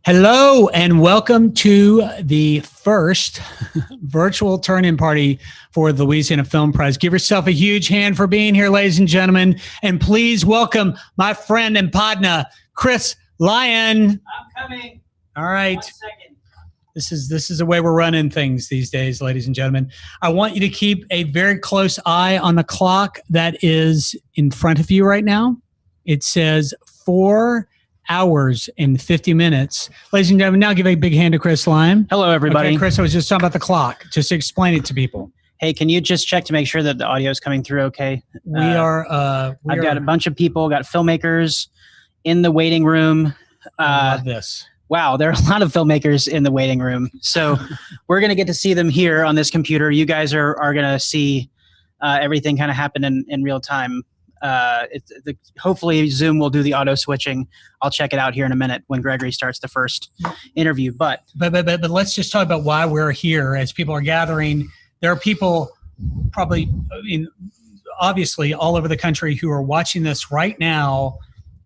Hello and welcome to the first virtual turn-in party for the Louisiana Film Prize. Give yourself a huge hand for being here, ladies and gentlemen. And please welcome my friend and partner, Chris Lyon. I'm coming. All right. 1 second. This is the way we're running things these days, ladies and gentlemen. I want you to keep a very close eye on the clock that is in front of you right now. It says 4 hours and 50 minutes. Ladies and gentlemen, now give a big hand to Chris Lyon. Hello, everybody. Okay, Chris, I was just talking about the clock. Just explain it to people. Hey, can you just check to make sure that the audio is coming through okay? I've got a bunch of people, got filmmakers in the waiting room. I love this. Wow, there are a lot of filmmakers in the waiting room. So we're going to get to see them here on this computer. You guys are going to see everything kind of happen in real time. Hopefully Zoom will do the auto switching. I'll check it out here in a minute when Gregory starts the first interview. But let's just talk about why we're here. As people are gathering, there are people probably, obviously all over the country who are watching this right now,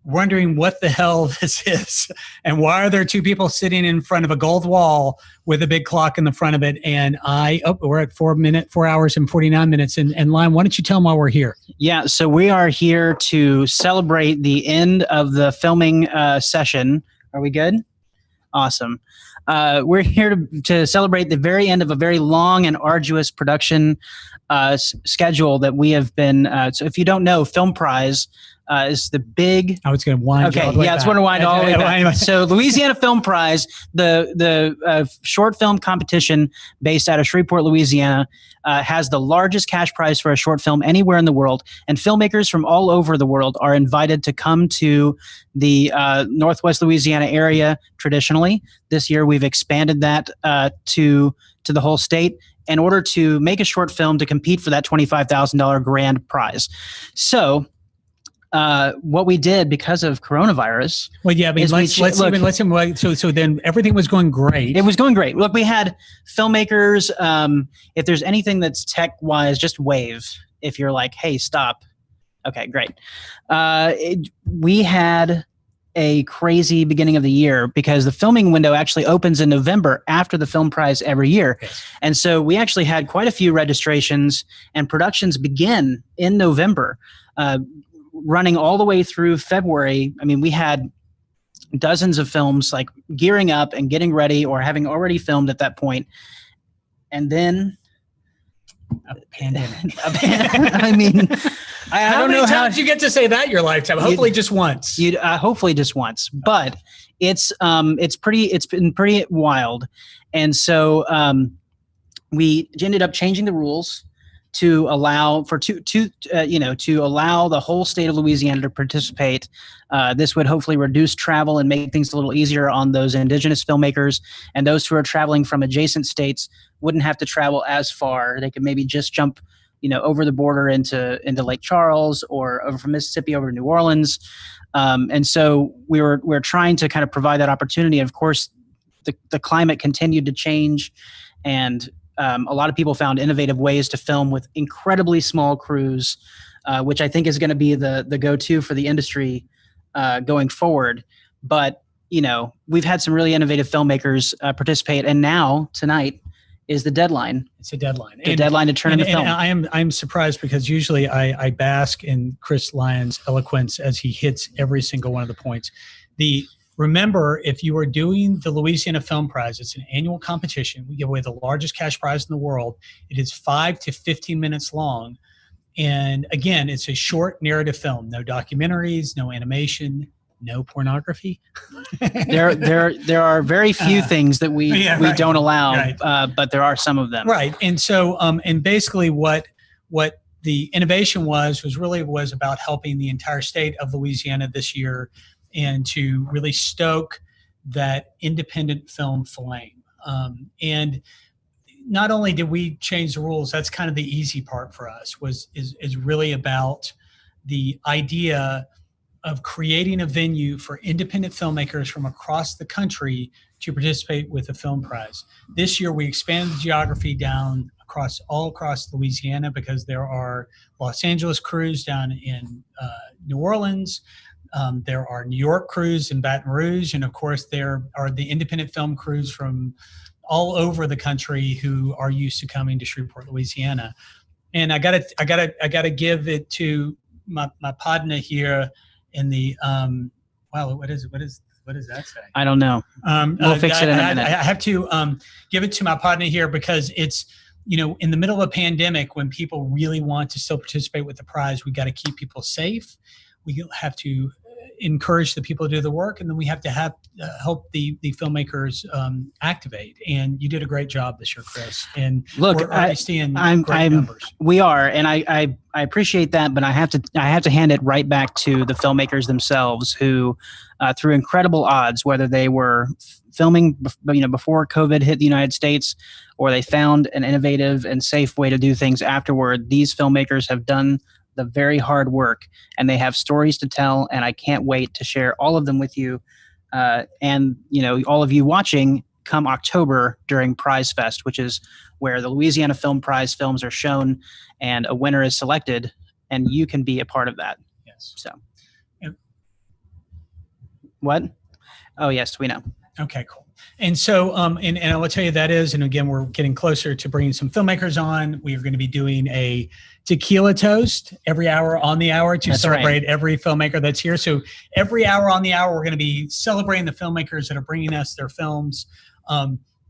wondering what the hell this is and why are there two people sitting in front of a gold wall with a big clock in the front of it. And we're at 4 hours and 49 minutes. And Lyon, why don't you tell them why we're here? Yeah, so we are here to celebrate the end of the filming session. Are we good? Awesome. We're here to celebrate the very end of a very long and arduous production schedule that we have been. So if you don't know, Film Prize is the big. I was going to wind. Okay, yeah, it's going to wind all the way back. So Louisiana Film Prize, the short film competition based out of Shreveport, Louisiana, has the largest cash prize for a short film anywhere in the world, and filmmakers from all over the world are invited to come to the Northwest Louisiana area. Traditionally, this year we've expanded that to the whole state in order to make a short film to compete for that $25,000 grand prize. So. What we did because of coronavirus. Well, yeah, I mean, so then everything was going great. It was going great. Look, we had filmmakers. If there's anything that's tech wise, just wave. If you're like, hey, stop. Okay, great. We had a crazy beginning of the year because the filming window actually opens in November after the Film Prize every year. Yes. And so we actually had quite a few registrations and productions begin in November. Running all the way through February. I mean, we had dozens of films like gearing up and getting ready or having already filmed at that point. And then a pandemic. I mean, I don't know how you get to say that in your lifetime. Hopefully just once. Hopefully just once. But it's been pretty wild. And so we ended up changing the rules to allow for to allow the whole state of Louisiana to participate. This would hopefully reduce travel and make things a little easier on those indigenous filmmakers, and those who are traveling from adjacent states wouldn't have to travel as far. They could maybe just jump, over the border into Lake Charles or over from Mississippi over to New Orleans. And so we're trying to kind of provide that opportunity. And of course, the climate continued to change, and a lot of people found innovative ways to film with incredibly small crews, which I think is going to be the go-to for the industry going forward. But, we've had some really innovative filmmakers participate. And now, tonight, is the deadline. It's a deadline. The deadline to turn in the film. And I'm surprised because usually I bask in Chris Lyon's eloquence as he hits every single one of the points. Remember, if you are doing the Louisiana Film Prize, it's an annual competition. We give away the largest cash prize in the world. It is 5 to 15 minutes long. And again, it's a short narrative film. No documentaries, no animation, no pornography. There are very few things that we don't allow, right. But there are some of them. Right. And so, and basically what the innovation was about helping the entire state of Louisiana this year and to really stoke that independent film flame. And not only did we change the rules, that's kind of the easy part for us, is really about the idea of creating a venue for independent filmmakers from across the country to participate with the Film Prize. This year, we expanded the geography down all across Louisiana because there are Los Angeles crews down in New Orleans. There are New York crews in Baton Rouge, and of course there are the independent film crews from all over the country who are used to coming to Shreveport, Louisiana. And I gotta give it to my partner here in the wow, what does that say? I don't know. We'll fix it in a minute. I have to give it to my partner here because it's, in the middle of a pandemic when people really want to still participate with the prize, we got to keep people safe. We have to encourage the people to do the work, and then we have to help the filmmakers activate. And you did a great job this year, Chris. And look, we're already seeing great numbers. We are, and I appreciate that, but I have to hand it right back to the filmmakers themselves, who, through incredible odds, whether they were filming, before COVID hit the United States, or they found an innovative and safe way to do things afterward, these filmmakers have done the very hard work, and they have stories to tell, and I can't wait to share all of them with you. And all of you watching, come October during Prize Fest, which is where the Louisiana Film Prize films are shown and a winner is selected, and you can be a part of that. Yes. So. Yep. What? Oh, yes, we know. Okay, cool. And so, and I will tell you that is, and again, we're getting closer to bringing some filmmakers on. We are going to be doing a tequila toast every hour on the hour to celebrate every filmmaker that's here. So every hour on the hour, we're going to be celebrating the filmmakers that are bringing us their films.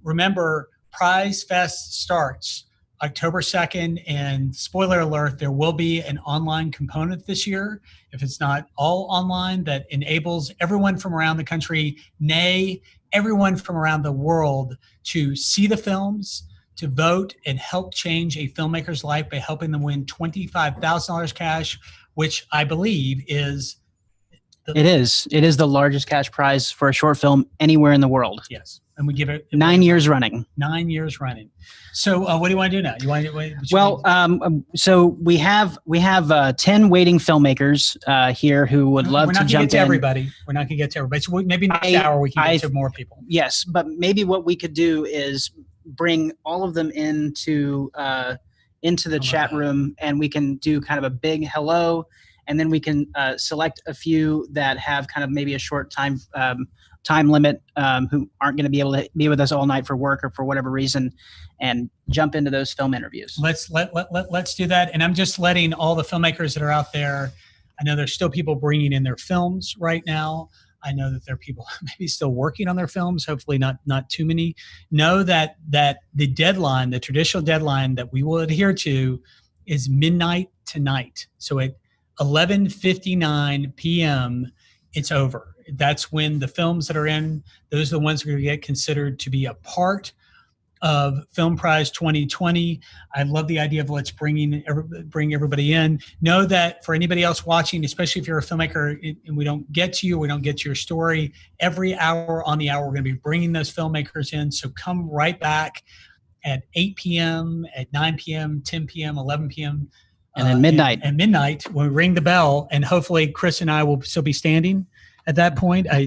Remember, Prize Fest starts October 2nd, and spoiler alert, there will be an online component this year. If it's not all online, that enables everyone from around the country, nay, everyone from around the world, to see the films, to vote, and help change a filmmaker's life by helping them win $25,000 cash, which I believe is... It is the largest cash prize for a short film anywhere in the world. Yes. And we give it 9 years running. 9 years running. So what do you want to do now? You want to so we have 10 waiting filmmakers here who would love to jump in. We're not going to get to everybody. We're not going to get to everybody. So maybe next hour we can get to more people. Yes, but maybe what we could do is bring all of them into the chat room, and we can do kind of a big hello, and then we can select a few that have kind of maybe a short time limit, who aren't going to be able to be with us all night for work or for whatever reason, and jump into those film interviews. Let's do that. And I'm just letting all the filmmakers that are out there, I know there's still people bringing in their films right now. I know that there are people maybe still working on their films, hopefully not too many. Know that the deadline, the traditional deadline that we will adhere to, is midnight tonight. So at 11:59 p.m., it's over. That's when the films that are in, those are the ones that are going to get considered to be a part of Film Prize 2020. I love the idea of let's bring everybody in. Know that for anybody else watching, especially if you're a filmmaker and we don't get to you, we don't get to your story, every hour on the hour, we're going to be bringing those filmmakers in. So come right back at 8 p.m., at 9 p.m., 10 p.m., 11 p.m., and then midnight. And midnight, when we ring the bell, and hopefully Chris and I will still be standing at that point. I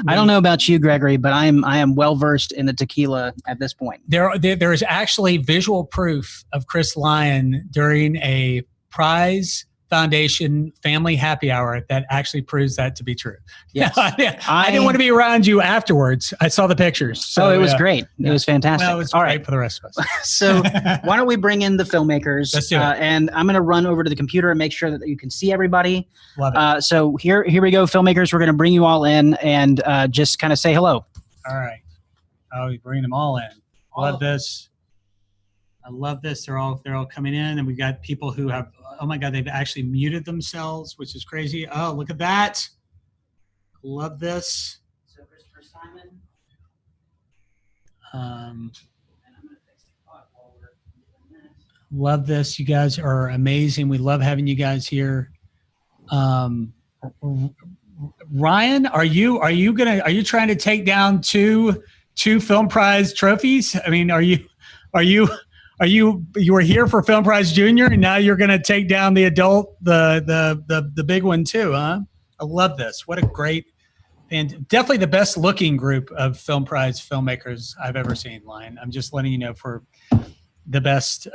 don't know about you, Gregory, but I am well versed in the tequila at this point. There is actually visual proof of Chris Lyon during a Prize Foundation family happy hour that actually proves that to be true. Yes. I didn't want to be around you afterwards. I saw the pictures. So it was great. It was fantastic. Well, it was all great for the rest of us. So why don't we bring in the filmmakers? Let's do it. And I'm going to run over to the computer and make sure that you can see everybody. Love it. So here we go, filmmakers. We're going to bring you all in and just kind of say hello. All right. Oh, you're bringing them all in. Love this. I love this. They're all coming in, and we've got people who have, oh my God, they've actually muted themselves, which is crazy. Oh, look at that. Love this. So Christopher Simon. Love this. You guys are amazing. We love having you guys here. Ryan, are you trying to take down two Film Prize trophies? I mean, you were here for Film Prize Junior, and now you're going to take down the adult, the big one too, huh? I love this. What a great, and definitely the best looking group of Film Prize filmmakers I've ever seen, Lion. I'm just letting you know, for the best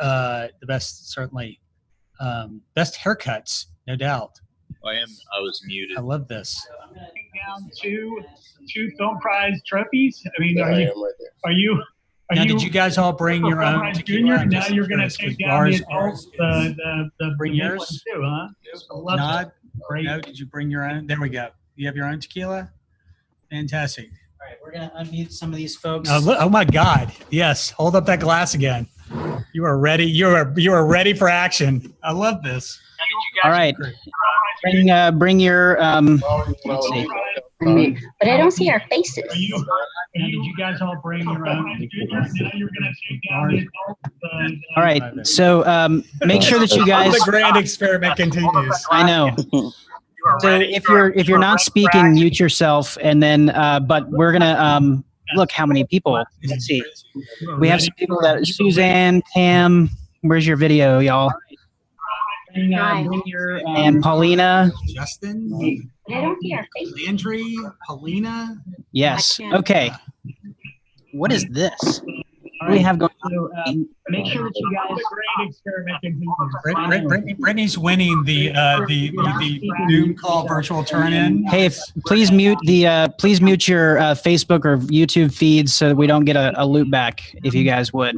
certainly, best haircuts, no doubt. I was muted. I love this. Down two film prize trophies. I mean, There I am right there. are you? Now, did you guys all bring your Film own Prize tequila? Junior? I'm Now just you're going to curious, take 'cause down the bring big yours? ones too, huh? I love Not, that. Great. no, did you bring your own? There we go. You have your own tequila? Fantastic. All right, we're gonna unmute some of these folks. Oh my God. Yes. Hold up that glass again. You are ready. You are ready for action. I love this. All right, bring your let's see. But I don't see our faces. Did you guys all bring your own? Now you're going to take down All right, so make sure that you guys. The grand experiment continues. I know. So if you're not speaking, mute yourself, and then but we're gonna look how many people. Let's see. We have some people that Suzanne, Tam. Where's your video, y'all? Bring your and Paulina. Justin. But I don't see our faces. Landry. Paulina. Yes. Okay. What is this? What do we have going on? Make sure that you guys grand experiment continues. Brittany's winning the Zoom call virtual turn-in. Hey, please mute your Facebook or YouTube feeds so that we don't get a loop back, if you guys would.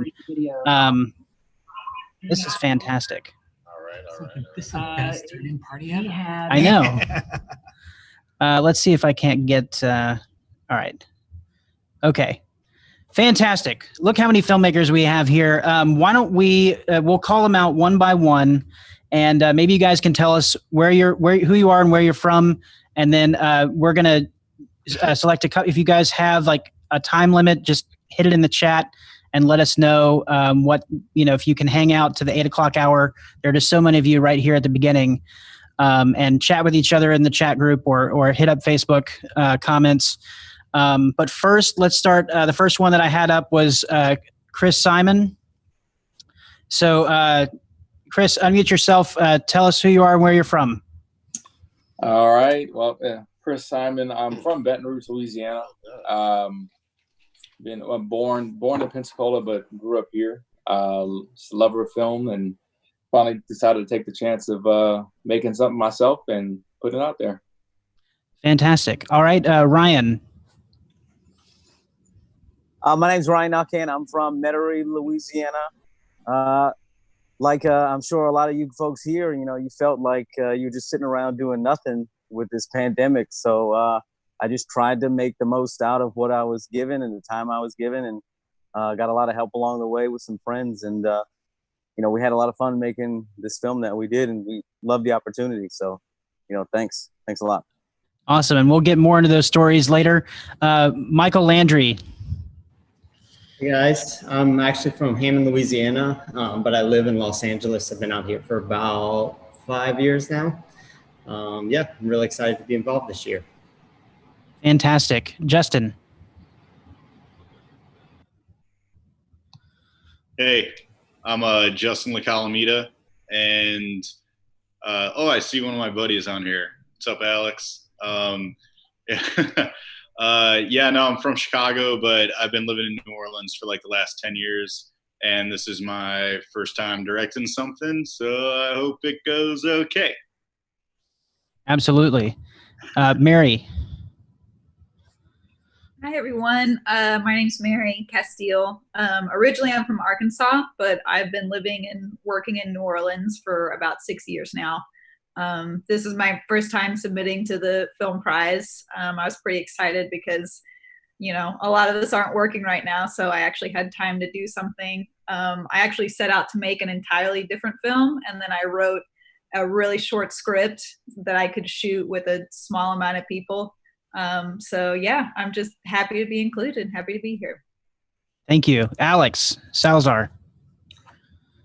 This is fantastic. All right. This is the best turn-in party ever. I know. Let's see if I can't get. All right. Okay. Fantastic. Look how many filmmakers we have here. Why don't we'll call them out one by one, and maybe you guys can tell us who you are and where you're from, and then we're gonna select a couple. If you guys have like a time limit, just hit it in the chat and let us know if you can hang out to the 8 o'clock hour. There are just so many of you right here at the beginning, and chat with each other in the chat group or hit up Facebook comments. But first, let's start. The first one that I had up was Chris Simon. So, Chris, unmute yourself. Tell us who you are and where you're from. All right. Well, Chris Simon. I'm from Baton Rouge, Louisiana. I'm born in Pensacola, but grew up here. Just a lover of film, and finally decided to take the chance of making something myself and putting it out there. Fantastic. All right, Ryan. My name's Ryan Alcan. I'm from Metairie, Louisiana. I'm sure a lot of you folks here, you felt like you were just sitting around doing nothing with this pandemic. So I just tried to make the most out of what I was given and the time I was given, and got a lot of help along the way with some friends. And, we had a lot of fun making this film that we did, and we loved the opportunity. So, thanks. Thanks a lot. Awesome. And we'll get more into those stories later. Michael Landry. Hey guys, I'm actually from Hammond, Louisiana, but I live in Los Angeles. I've been out here for about 5 years now. I'm really excited to be involved this year. Fantastic. Justin. Hey, I'm Justin LaCalamita, and I see one of my buddies on here. What's up, Alex? I'm from Chicago, but I've been living in New Orleans for like the last 10 years, and this is my first time directing something, so I hope it goes okay. Absolutely. Mary. Hi, everyone. My name's Mary Castile. Originally, I'm from Arkansas, but I've been living and working in New Orleans for about 6 years now. This is my first time submitting to the film prize. I was pretty excited because, a lot of us aren't working right now, so I actually had time to do something. I actually set out to make an entirely different film, and then I wrote a really short script that I could shoot with a small amount of people. I'm just happy to be included, happy to be here. Thank you. Alex Salazar.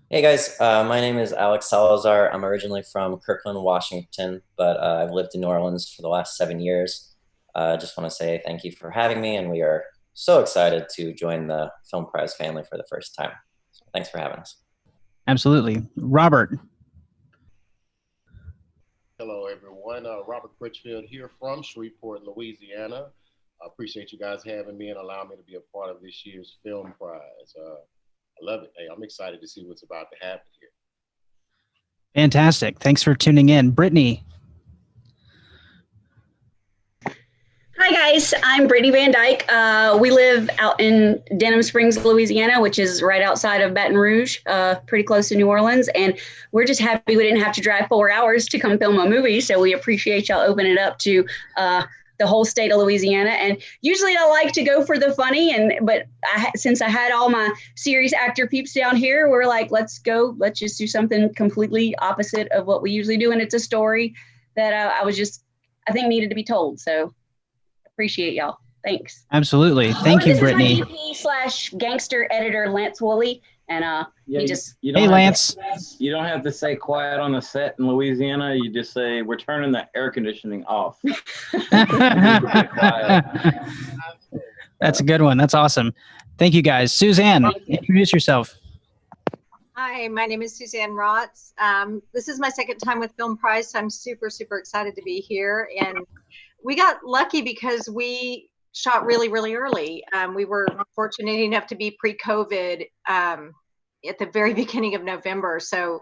Hey guys, my name is Alex Salazar. I'm originally from Kirkland, Washington, but I've lived in New Orleans for the last 7 years. Just want to say thank you for having me, and we are so excited to join the Film Prize family for the first time. So thanks for having us. Absolutely. Robert. Hello, everyone. Robert Critchfield here from Shreveport, Louisiana. I appreciate you guys having me and allowing me to be a part of this year's Film Prize. I love it. Hey, I'm excited to see what's about to happen here. Fantastic. Thanks for tuning in. Brittany. Hi guys, I'm Brittany Van Dyke. We live out in Denham Springs, Louisiana, which is right outside of Baton Rouge, pretty close to New Orleans. And we're just happy we didn't have to drive 4 hours to come film a movie. So we appreciate y'all opening it up to the whole state of Louisiana. And usually I like to go for the funny, but since I had all my serious actor peeps down here, we're like, let's just do something completely opposite of what we usually do. And it's a story that I think needed to be told. So appreciate y'all. Thanks. Absolutely. Thank you, Brittany. This is my DP/gangster editor, Lance Woolley. And hey, Lance. You don't have to say quiet on the set in Louisiana. You just say, we're turning the air conditioning off. That's a good one. That's awesome. Thank you, guys. Suzanne, introduce yourself. Hi, my name is Suzanne Rotz. This is my second time with Film Prize, so I'm super, super excited to be here. And we got lucky because we shot really, really early. We were fortunate enough to be pre-COVID at the very beginning of November. So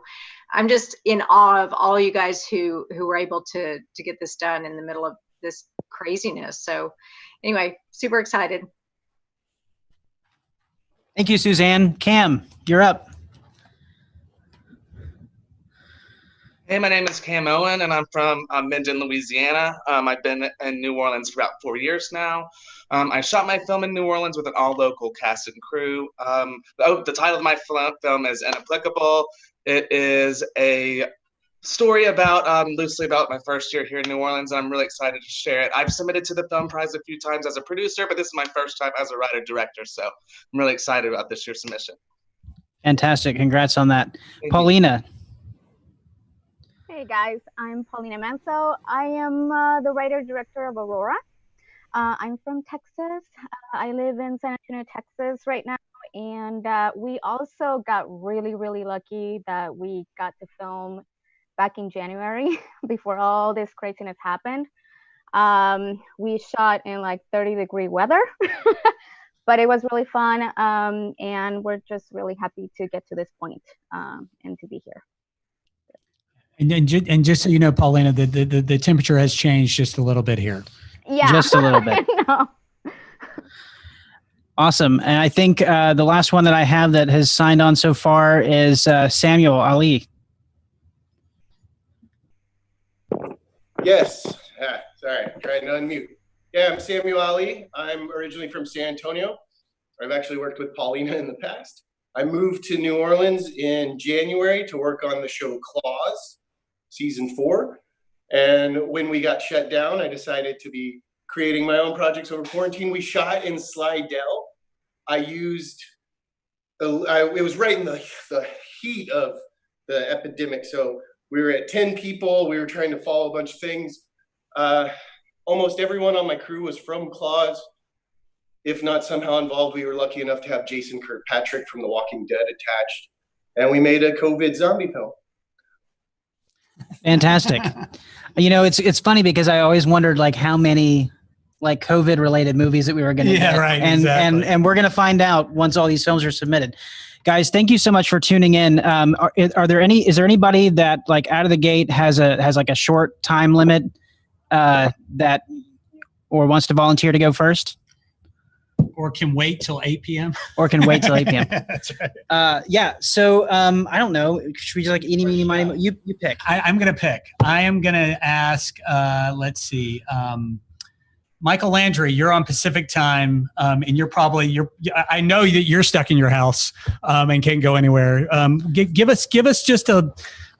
I'm just in awe of all you guys who were able to get this done in the middle of this craziness. So anyway, super excited. Thank you, Suzanne. Cam, you're up. Hey, my name is Cam Owen, and I'm from Minden, Louisiana. I've been in New Orleans for about 4 years now. I shot my film in New Orleans with an all-local cast and crew. The title of my film is Inapplicable. It is a story about, loosely about my first year here in New Orleans, and I'm really excited to share it. I've submitted to the Film Prize a few times as a producer, but this is my first time as a writer-director, so I'm really excited about this year's submission. Fantastic. Congrats on that. Thank Paulina. Hey guys, I'm Paulina Manso. I am the writer-director of Aurora. I'm from Texas. I live in San Antonio, Texas right now. And we also got really, really lucky that we got to film back in January before all this craziness happened. We shot in like 30-degree weather, but it was really fun. And we're just really happy to get to this point and to be here. And just so you know, Paulina, the temperature has changed just a little bit here. Yeah, just a little bit. No. Awesome. And I think the last one that I have that has signed on so far is Samuel Ali. Yes. Sorry, trying to unmute. Yeah, I'm Samuel Ali. I'm originally from San Antonio. I've actually worked with Paulina in the past. I moved to New Orleans in January to work on the show Claws, season 4. And when we got shut down, I decided to be creating my own projects over quarantine. We shot in Slidell. I used, it was right in the heat of the epidemic. So we were at 10 people. We were trying to follow a bunch of things. Almost everyone on my crew was from Claws. If not somehow involved, we were lucky enough to have Jason Kirkpatrick from The Walking Dead attached. And we made a COVID zombie film. Fantastic. You know, it's funny because I always wondered like how many like COVID related movies that we were going to get. Right, and, exactly. and we're going to find out once all these films are submitted. Guys, thank you so much for tuning in. Is there anybody that like out of the gate has like a short time limit that or wants to volunteer to go first? Or can wait till 8 p.m. Or can wait till 8 p.m. That's right. Yeah. So I don't know. Should we just like eeny, meeny, miny? You pick. I'm going to pick. I am going to ask, let's see. Michael Landry, you're on Pacific time, and I know that you're stuck in your house and can't go anywhere. Give us just a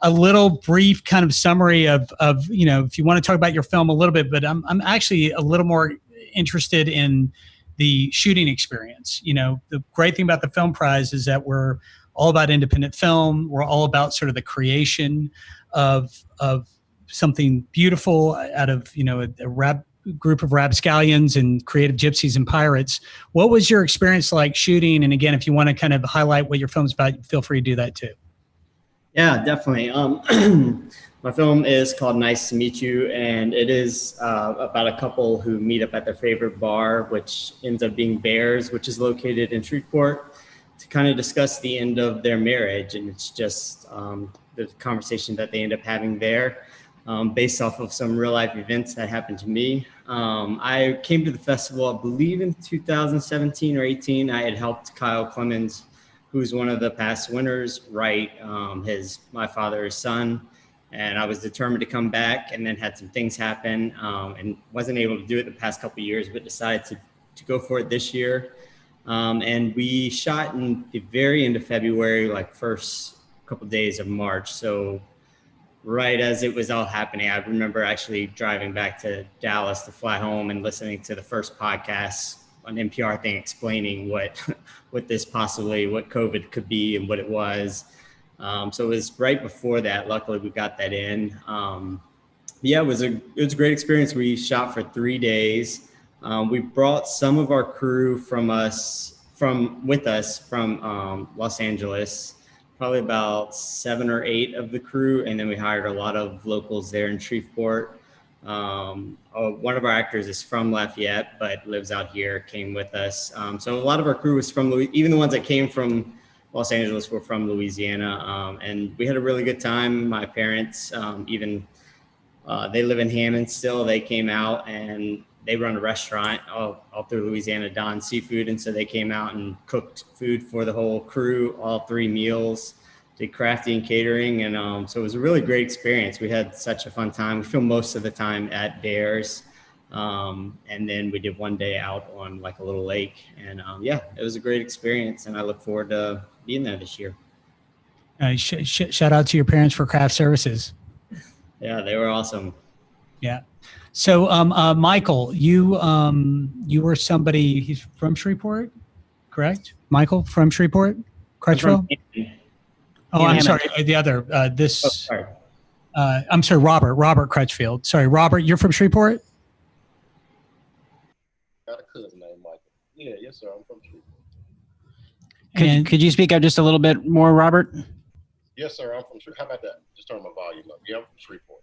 little brief kind of summary of you know, if you want to talk about your film a little bit, but I'm actually a little more interested in the shooting experience. You know, the great thing about the Film Prize is that we're all about independent film. We're all about sort of the creation of something beautiful out of, you know, a group of rapscallions and creative gypsies and pirates. What was your experience like shooting? And again, if you want to kind of highlight what your film's about, feel free to do that too. Yeah, definitely. My film is called Nice to Meet You, and it is about a couple who meet up at their favorite bar, which ends up being Bears, which is located in Shreveport, to kind of discuss the end of their marriage. And it's just the conversation that they end up having there. based off of some real life events that happened to me. I came to the festival, I believe in 2017 or 18. I had helped Kyle Clemens, who's one of the past winners, write My Father's Son. And I was determined to come back, and then had some things happen and wasn't able to do it the past couple of years, but decided to go for it this year. And we shot in the very end of February, like first couple of days of March. So right as it was all happening, I remember actually driving back to Dallas to fly home and listening to the first podcast on NPR thing explaining what COVID could be and what it was. So it was right before that. Luckily, we got that in. Yeah, it was a great experience. We shot for 3 days. We brought some of our crew with us from Los Angeles, probably about 7 or 8 of the crew, and then we hired a lot of locals there in Shreveport. One of our actors is from Lafayette, but lives out here, came with us. So a lot of our crew was from even the ones that came from Los Angeles were from Louisiana, and we had a really good time. My parents, they live in Hammond still. They came out and they run a restaurant all through Louisiana, Don Seafood. And so they came out and cooked food for the whole crew, all 3 meals, did crafty and catering. And so it was a really great experience. We had such a fun time. We filmed most of the time at Bears. And then we did 1 day out on like a little lake. And yeah, it was a great experience. And I look forward to being there this year. Shout out to your parents for craft services. Yeah, they were awesome. Yeah. So, Michael, you were somebody. He's from Shreveport, correct? Michael from Shreveport, Crutchfield. I'm sorry. The other. I'm sorry, Robert Crutchfield. Sorry, Robert. You're from Shreveport. Got a cousin named Michael. Yeah, yes, sir. I'm from Shreveport. Could you speak up just a little bit more, Robert? Yes, sir. I'm from Shreveport. How about that? Just turn my volume up. Yeah, I'm from Shreveport.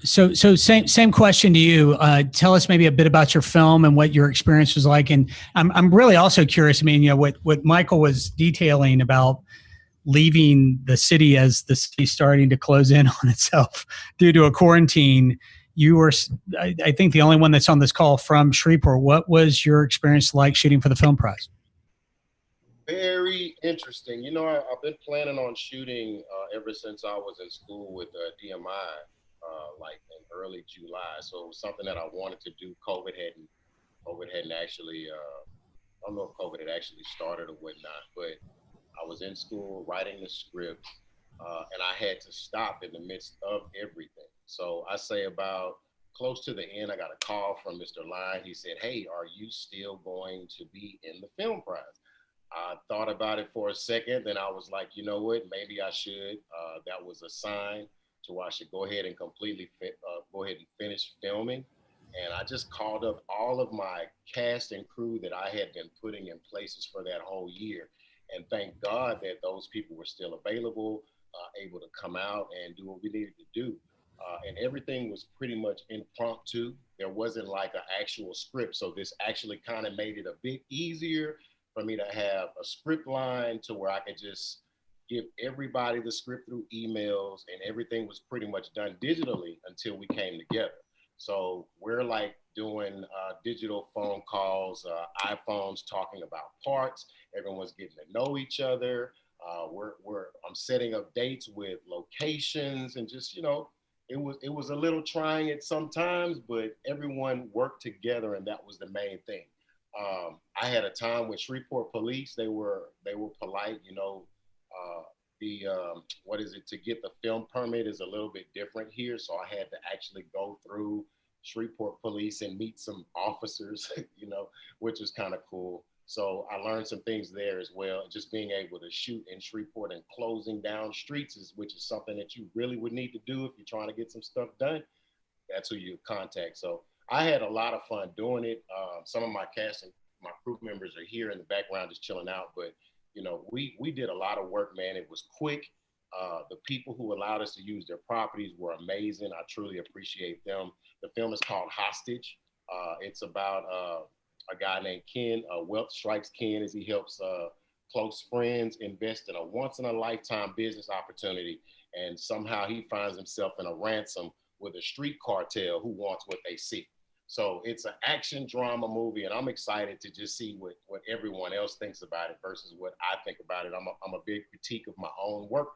So same question to you. Tell us maybe a bit about your film and what your experience was like. And I'm really also curious. I mean, what Michael was detailing about leaving the city as the city starting to close in on itself due to a quarantine. You were, I think, the only one that's on this call from Shreveport. What was your experience like shooting for the film prize? Very interesting. You know, I've been planning on shooting ever since I was in school with DMI, like in early July. So it was something that I wanted to do. COVID hadn't actually, I don't know if COVID had actually started or whatnot, but I was in school writing the script, and I had to stop in the midst of everything. So I say about close to the end, I got a call from Mr. Line. He said, "Hey, are you still going to be in the film prize?" I thought about it for a second, then I was like, you know what, maybe I should. That was a sign to where I should go ahead and go ahead and finish filming. And I just called up all of my cast and crew that I had been putting in places for that whole year. And thank God that those people were still available, able to come out and do what we needed to do. And everything was pretty much impromptu. There wasn't like an actual script. So this actually kind of made it a bit easier for me to have a script line to where I could just give everybody the script through emails, and everything was pretty much done digitally until we came together. So we're like doing digital phone calls, iPhones talking about parts. Everyone's getting to know each other. I'm setting up dates with locations, and just, it was a little trying at some times, but everyone worked together, and that was the main thing. I had a time with Shreveport police. They were polite. To get the film permit is a little bit different here. So I had to actually go through Shreveport police and meet some officers, which was kind of cool. So I learned some things there as well. Just being able to shoot in Shreveport and closing down streets which is something that you really would need to do if you're trying to get some stuff done. That's who you contact. So I had a lot of fun doing it. Some of my cast and my crew members are here in the background just chilling out, but we did a lot of work, man. It was quick. The people who allowed us to use their properties were amazing. I truly appreciate them. The film is called Hostage. It's about a guy named Ken. Wealth strikes Ken as he helps close friends invest in a once-in-a-lifetime business opportunity, and somehow he finds himself in a ransom with a street cartel who wants what they see. So it's an action drama movie, and I'm excited to just see what everyone else thinks about it versus what I think about it. I'm a big critique of my own work,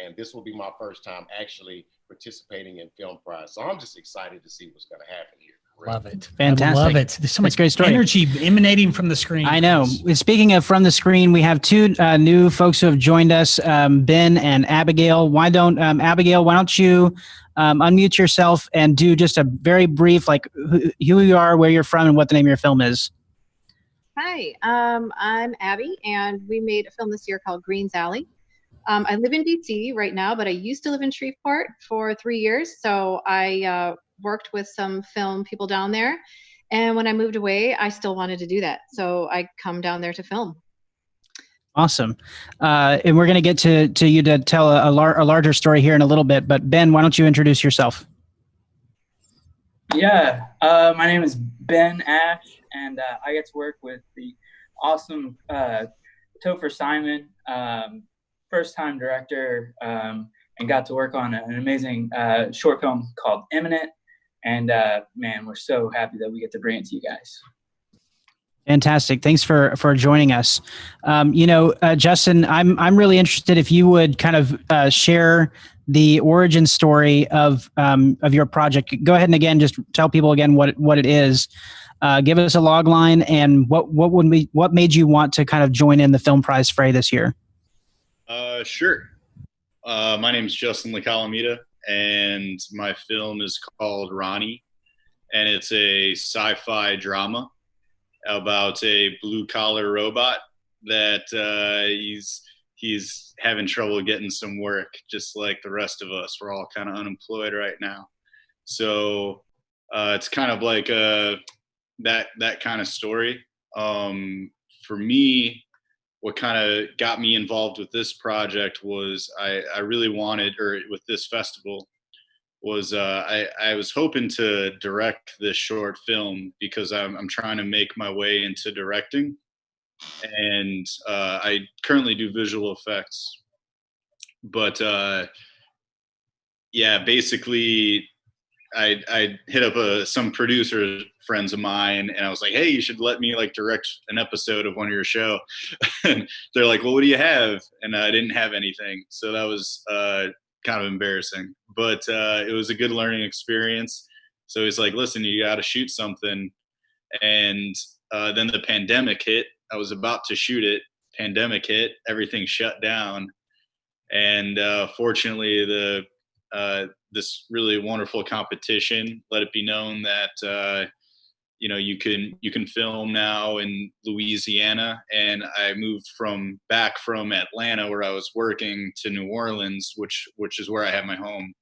and this will be my first time actually participating in Film Prize. So I'm just excited to see what's going to happen here. Love it. Fantastic. I love it. There's so much great story. energy emanating from the screen. I know. Speaking of from the screen, we have two new folks who have joined us, Ben and Abigail. Abigail, why don't you unmute yourself and do just a very brief, like who you are, where you're from, and what the name of your film is. Hi, I'm Abby, and we made a film this year called Green's Alley. I live in DC right now, but I used to live in Shreveport for 3 years. So I worked with some film people down there. And when I moved away, I still wanted to do that. So I come down there to film. Awesome. And we're going to get to you to tell a larger story here in a little bit. But Ben, why don't you introduce yourself? Yeah, my name is Ben Ash, and I get to work with the awesome Topher Simon, first-time director, and got to work on an amazing short film called Imminent. And man, we're so happy that we get to bring it to you guys. Fantastic. Thanks for joining us. Justin, I'm really interested if you would kind of share the origin story of your project. Go ahead and again, just tell people again what it is. Give us a log line and what made you want to kind of join in the Film Prize fray this year? Sure. My name is Justin LaCalamita, and my film is called Ronnie, and it's a sci-fi drama about a blue-collar robot that he's having trouble getting some work, just like the rest of us. We're all kind of unemployed right now. So it's kind of like that kind of story. For me, what kind of got me involved with this project was I really wanted, or with this festival, was I was hoping to direct this short film because I'm trying to make my way into directing, and I currently do visual effects. But yeah, basically I hit up some producer friends of mine, and I was like, hey, you should let me like direct an episode of one of your show. And they're like, well, what do you have? And I didn't have anything. So that was kind of embarrassing, but it was a good learning experience. So he's like, listen, you got to shoot something. And then the pandemic hit. I was about to shoot it. Pandemic hit. Everything shut down. And fortunately, this really wonderful competition let it be known that you can film now in Louisiana. And I moved back from Atlanta, where I was working, to New Orleans, which is where I have my home.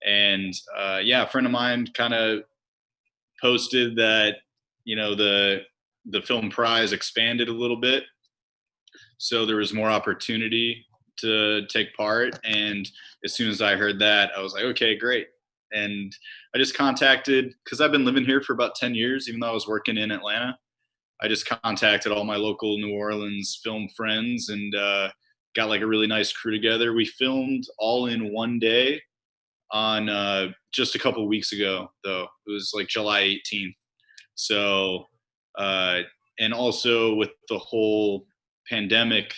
And a friend of mine kind of posted that the Film Prize expanded a little bit, so there was more opportunity to take part. And as soon as I heard that, I was like, okay, great. And I just contacted, because I've been living here for about 10 years, even though I was working in Atlanta. I just contacted all my local New Orleans film friends and got like a really nice crew together. We filmed all in one day on just a couple weeks ago, though. It was like July 18th. So, and also with the whole pandemic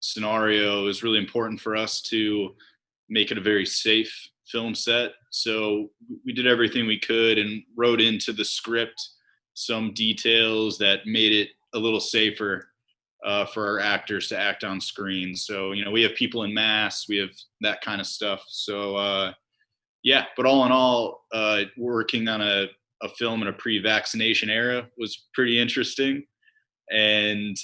scenario, it was really important for us to make it a very safe film set. So we did everything we could and wrote into the script some details that made it a little safer for our actors to act on screen. So, we have people in masks, we have that kind of stuff. So, but all in all, working on a film in a pre-vaccination era was pretty interesting. And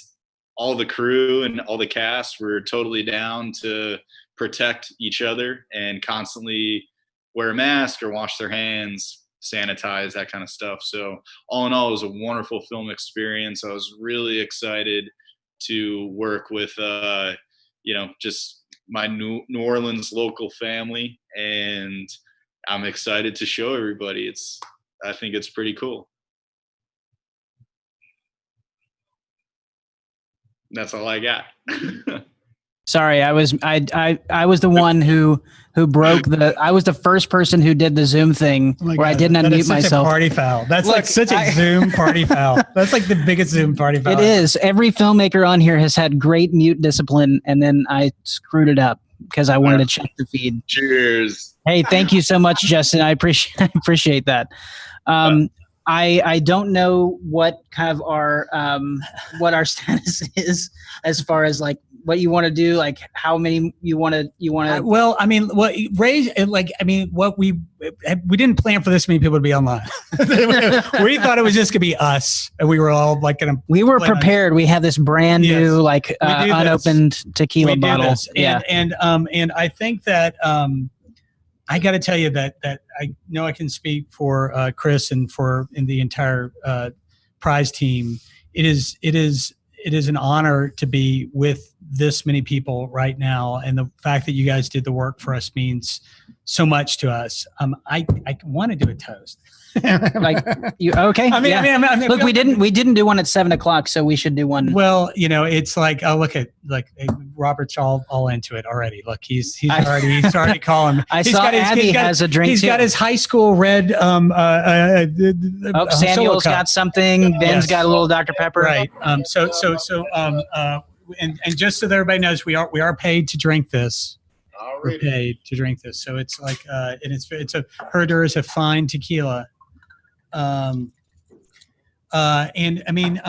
all the crew and all the cast were totally down to protect each other and constantly wear a mask or wash their hands, sanitize, that kind of stuff. So all in all, it was a wonderful film experience. I was really excited to work with, just my New Orleans local family, and I'm excited to show everybody. I think it's pretty cool. That's all I got. Sorry, I was the one who broke the. I was the first person who did the Zoom thing where I didn't That unmute is such myself. a party foul. That's Look, like such a Zoom party foul. That's like the biggest Zoom party foul. It is. Every filmmaker on here has had great mute discipline, and then I screwed it up because I wanted to check the feed. Cheers. Hey, thank you so much, Justin. I appreciate that. I don't know what kind of our what our status is as far as like what you want to do, like how many you want to well, I mean, what Ray, like, I mean, what we didn't plan for this many people to be online. We thought it was just gonna be us, and we were all like gonna. We were prepared. We have this brand new, like unopened tequila bottle. Yeah, and I think that I got to tell you that I know I can speak for Chris and the entire prize team. It is an honor to be with this many people right now, and the fact that you guys did the work for us means so much to us. I want to do a toast. Like you okay? I mean, look, we didn't do one at 7:00, so we should do one. Well, you know, it's like look at Robert's all into it already. Look, he's already calling. I saw Abby has a drink. He's too. got his high school red. Samuel's got something. Ben's got a little Dr. Pepper. Right. And just so that everybody knows, we are paid to drink this. We're paid to drink this, so it's like and it's a Herder is a fine tequila. And I mean,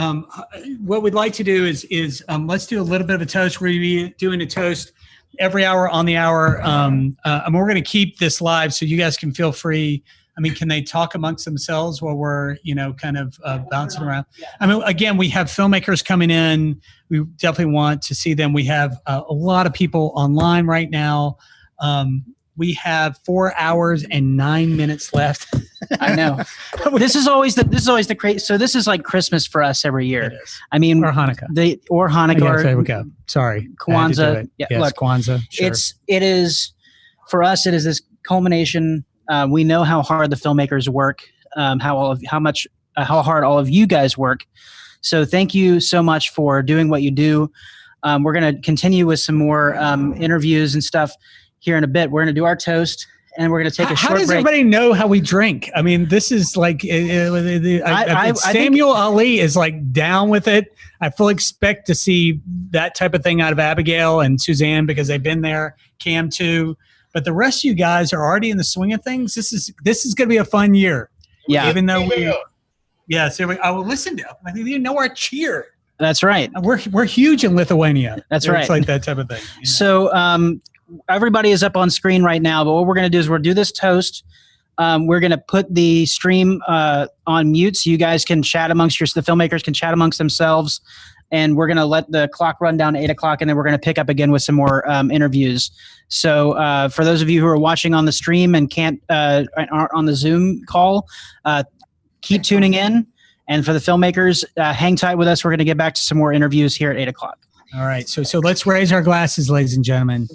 what we'd like to do is let's do a little bit of a toast. We're going to be doing a toast every hour on the hour. And we're going to keep this live so you guys can feel free. I mean, can they talk amongst themselves while we're, kind of bouncing around? I mean, again, we have filmmakers coming in. We definitely want to see them. We have a lot of people online right now. We have 4 hours and 9 minutes left. I know. This is always the crazy. So this is like Christmas for us every year. It is. I mean, or Hanukkah. There we go. Sorry. Kwanzaa. Yeah, yes, look, Kwanzaa. Sure. It is for us. It is this culmination. We know how hard the filmmakers work. How hard all of you guys work. So thank you so much for doing what you do. We're going to continue with some more interviews and stuff here in a bit. We're going to do our toast, and we're going to take a short break. How does everybody know how we drink? I mean, this is like Samuel Ali is like down with it. I fully expect to see that type of thing out of Abigail and Suzanne because they've been there. Cam too. But the rest of you guys are already in the swing of things. This is going to be a fun year. Yeah. Even though I will listen to. I think you know our cheer. That's right. We're huge in Lithuania. That's right. It's like that type of thing. You know? So everybody is up on screen right now. But what we're going to do is we'll do this toast. We're going to put the stream on mute so you guys can chat amongst the filmmakers can chat amongst themselves. And we're going to let the clock run down to 8:00, and then we're going to pick up again with some more interviews. So for those of you who are watching on the stream and aren't on the Zoom call, keep tuning in. And for the filmmakers, hang tight with us. We're going to get back to some more interviews here at 8:00. All right. So let's raise our glasses, ladies and gentlemen.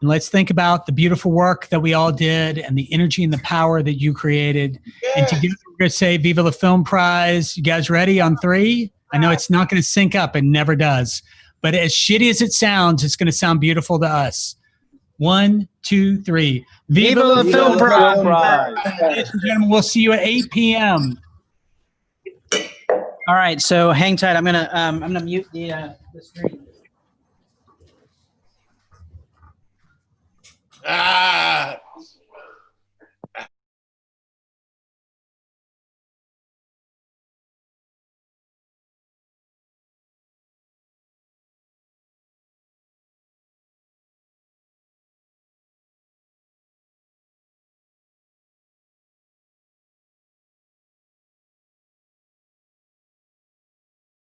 And let's think about the beautiful work that we all did and the energy and the power that you created. Yes. And together we're going to say, Viva the Film Prize. You guys ready on 3? I know it's not going to sync up. It never does. But as shitty as it sounds, it's going to sound beautiful to us. 1, 2, 3. Viva the Film Prize. Ladies and gentlemen, we'll see you at 8 p.m. All right. So hang tight. I'm gonna mute the screen.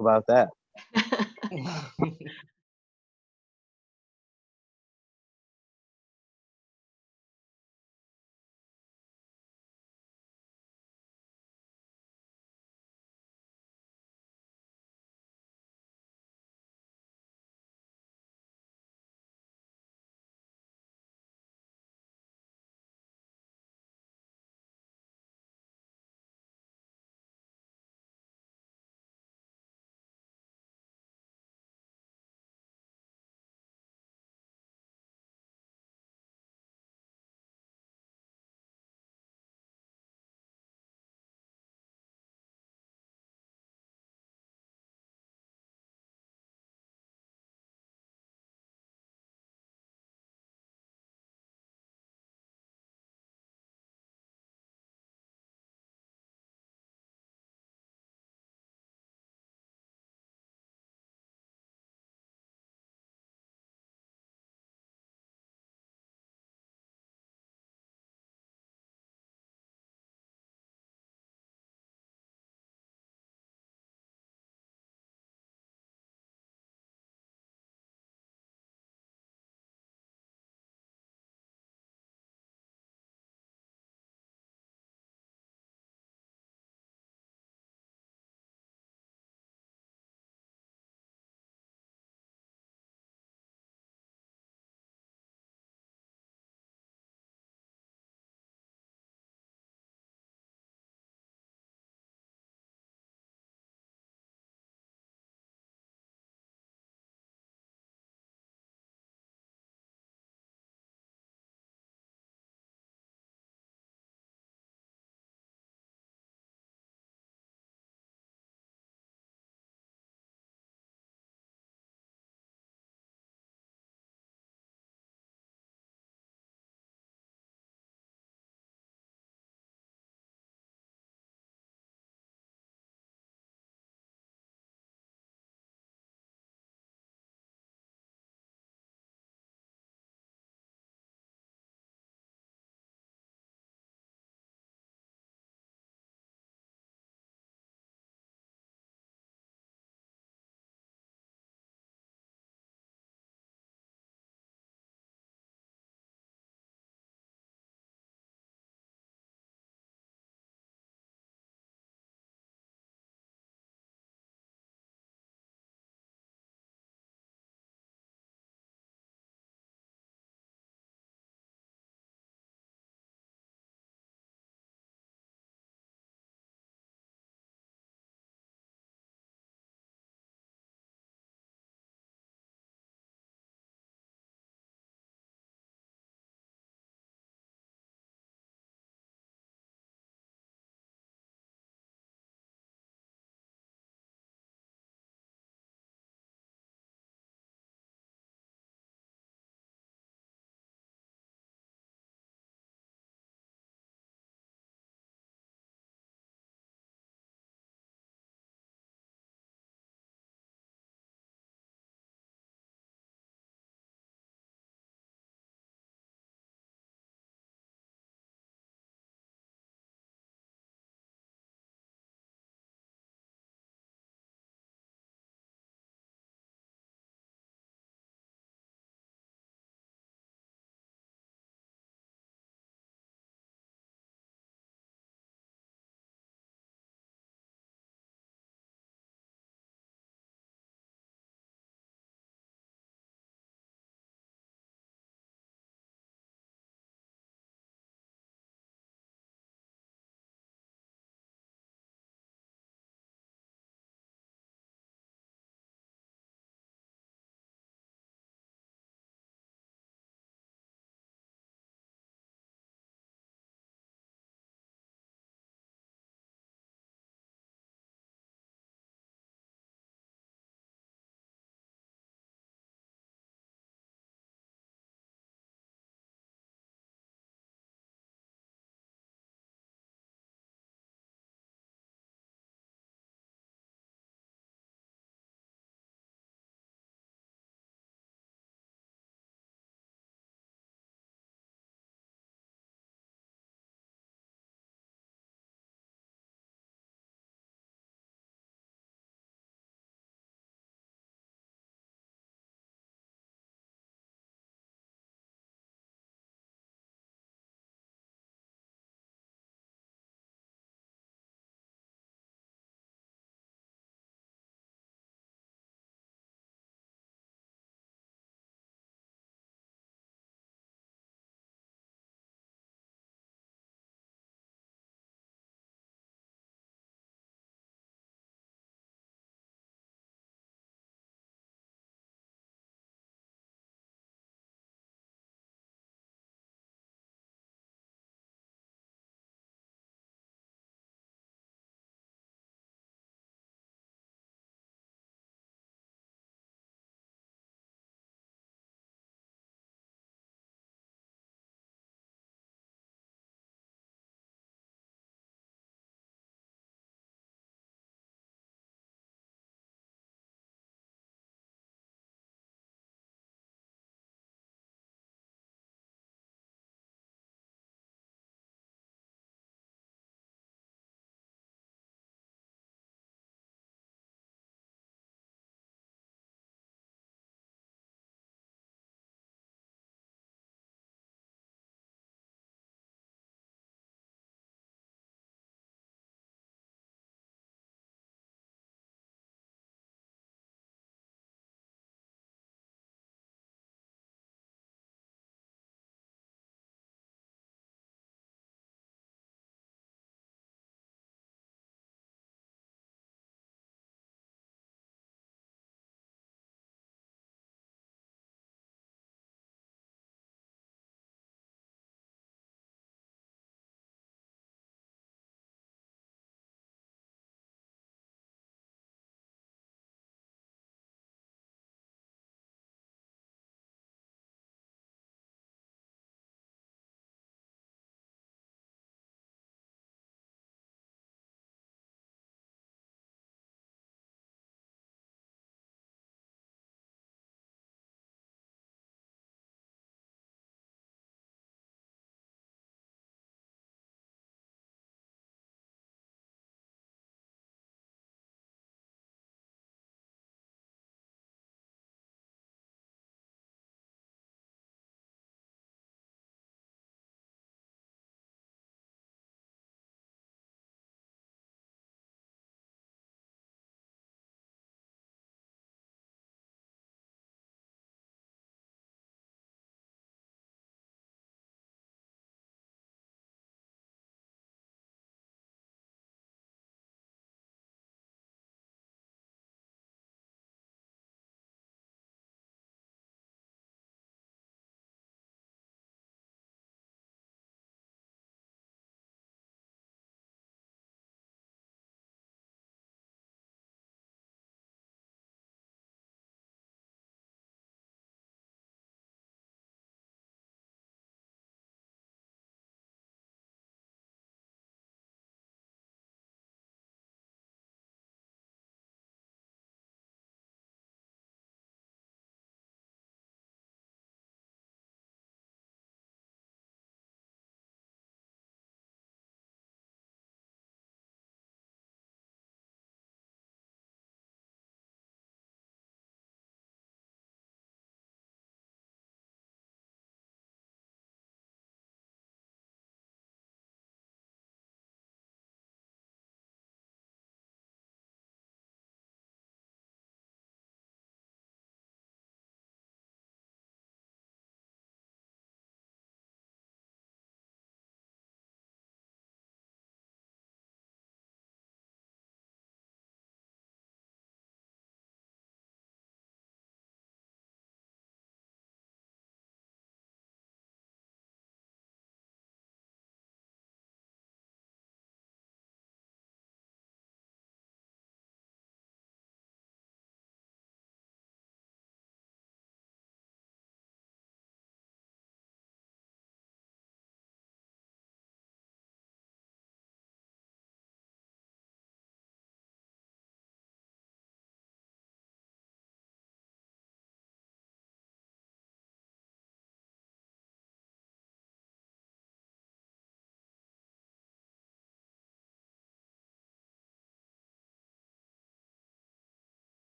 About that.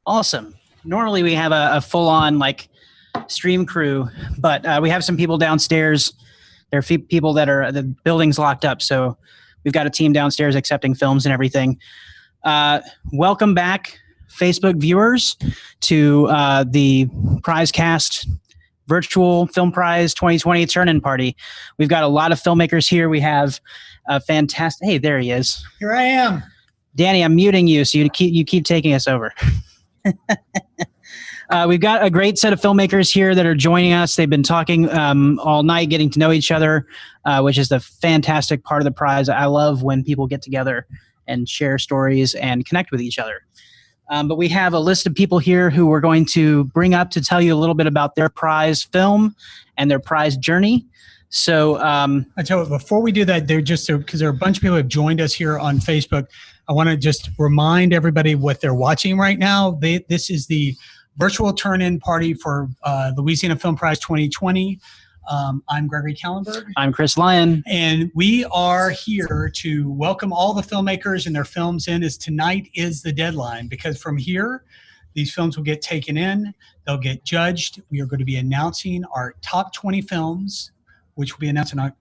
Awesome. Normally we have a full-on like stream crew, but we have some people downstairs. There are people that are, the building's locked up, so we've got a team downstairs accepting films and everything. Welcome back, Facebook viewers, to the PrizeCast Virtual Film Prize 2020 Turn-In Party. We've got a lot of filmmakers here. We have a fantastic, hey, there he is. Here I am. Danny, I'm muting you, so you keep taking us over. We've got a great set of filmmakers here that are joining us. They've been talking all night, getting to know each other, which is the fantastic part of the prize. I love when people get together and share stories and connect with each other. But we have a list of people here who we're going to bring up to tell you a little bit about their prize film and their prize journey. So I tell you, before we do that, because there are a bunch of people who have joined us here on Facebook. I want to just remind everybody what they're watching right now. This is the virtual turn-in party for Louisiana Film Prize 2020. I'm Gregory Kallenberg. I'm Chris Lyon. And we are here to welcome all the filmmakers and their films in, as tonight is the deadline, because from here, these films will get taken in, they'll get judged. We are going to be announcing our top 20 films, which will be announced on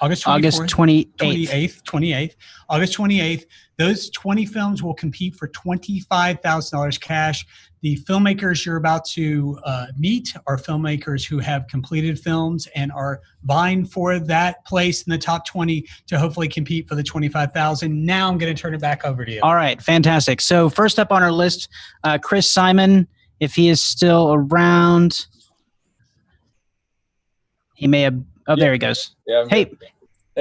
August 28th. August 28th. Those 20 films will compete for $25,000 cash. The filmmakers you're about to meet are filmmakers who have completed films and are vying for that place in the top 20 to hopefully compete for the $25,000. Now I'm going to turn it back over to you. All right, fantastic. So first up on our list, Chris Simon, if he is still around. He may have. Oh, there he goes. Yeah, hey,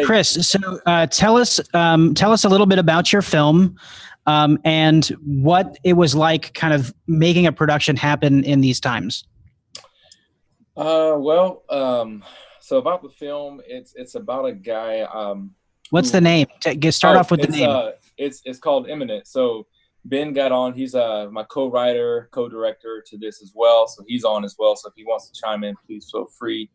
Chris. So tell us a little bit about your film and what it was like, kind of making a production happen in these times. So about the film, it's about a guy. What's the name? Start off with the name. It's called Imminent. So Ben got on. He's my co-writer, co-director to this as well. So he's on as well. So if he wants to chime in, please feel free.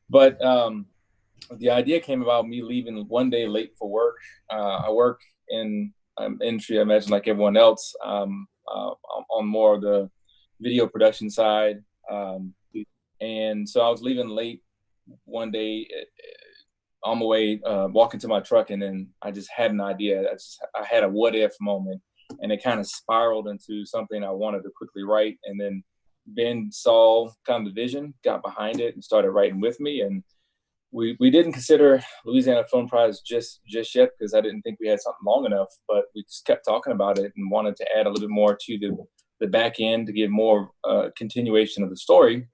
But the idea came about me leaving one day late for work. I work in industry, I imagine, like everyone else, on more of the video production side. And so I was leaving late one day on my way, walking to my truck, and then I just had an idea. I had a what if moment, and it kind of spiraled into something I wanted to quickly write. And then Ben saw kind of the vision, got behind it, and started writing with me. And we didn't consider Louisiana Film Prize just yet, because I didn't think we had something long enough, but we just kept talking about it and wanted to add a little bit more to the back end to give more continuation of the story.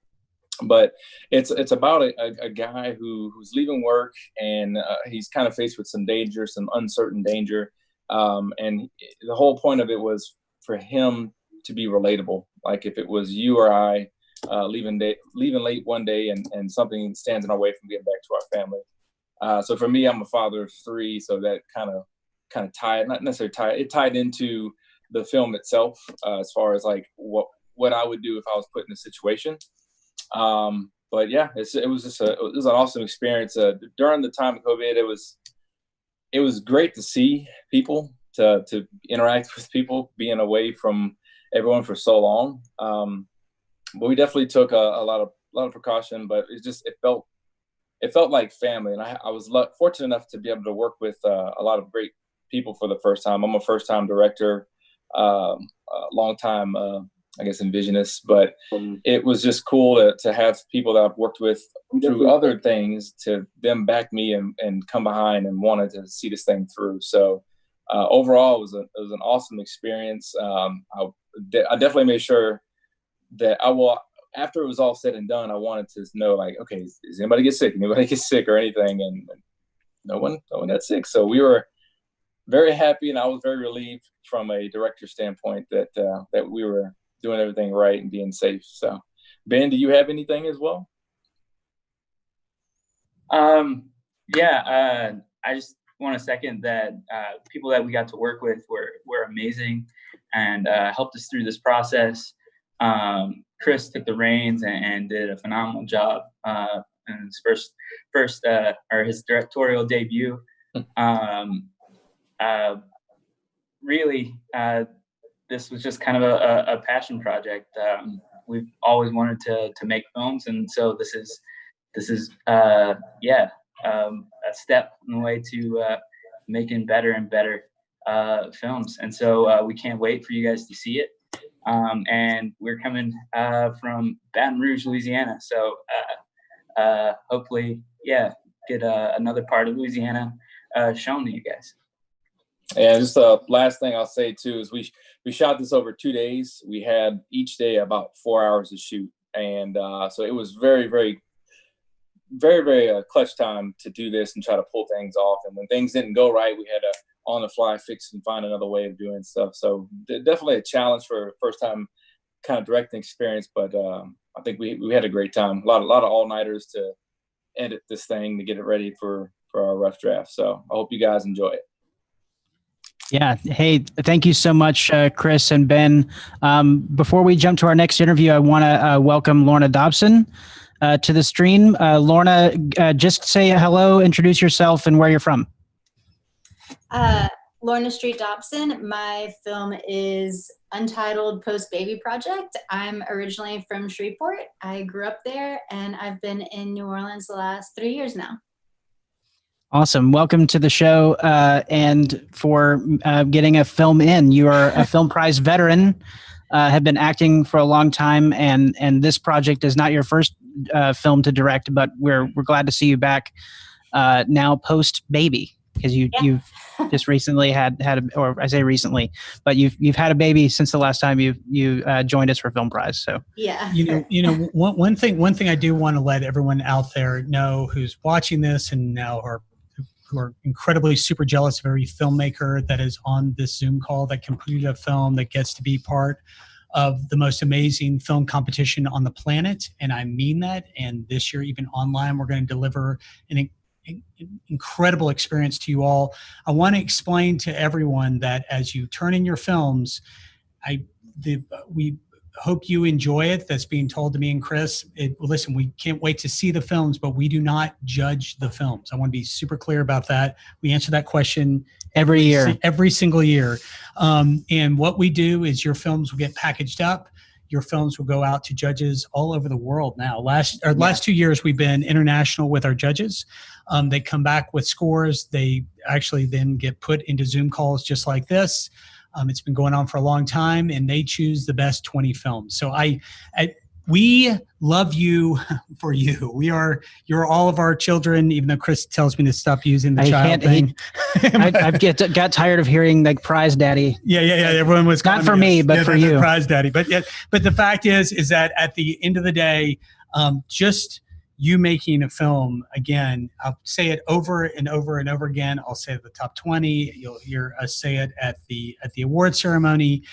But it's about a guy who's leaving work, and he's kind of faced with some danger, some uncertain danger. And the whole point of it was for him to be relatable. Like if it was you or I leaving late one day and something stands in our way from getting back to our family. So for me, I'm a father of 3, so that kind of tied, not necessarily tied, it tied into the film itself, as far as like what I would do if I was put in a situation. But yeah, it was an awesome experience. During the time of COVID, it was great to see people, to interact with people, being away from everyone for so long. But we definitely took a lot of precaution, but it felt like family. And I was fortunate enough to be able to work with a lot of great people for the first time. I'm a first-time director, long time, I guess, envisionist, but it was just cool to have people that I've worked with through other things, to them back me and come behind and wanted to see this thing through. So overall, it was an awesome experience. I definitely made sure that after it was all said and done, I wanted to know, like, okay, does anybody get sick? Anybody get sick or anything? And no one got sick. So we were very happy, and I was very relieved from a director standpoint that we were doing everything right and being safe. So, Ben, do you have anything as well? I just want to second that. People that we got to work with were amazing and helped us through this process. Chris took the reins and did a phenomenal job in his first or his directorial debut. Really, this was just kind of a passion project. We've always wanted to make films, and so this is a step in the way to making better and better films. And so we can't wait for you guys to see it. And we're coming from Baton Rouge, Louisiana. So hopefully, get another part of Louisiana shown to you guys. And just the last thing I'll say too is we shot this over 2 days. We had each day about 4 hours to shoot, and so it was very, very, very, very clutch time to do this and try to pull things off. And when things didn't go right, we had to on the fly fix and find another way of doing stuff. So definitely a challenge for a first time kind of directing experience, but I think we had a great time. A lot of all-nighters to edit this thing to get it ready for our rough draft. So I hope you guys enjoy it. Yeah. Hey, thank you so much, Chris and Ben. Before we jump to our next interview, I want to welcome Lorna Dobson to the stream. Lorna, just say hello, introduce yourself, and where you're from. Lorna Street Dobson. My film is Untitled Post-Baby Project. I'm originally from Shreveport. I grew up there, and I've been in New Orleans the last 3 years now. Awesome. Welcome to the show, and for getting a film in. You are a Film Prize veteran, have been acting for a long time, and this project is not your first film to direct, but we're glad to see you back now post-baby, because you've just recently had or I say recently, but you've had a baby since the last time you joined us for Film Prize. So yeah, one thing I do want to let everyone out there know who's watching this and now who are incredibly super jealous of every filmmaker that is on this Zoom call that completed a film that gets to be part of the most amazing film competition on the planet. And I mean that. And this year, even online, we're going to deliver an incredible experience to you all. I want to explain to everyone that as you turn in your films, we hope you enjoy it. That's being told to me and Chris. Listen, we can't wait to see the films, but we do not judge the films. I want to be super clear about that. We answer that question every year, every single year. And what we do is your films will get packaged up. Your films will go out to judges all over the world now. Last 2 years, we've been international with our judges. They come back with scores. They actually then get put into Zoom calls just like this. It's been going on for a long time, and they choose the best 20 films. So we love you for you. You're all of our children, even though Chris tells me to stop using the child thing. I've got tired of hearing like prize daddy. Yeah. Everyone was not for me, but for you. Prize daddy. But the fact is that at the end of the day, just you making a film, again, I'll say it over and over and over again. I'll say it at the top 20. You'll hear us say it at the award ceremony.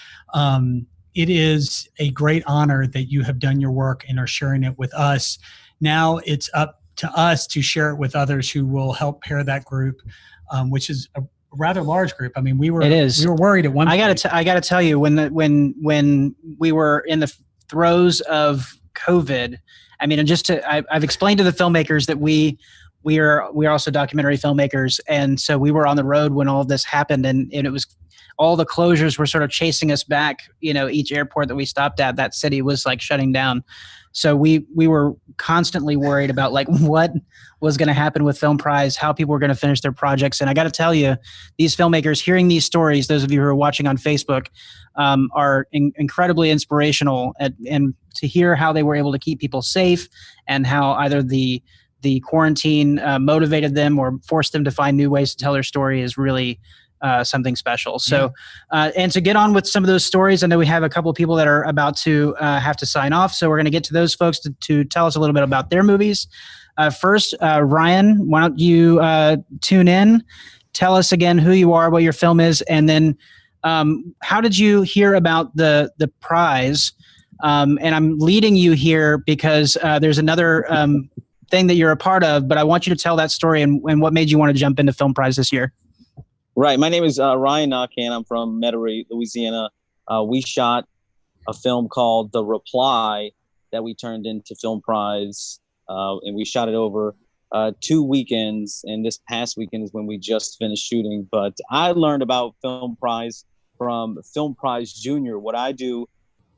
It is a great honor that you have done your work and are sharing it with us. Now it's up to us to share it with others who will help pair that group, which is a rather large group. I mean, we were worried at one point. I gotta tell you, when we were in the throes of COVID, I mean, I've explained to the filmmakers that we are also documentary filmmakers, and so we were on the road when all of this happened, and it was all the closures were sort of chasing us back. Each airport that we stopped at, that city was like shutting down. So we were constantly worried about like what was going to happen with Film Prize, how people were going to finish their projects. And I got to tell you, these filmmakers, hearing these stories, those of you who are watching on Facebook, are incredibly inspirational, and to hear how they were able to keep people safe, and how either the quarantine motivated them or forced them to find new ways to tell their story is really something special. So, and to get on with some of those stories, I know we have a couple of people that are about to have to sign off. So we're going to get to those folks to tell us a little bit about their movies. First, Ryan, why don't you tune in? Tell us again who you are, what your film is, and then how did you hear about the prize? And I'm leading you here because there's another thing that you're a part of, but I want you to tell that story and what made you want to jump into Film Prize this year. Right. My name is Ryan Nakan. I'm from Metairie, Louisiana. We shot a film called The Reply that we turned into Film Prize, and we shot it over 2 weekends, and this past weekend is when we just finished shooting. But I learned about Film Prize from Film Prize Junior. What I do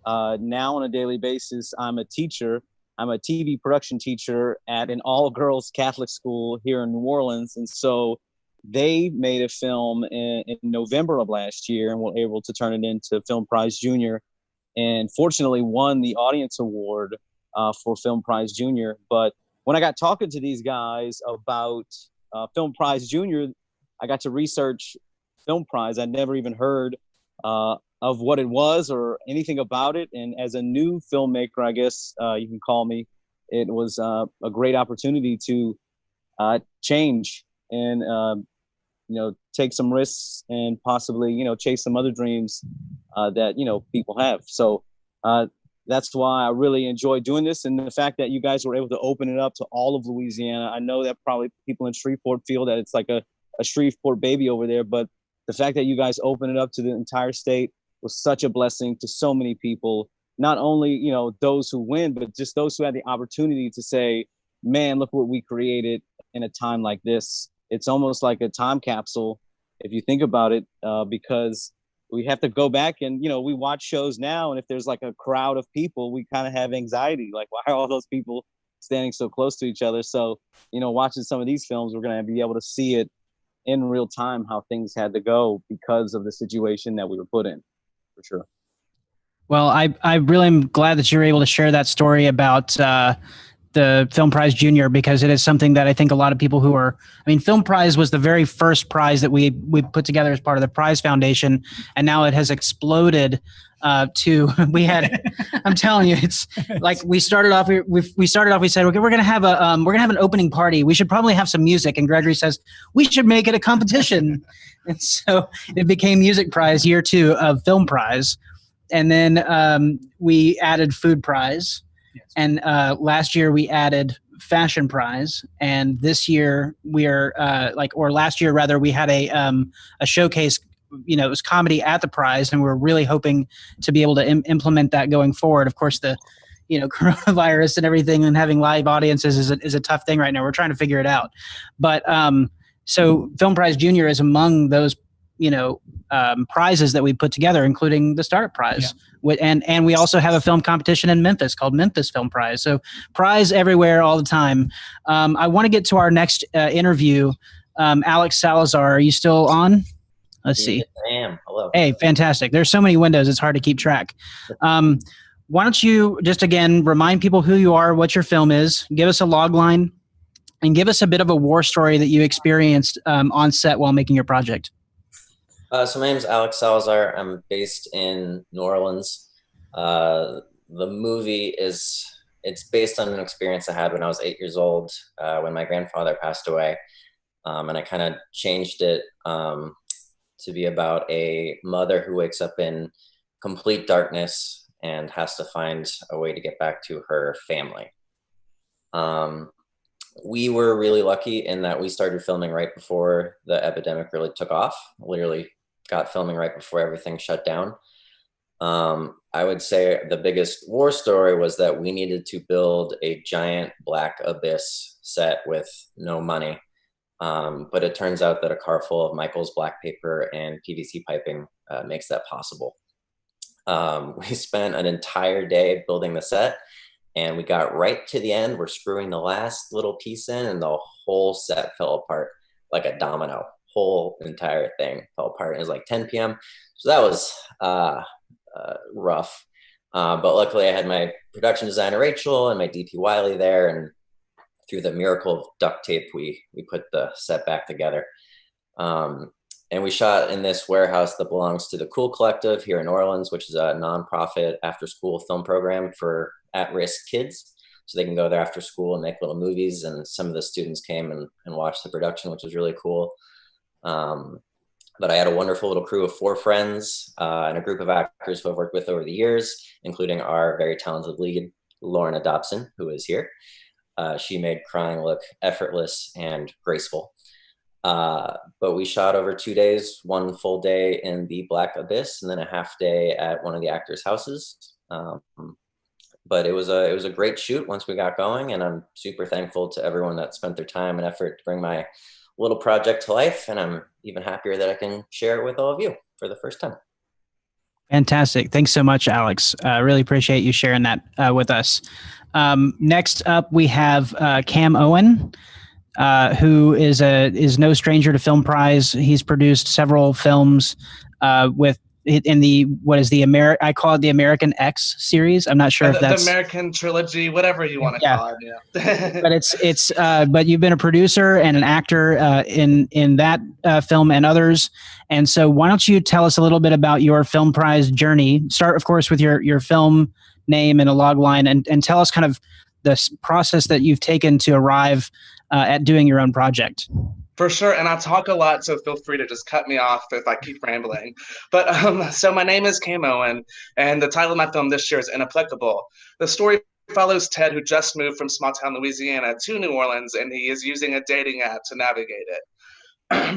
now on a daily basis, I'm a teacher. I'm a TV production teacher at an all-girls Catholic school here in New Orleans. And so they made a film in November of last year and were able to turn it into Film Prize Junior, and fortunately won the audience award for Film Prize Junior. But when I got talking to these guys about Film Prize Junior, I got to research Film Prize. I'd never even heard of what it was or anything about it. And as a new filmmaker, I guess you can call me, it was a great opportunity to change and, take some risks and possibly, chase some other dreams that, people have. So that's why I really enjoy doing this. And the fact that you guys were able to open it up to all of Louisiana. I know that probably people in Shreveport feel that it's like a Shreveport baby over there, but the fact that you guys open it up to the entire state was such a blessing to so many people. Not only, those who win, but just those who had the opportunity to say, man, look what we created in a time like this. It's almost like a time capsule, if you think about it, because we have to go back and, we watch shows now. And if there's like a crowd of people, we kind of have anxiety. Like, why are all those people standing so close to each other? So, watching some of these films, we're going to be able to see it in real time, how things had to go because of the situation that we were put in, for sure. Well, I really am glad that you're able to share that story about the Film Prize Junior, because it is something that I think a lot of people who are, Film Prize was the very first prize that we put together as part of the Prize Foundation, and now it has exploded to, we had, I'm telling you, it's like we started off, we said, okay, we're going to have an opening party. We should probably have some music. And Gregory says, we should make it a competition. And so it became Music Prize, year 2 of Film Prize. And then we added Food Prize. And last year we added Fashion Prize, and this year we are last year rather, we had a showcase. It was comedy at the prize, and we're really hoping to be able to implement that going forward. Of course, the coronavirus and everything, and having live audiences is a tough thing right now. We're trying to figure it out, but so Film Prize Junior is among those prizes that we put together, including the Startup Prize. Yeah. And we also have a film competition in Memphis called Memphis Film Prize. So prize everywhere all the time. I want to get to our next interview. Alex Salazar, are you still on? Let's see. Yes, I am. Hello. Hey, fantastic. There's so many windows, it's hard to keep track. Why don't you just, again, remind people who you are, what your film is, give us a log line, and give us a bit of a war story that you experienced on set while making your project. So my name is Alex Salazar. I'm based in New Orleans. The movie it's based on an experience I had when I was 8 years old, when my grandfather passed away. And I kind of changed it to be about a mother who wakes up in complete darkness and has to find a way to get back to her family. We were really lucky in that we started filming right before the epidemic really took off. Literally got filming right before everything shut down. I would say the biggest war story was that we needed to build a giant black abyss set with no money. But it turns out that a car full of Michael's black paper and PVC piping makes that possible. We spent an entire day building the set, and we got right to the end. We're screwing the last little piece in, and the whole set fell apart like a domino. Whole entire thing fell apart. It was like 10 p.m. So that was rough. But luckily I had my production designer, Rachel, and my DP Wiley there. And through the miracle of duct tape, we put the set back together. And we shot in this warehouse that belongs to the Cool Collective here in New Orleans, which is a nonprofit after-school film program for at-risk kids. So they can go there after school and make little movies. And some of the students came and watched the production, which was really cool. But I had a wonderful little crew of 4 friends and a group of actors who I've worked with over the years, including our very talented lead, Lorna Dobson, who is here. She made crying look effortless and graceful. But we shot over 2 days, 1 full day in the Black Abyss and then a half day at one of the actors' houses. But it was a great shoot once we got going, and I'm super thankful to everyone that spent their time and effort to bring my little project to life. And I'm even happier that I can share it with all of you for the first time. Fantastic. Thanks so much, Alex. Really appreciate you sharing that with us. Next up, we have Cam Owen, who is no stranger to Film Prize. He's produced several films with in the I call it the American X series. I'm not sure if that's the American trilogy, whatever you want to call it. Yeah. But but you've been a producer and an actor in that film and others. And so why don't you tell us a little bit about your Film Prize journey? Start, of course, with your film name and a log line, and tell us kind of the process that you've taken to arrive at doing your own project. For sure, and I talk a lot, so feel free to just cut me off if I keep rambling. But so my name is Cam Owen, and the title of my film this year is Inapplicable. The story follows Ted, who just moved from small town Louisiana to New Orleans, and he is using a dating app to navigate it.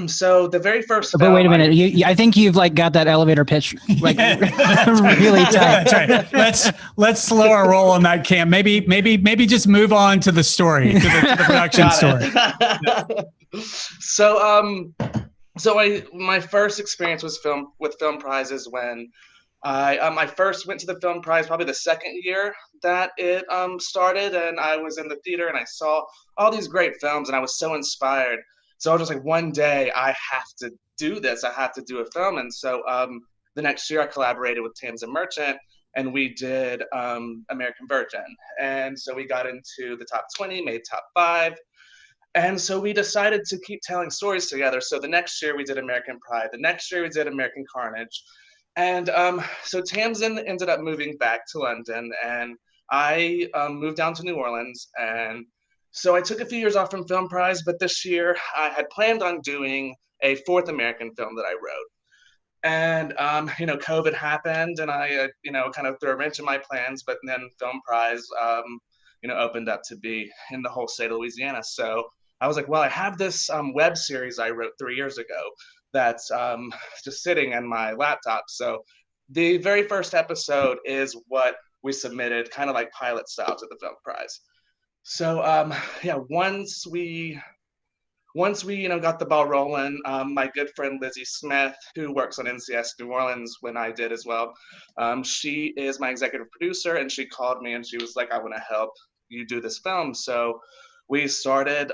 So the very first But wait a minute, I think you've like got that elevator pitch like really tight. That's right. Let's slow our roll on that, Cam. Maybe just move on to the story, to the production story. So my first experience with Film Prize is when I first went to the Film Prize probably the second year that it started, and I was in the theater and I saw all these great films and I was so inspired. So I was just like, one day I have to do this. I have to do a film. And so the next year I collaborated with Tamsin Merchant, and we did American Virgin. And so we got into the top 20, made top 5. And so we decided to keep telling stories together. So the next year we did American Pride. The next year we did American Carnage. And so Tamsin ended up moving back to London, and I moved down to New Orleans. And so I took a few years off from Film Prize, but this year I had planned on doing a 4th American film that I wrote. And, COVID happened, and I, kind of threw a wrench in my plans, but then Film Prize, opened up to be in the whole state of Louisiana. So I was like, well, I have this web series I wrote 3 years ago that's just sitting in my laptop. So the very first episode is what we submitted, kind of like pilot style, to the Film Prize. So once we got the ball rolling, my good friend Lizzie Smith, who works on NCS New Orleans when I did as well, she is my executive producer, and she called me and she was like, I want to help you do this film. So we started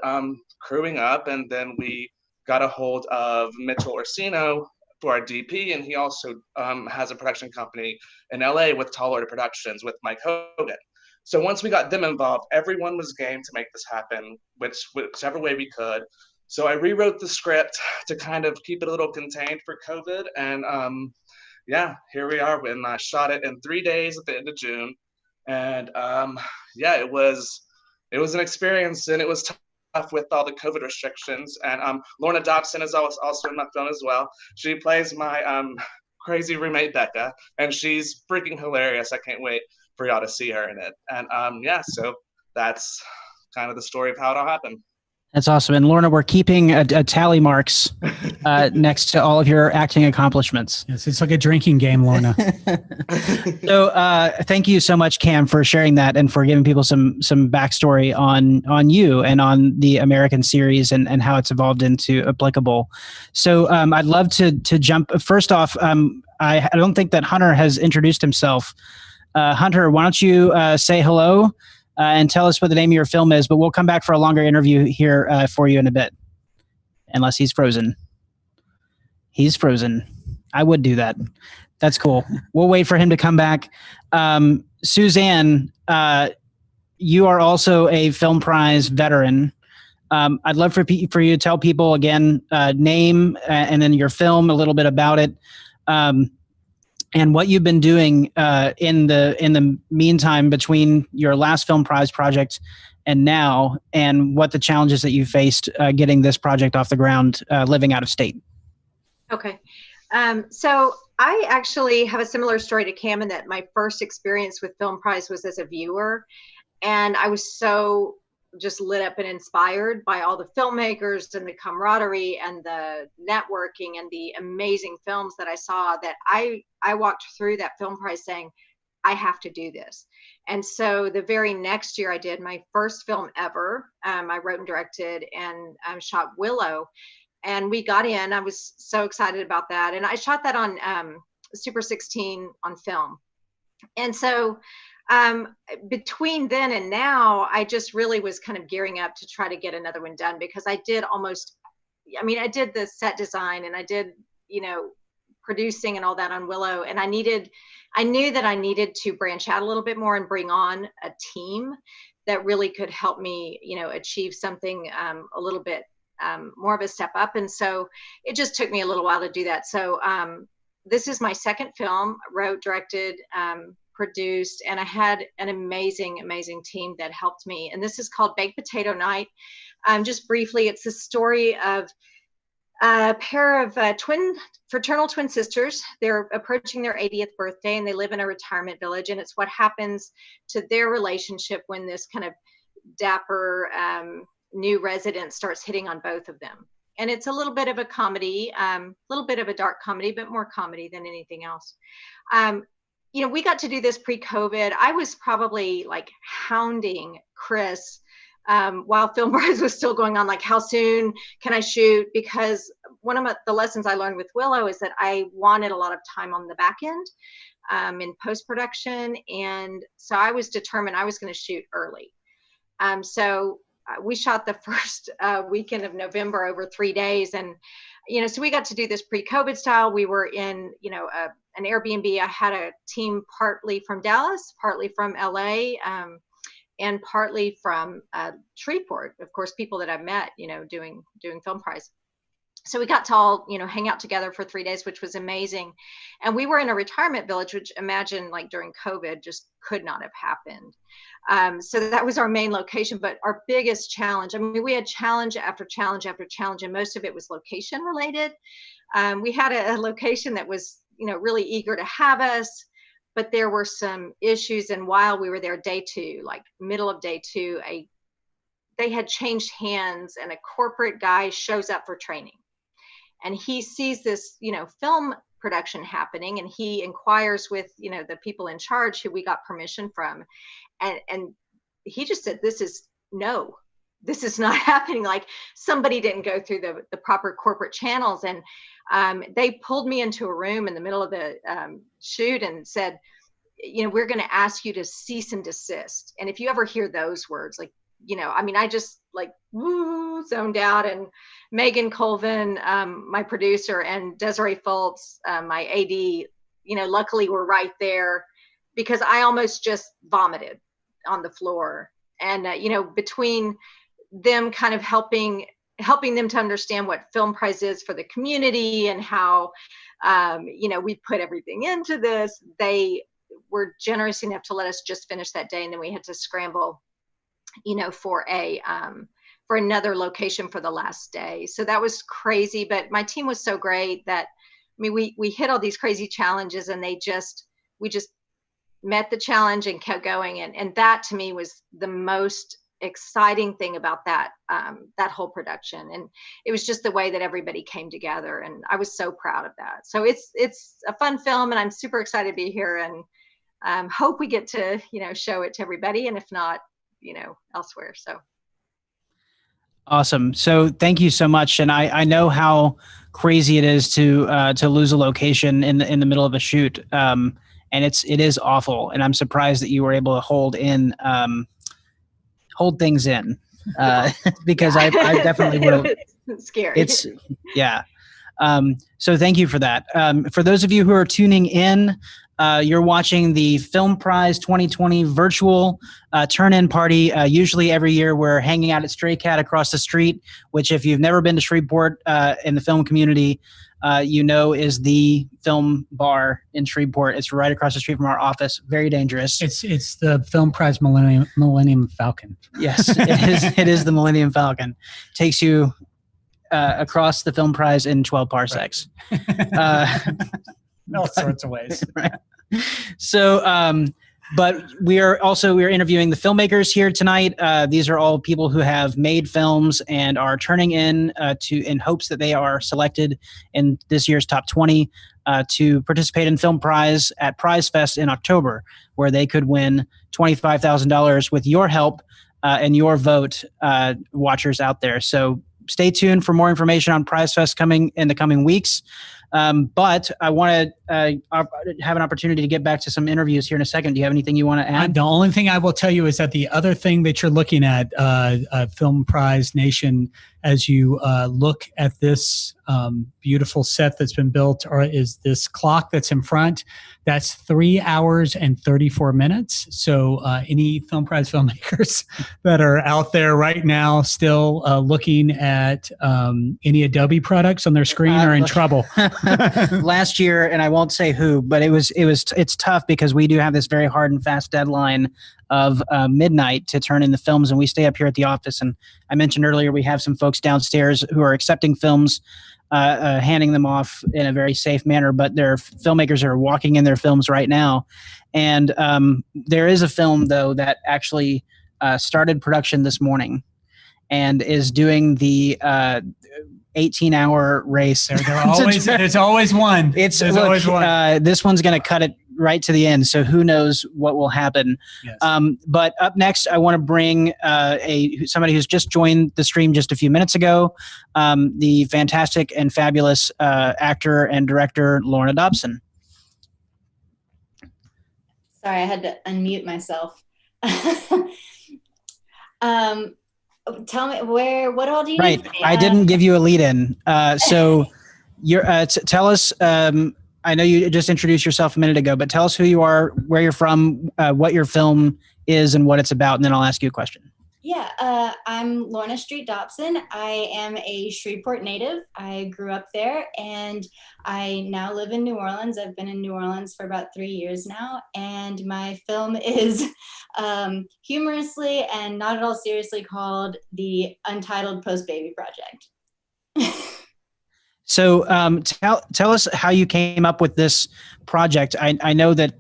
crewing up, and then we got a hold of Mitchell Orsino for our DP, and he also has a production company in LA with Tall Order Productions with Mike Hogan. So once we got them involved, everyone was game to make this happen, whichever way we could. So I rewrote the script to kind of keep it a little contained for COVID. And here we are. When I shot it in 3 days at the end of June. And it was an experience, and it was tough with all the COVID restrictions. And Lorna Dobson is also in my film as well. She plays my crazy roommate Becca, and she's freaking hilarious. I can't wait for y'all to see her in it. And so that's kind of the story of how it all happened. That's awesome. And Lorna, we're keeping a tally marks next to all of your acting accomplishments. Yes, it's like a drinking game, Lorna. So thank you so much, Cam, for sharing that and for giving people some backstory on you and on the American series and how it's evolved into Applicable. So I'd love to jump. First off, I don't think that Hunter has introduced himself. Hunter, why don't you say hello and tell us what the name of your film is, but we'll come back for a longer interview here for you in a bit, unless he's frozen. He's frozen. I would do that. That's cool. We'll wait for him to come back. Suzanne, you are also a Film Prize veteran. I'd love for you to tell people again, name and then your film, a little bit about it. And what you've been doing in the meantime between your last Film Prize project and now, and what the challenges that you faced getting this project off the ground, living out of state. Okay. So I actually have a similar story to Cam in that my first experience with Film Prize was as a viewer. And I was so just lit up and inspired by all the filmmakers and the camaraderie and the networking and the amazing films that I saw, that I walked through that Film Prize saying, I have to do this. And so the very next year I did my first film ever. I wrote and directed and shot Willow, and we got in. I was so excited about that. And I shot that on Super 16 on film. And so between then and now, I just really was kind of gearing up to try to get another one done, because I did the set design and I did, producing and all that on Willow. And I knew that I needed to branch out a little bit more and bring on a team that really could help me, achieve something a little bit more of a step up. And so it just took me a little while to do that. So this is my second film, wrote, directed, produced, and I had an amazing team that helped me. And this is called Baked Potato Night. Just briefly, it's the story of a pair of fraternal twin sisters. They're approaching their 80th birthday and they live in a retirement village. And it's what happens to their relationship when this kind of dapper new resident starts hitting on both of them. And it's a little bit of a comedy, a little bit of a dark comedy, but more comedy than anything else. We got to do this pre-COVID. I was probably like hounding Chris while Film Prize was still going on, like, how soon can I shoot? Because one of the lessons I learned with Willow is that I wanted a lot of time on the back end in post-production. And so I was determined I was going to shoot early. So we shot the first weekend of November over 3 days. And, so we got to do this pre-COVID style. We were in, an Airbnb. I had a team partly from Dallas, partly from LA, and partly from Shreveport, of course, people that I've met, doing Film Prize. So we got to all, hang out together for 3 days, which was amazing. And we were in a retirement village, which, imagine, like, during COVID just could not have happened. So that was our main location. But our biggest challenge, we had challenge after challenge after challenge, and most of it was location related. We had a location that was, really eager to have us, but there were some issues. And while we were there day two, like middle of day two, they had changed hands and a corporate guy shows up for training. And he sees this, film production happening, and he inquires with, the people in charge who we got permission from. And he just said, this is not happening. Like, somebody didn't go through the proper corporate channels. And they pulled me into a room in the middle of the shoot and said, we're going to ask you to cease and desist. And if you ever hear those words, like, I just zoned out. And Megan Colvin, my producer, and Desiree Fultz, my AD, luckily were right there, because I almost just vomited on the floor. And, between them kind of helping them to understand what Film Prize is for the community and how, we put everything into this, they were generous enough to let us just finish that day. And then we had to scramble, for another location for the last day. So that was crazy, but my team was so great that, we hit all these crazy challenges, and we just met the challenge and kept going. And that, to me, was the most exciting thing about that whole production. And it was just the way that everybody came together, and I was so proud of that. So it's a fun film, and I'm super excited to be here, and hope we get to, show it to everybody, and if not, elsewhere. So awesome. So thank you so much. And I know how crazy it is to lose a location in the middle of a shoot. And it is awful. And I'm surprised that you were able to hold things in, because I definitely would have. It's scary. So thank you for that. For those of you who are tuning in, you're watching the Film Prize 2020 virtual turn-in party. Usually every year we're hanging out at Stray Cat across the street, which, if you've never been to Shreveport in the film community, is the film bar in Shreveport. It's right across the street from our office. Very dangerous. It's the Film Prize Millennium Falcon. Yes, it is the Millennium Falcon. Takes you across the Film Prize in 12 parsecs. All sorts of ways. Right. So But we're interviewing the filmmakers here tonight. These are all people who have made films and are turning in hopes that they are selected in this year's top 20 to participate in Film Prize at Prize Fest in October, where they could win $25,000 with your help and your vote, watchers out there. So stay tuned for more information on Prize Fest coming in the coming weeks. But I want to have an opportunity to get back to some interviews here in a second. Do you have anything you want to add? The only thing I will tell you is that the other thing that you're looking at, Film Prize Nation, as you look at this beautiful set that's been built, is this clock that's in front. That's 3 hours and 34 minutes. So any Film Prize filmmakers that are out there right now still looking at any Adobe products on their screen are in trouble. Last year, and I won't say who, but it's tough because we do have this very hard and fast deadline of midnight to turn in the films, and we stay up here at the office. And I mentioned earlier we have some folks downstairs who are accepting films, handing them off in a very safe manner, but there are filmmakers that are walking in their films right now. And there is a film, though, that actually started production this morning and is doing the 18-hour race. There's always one. There's always one. This one's going to cut it right to the end, so who knows what will happen. Yes. But up next, I want to bring somebody who's just joined the stream just a few minutes ago, the fantastic and fabulous actor and director Lorna Dobson. Sorry, I had to unmute myself. Tell me what all do you Right. need? I didn't give you a lead in. So you're, tell us, I know you just introduced yourself a minute ago, but tell us who you are, where you're from, what your film is and what it's about. And then I'll ask you a question. Yeah, I'm Lorna Street Dobson. I am a Shreveport native. I grew up there and I now live in New Orleans. I've been in New Orleans for about 3 years now. And my film is humorously and not at all seriously called The Untitled Post-Baby Project. So tell us how you came up with this project. I know that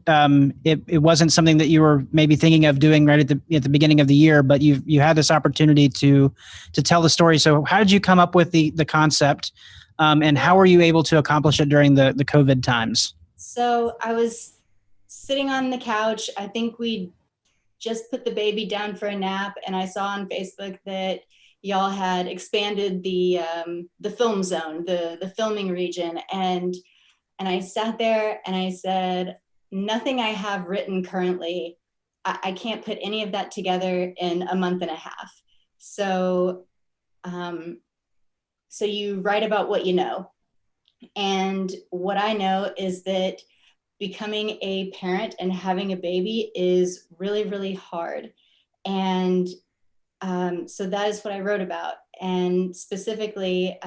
it wasn't something that you were maybe thinking of doing right at the beginning of the year, but you had this opportunity to tell the story. So how did you come up with the concept, and how were you able to accomplish it during the COVID times? So I was sitting on the couch. I think we just put the baby down for a nap, and I saw on Facebook that y'all had expanded the film zone, the filming region. And I sat there and I said, nothing I have written currently, I can't put any of that together in a month and a half. So, so you write about what you know. And what I know is that becoming a parent and having a baby is really, really hard. And so that is what I wrote about, and specifically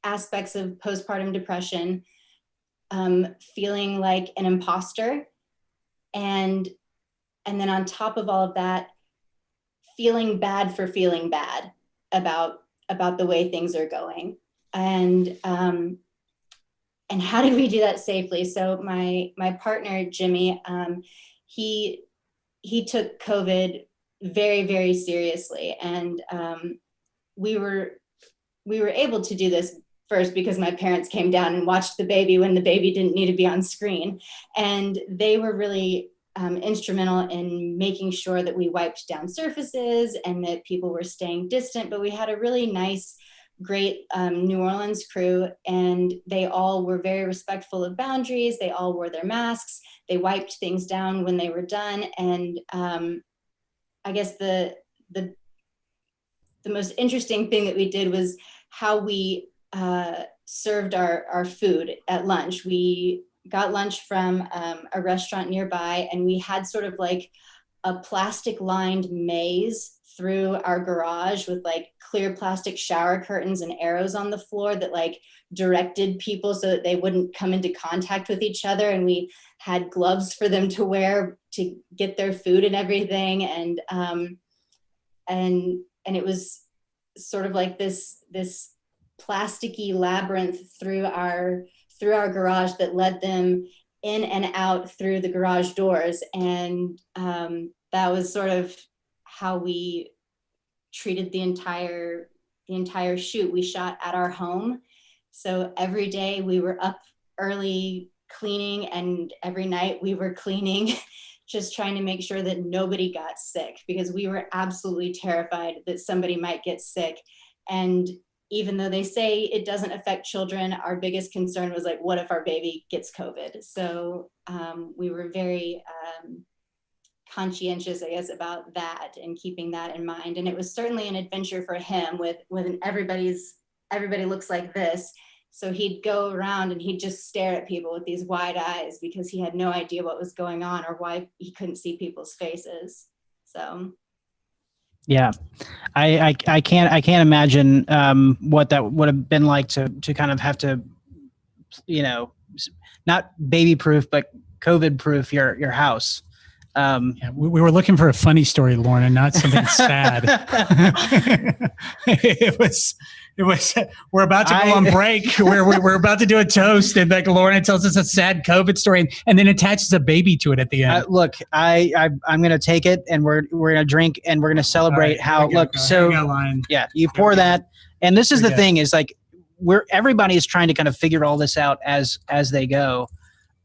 aspects of postpartum depression, feeling like an imposter, and then on top of all of that, feeling bad for feeling bad about the way things are going, and how did we do that safely? So my partner Jimmy, he took COVID very, very seriously. And we were able to do this first because my parents came down and watched the baby when the baby didn't need to be on screen. And they were really instrumental in making sure that we wiped down surfaces and that people were staying distant. But we had a really nice, great New Orleans crew, and they all were very respectful of boundaries. They all wore their masks. They wiped things down when they were done. And I guess the most interesting thing that we did was how we served our food at lunch. We got lunch from a restaurant nearby, and we had sort of like a plastic lined maze through our garage with like clear plastic shower curtains and arrows on the floor that like directed people so that they wouldn't come into contact with each other. And we had gloves for them to wear to get their food and everything. And it was sort of like this plasticky labyrinth through our garage that led them in and out through the garage doors. And that was sort of how we treated the entire shoot. We shot at our home. So every day we were up early cleaning, and every night we were cleaning, just trying to make sure that nobody got sick, because we were absolutely terrified that somebody might get sick. And even though they say it doesn't affect children, our biggest concern was like, what if our baby gets COVID? So we were very conscientious, I guess, about that and keeping that in mind. And it was certainly an adventure for him with everybody looks like this. So he'd go around and he'd just stare at people with these wide eyes because he had no idea what was going on or why he couldn't see people's faces. So Yeah, I can't imagine what that would have been like to kind of have to, not baby proof but COVID proof your house. Yeah, we were looking for a funny story, Lorna, not something sad. It was. We're about to go on break. We're about to do a toast, and like Lorna tells us a sad COVID story, and then attaches a baby to it at the end. Look, I'm going to take it, and we're going to drink, and we're going to celebrate how. Look, so yeah, you pour that, and this is the thing is like everybody is trying to kind of figure all this out as they go.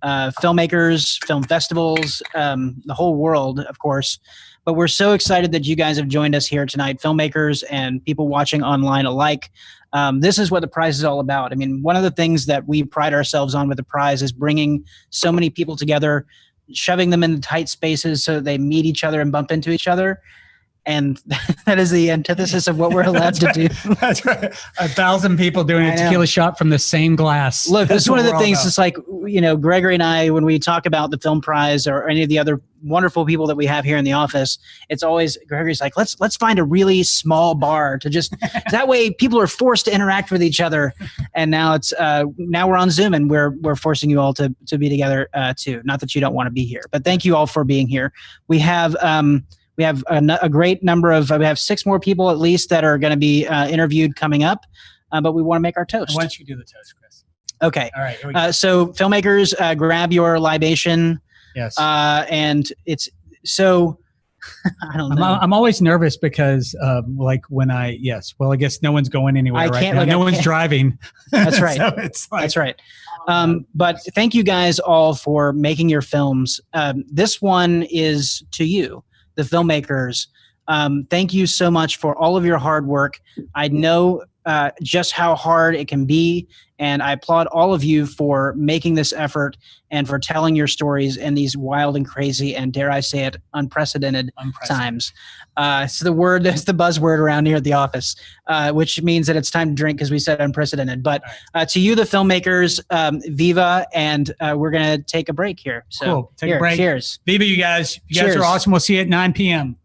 Filmmakers, film festivals, the whole world, of course. But we're so excited that you guys have joined us here tonight, filmmakers and people watching online alike. This is what the prize is all about. I mean, one of the things that we pride ourselves on with the prize is bringing so many people together, shoving them in tight spaces so they meet each other and bump into each other. And that is the antithesis of what we're allowed to do. That's right. 1,000 people doing a tequila shot from the same glass. Look, this is one of the things. It's like, Gregory and I, when we talk about the film prize or any of the other wonderful people that we have here in the office, it's always Gregory's like, let's find a really small bar to just that way people are forced to interact with each other. And now it's now we're on Zoom and we're forcing you all to be together too. Not that you don't want to be here, but thank you all for being here. We have a great number of, we have 6 more people at least that are going to be interviewed coming up, but we want to make our toast. Why don't you do the toast, Chris? Okay. All right. Here we go. So filmmakers, grab your libation. Yes. And it's so, I don't know. I'm always nervous because like when I guess no one's going anywhere right now. No one's driving. That's right. So it's like, that's right. But thank you guys all for making your films. This one is to you, the filmmakers. Thank you so much for all of your hard work. I know just how hard it can be, and I applaud all of you for making this effort and for telling your stories in these wild and crazy and, dare I say it, unprecedented times. It's the word, that's the buzzword around here at the office, which means that it's time to drink because we said unprecedented. But to you, the filmmakers, Viva, and we're going to take a break here. So cool. Take a break. Cheers. Viva, you guys. You guys Cheers. are awesome. We'll see you at 9 p.m.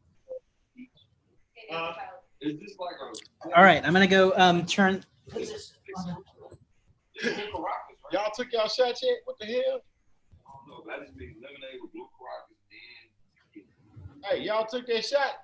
All right, I'm gonna go turn. Y'all took y'all shots yet? What the hell? Hey, y'all took that shot?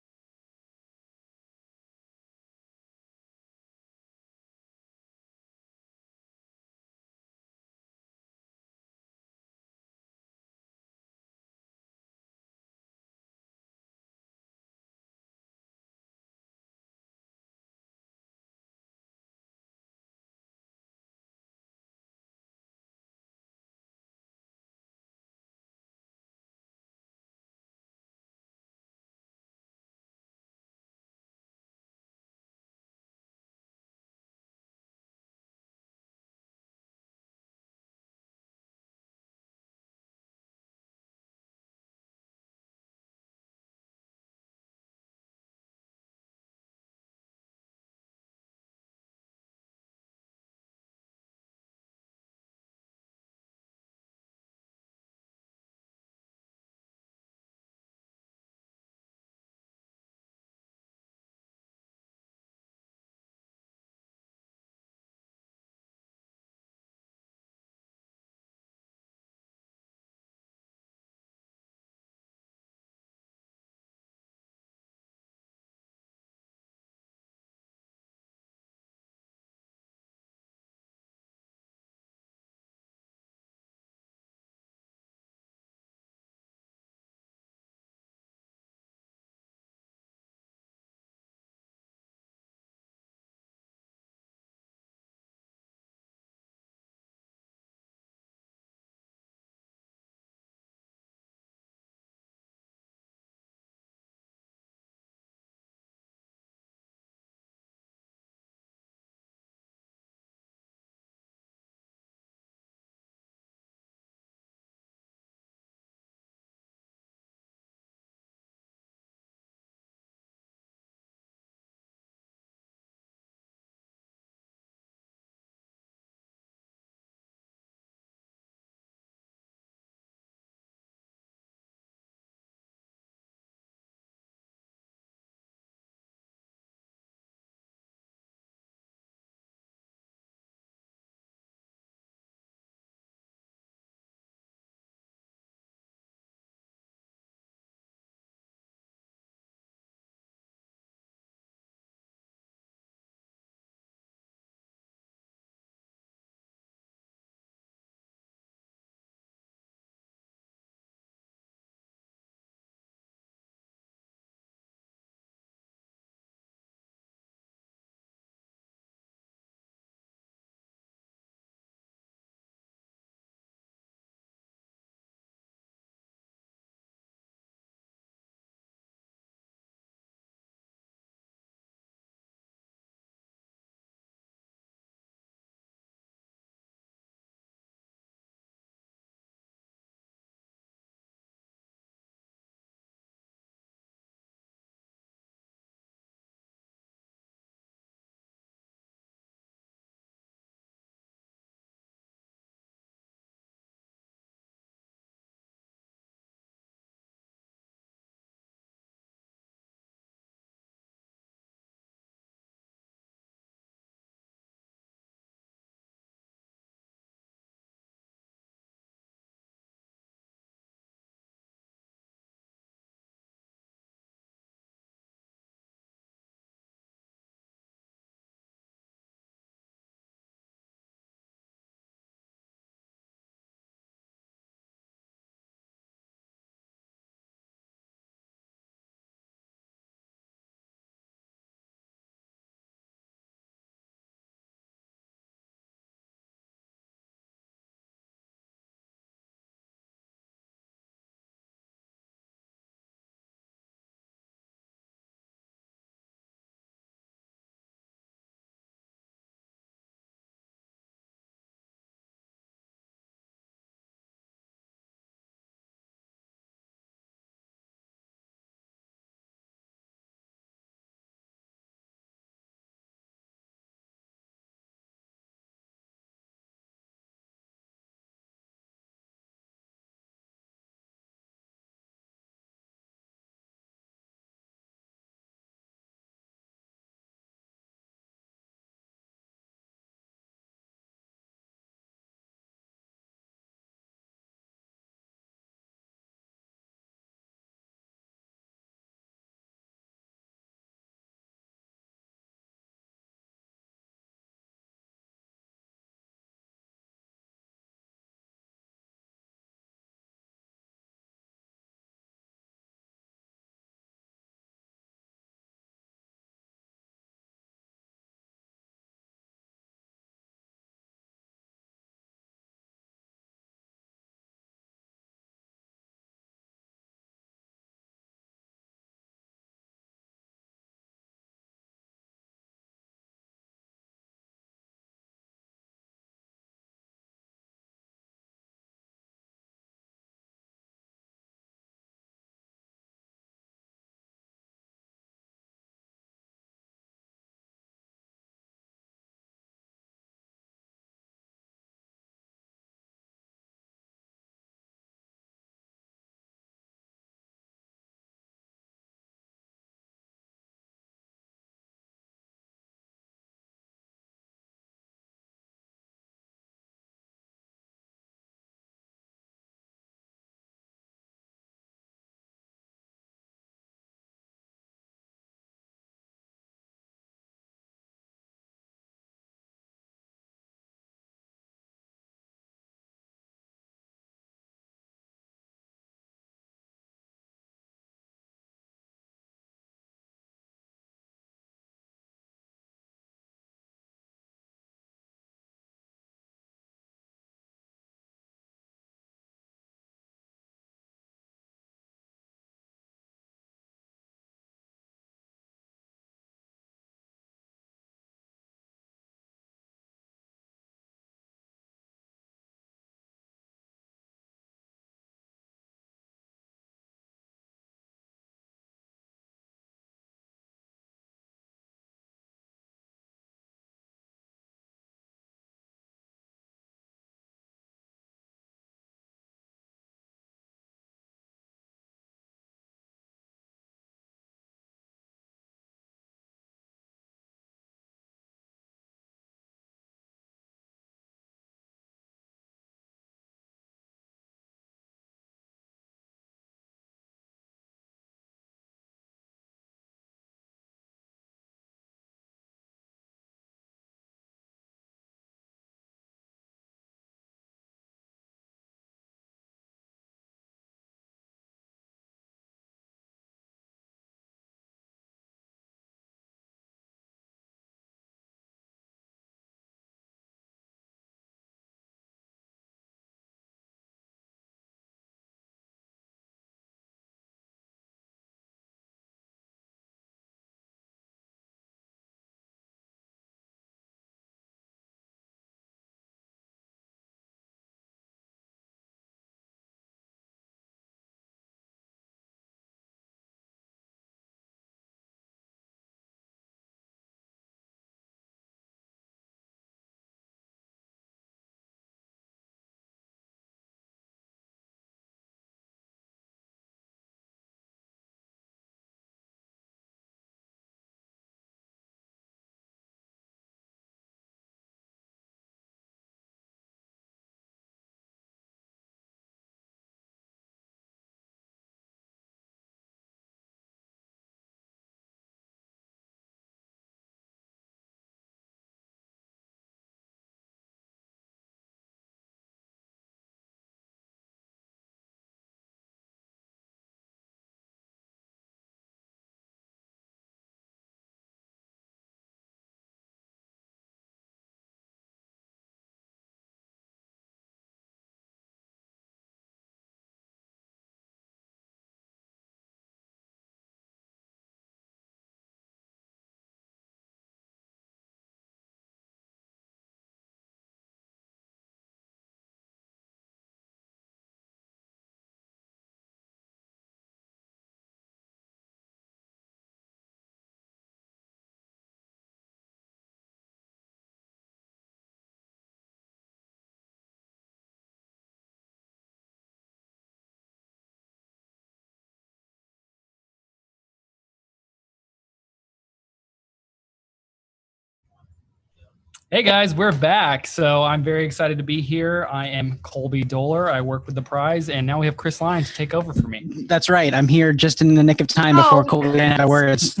Hey guys, we're back. So I'm very excited to be here. I am Colby Doler. I work with the prize, and now we have Chris Lyons to take over for me. That's right. I'm here just in the nick of time before Colby ran out of words.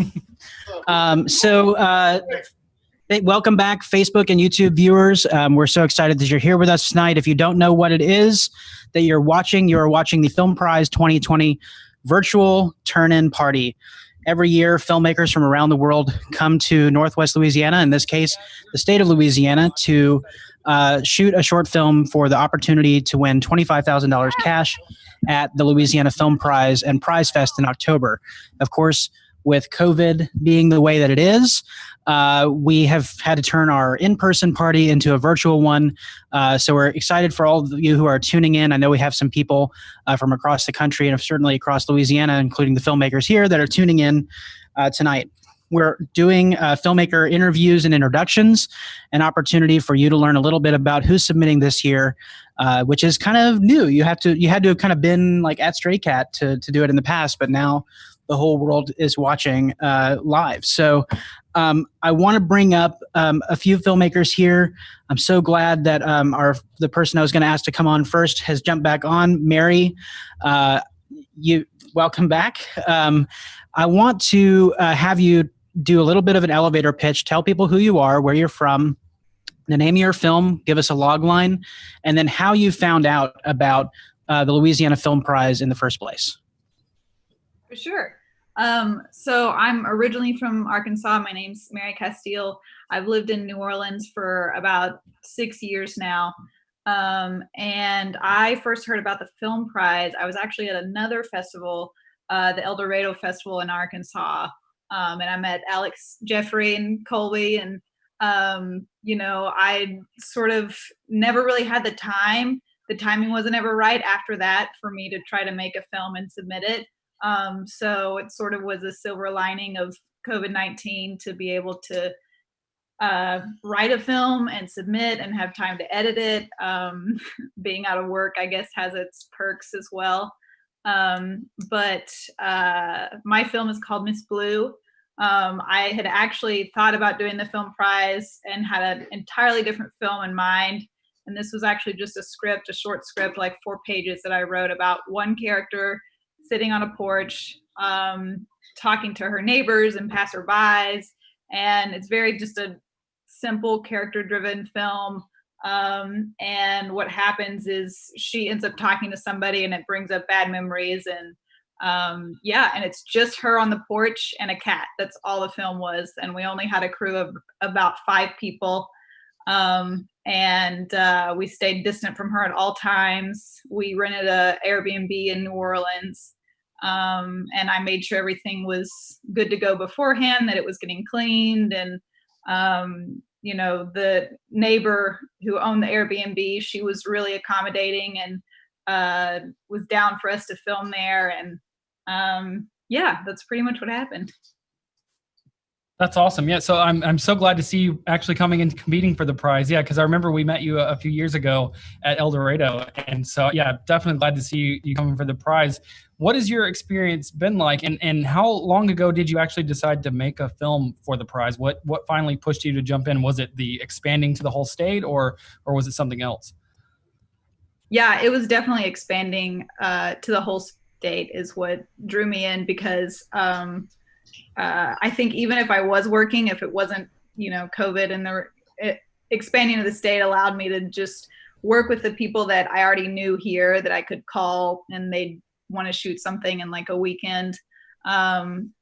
Welcome back, Facebook and YouTube viewers. We're so excited that you're here with us tonight. If you don't know what it is that you're watching the Film Prize 2020 virtual turn-in party. Every year, filmmakers from around the world come to Northwest Louisiana, in this case, the state of Louisiana, to shoot a short film for the opportunity to win $25,000 cash at the Louisiana Film Prize and Prize Fest in October. Of course, with COVID being the way that it is, we have had to turn our in-person party into a virtual one. So we're excited for all of you who are tuning in. I know we have some people from across the country and certainly across Louisiana, including the filmmakers here, that are tuning in tonight. We're doing filmmaker interviews and introductions, an opportunity for you to learn a little bit about who's submitting this year, which is kind of new. You had to have kind of been like at Stray Cat to do it in the past, but now the whole world is watching live. So I want to bring up a few filmmakers here. I'm so glad that the person I was going to ask to come on first has jumped back on. Mary, welcome back. I want to have you do a little bit of an elevator pitch. Tell people who you are, where you're from, the name of your film, give us a log line, and then how you found out about the Louisiana Film Prize in the first place. For sure. So I'm originally from Arkansas. My name's Mary Castile. I've lived in New Orleans for about 6 years now. And I first heard about the Film Prize. I was actually at another festival, the El Dorado Festival in Arkansas. And I met Alex, Jeffrey, and Colby. And, I sort of never really had the time. The timing wasn't ever right after that for me to try to make a film and submit it. So it sort of was a silver lining of COVID-19 to be able to write a film and submit and have time to edit it. Being out of work, I guess, has its perks as well. But my film is called Miss Blue. I had actually thought about doing the Film Prize and had an entirely different film in mind. And this was actually just a short script, like 4 pages that I wrote about one character sitting on a porch, talking to her neighbors and passerbys. And it's very just a simple character-driven film. And what happens is she ends up talking to somebody and it brings up bad memories. And and it's just her on the porch and a cat. That's all the film was. And we only had a crew of about 5 people. We stayed distant from her at all times. We rented a Airbnb in New Orleans. And I made sure everything was good to go beforehand, that it was getting cleaned. And, the neighbor who owned the Airbnb, she was really accommodating and was down for us to film there. And that's pretty much what happened. That's awesome. Yeah. So I'm so glad to see you actually coming and competing for the prize. Yeah. Cause I remember we met you a few years ago at El Dorado. And so, yeah, definitely glad to see you coming for the prize. What has your experience been like? And how long ago did you actually decide to make a film for the prize? What finally pushed you to jump in? Was it the expanding to the whole state or was it something else? Yeah, it was definitely expanding to the whole state is what drew me in, because I think even if I was working, if it wasn't, COVID, and expanding to the state allowed me to just work with the people that I already knew here that I could call and they'd want to shoot something in like a weekend. Being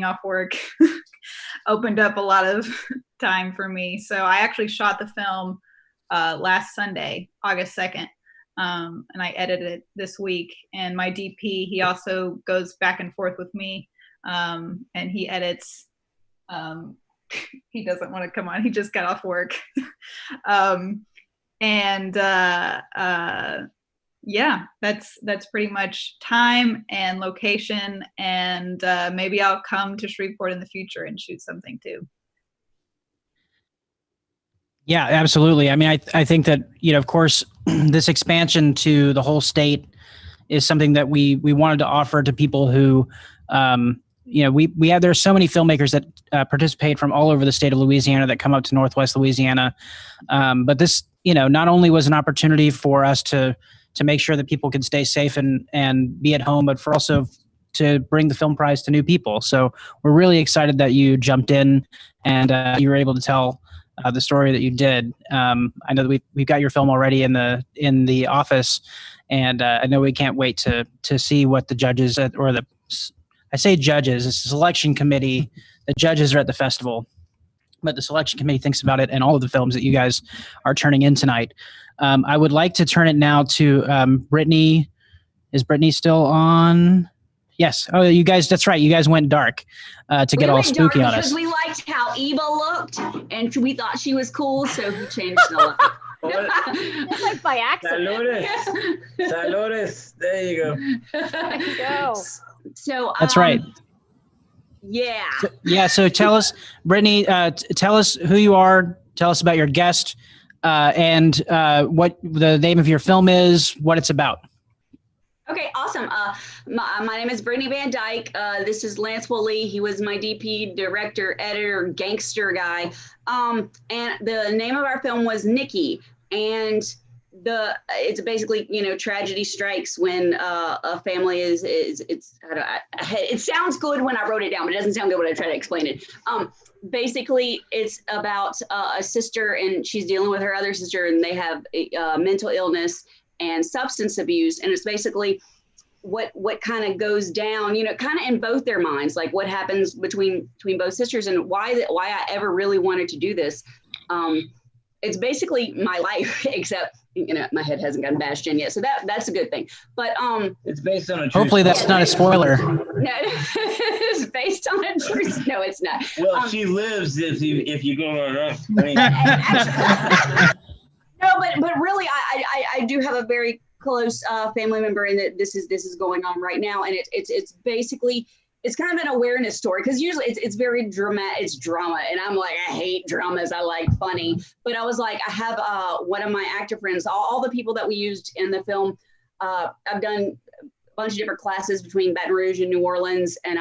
off work opened up a lot of time for me. So I actually shot the film last Sunday, August 2nd. And I edited it this week. And my DP, he also goes back and forth with me, and he edits. He doesn't want to come on. He just got off work. That's pretty much time and location. And maybe I'll come to Shreveport in the future and shoot something too. Yeah, absolutely. I mean, I think that, of course, this expansion to the whole state is something that we wanted to offer to people who, you know, we have, there's so many filmmakers that participate from all over the state of Louisiana that come up to Northwest Louisiana. But this, you know, not only was an opportunity for us to make sure that people could stay safe and be at home, but for also to bring the film prize to new people. So we're really excited that you jumped in and you were able to tell the story that you did. I know that we've got your film already in the office, and I know we can't wait to see what the judges I say judges, it's the selection committee. The judges are at the festival, but the selection committee thinks about it and all of the films that you guys are turning in tonight. I would like to turn it now to Brittany. Is Brittany still on? Yes. Oh, you guys, that's right. You guys went dark to get all spooky on us. Because we liked how Eva looked and we thought she was cool, so we changed the light. Just like by accident. Salores. There you go. There you go. So that's right. Yeah. So tell us, Brittany, tell us who you are. Tell us about your guest and what the name of your film is, what it's about. Okay, awesome. My name is Brittany Van Dyke. This is Lance Woolley. He was my DP, director, editor, gangster guy. And the name of our film was Nikki. And it's basically, you know, tragedy strikes when a family it sounds good when I wrote it down, but it doesn't sound good when I try to explain it. Basically, it's about a sister, and she's dealing with her other sister, and they have mental illness and substance abuse, and it's basically what kind of goes down, you know, kind of in both their minds, like what happens between both sisters, and why I ever really wanted to do this. It's basically my life, except, you know, my head hasn't gotten bashed in yet, so that's a good thing. But it's based on a true hopefully that's not a spoiler. No, it's based on a true. No, it's not. Well, she lives if you go on up. No, but really, I do have a very close family member, and that this is going on right now, and it's basically, it's kind of an awareness story, because usually it's very dramatic, it's drama, and I'm like, I hate dramas, I like funny, but I was like, I have one of my actor friends, all the people that we used in the film, I've done a bunch of different classes between Baton Rouge and New Orleans, and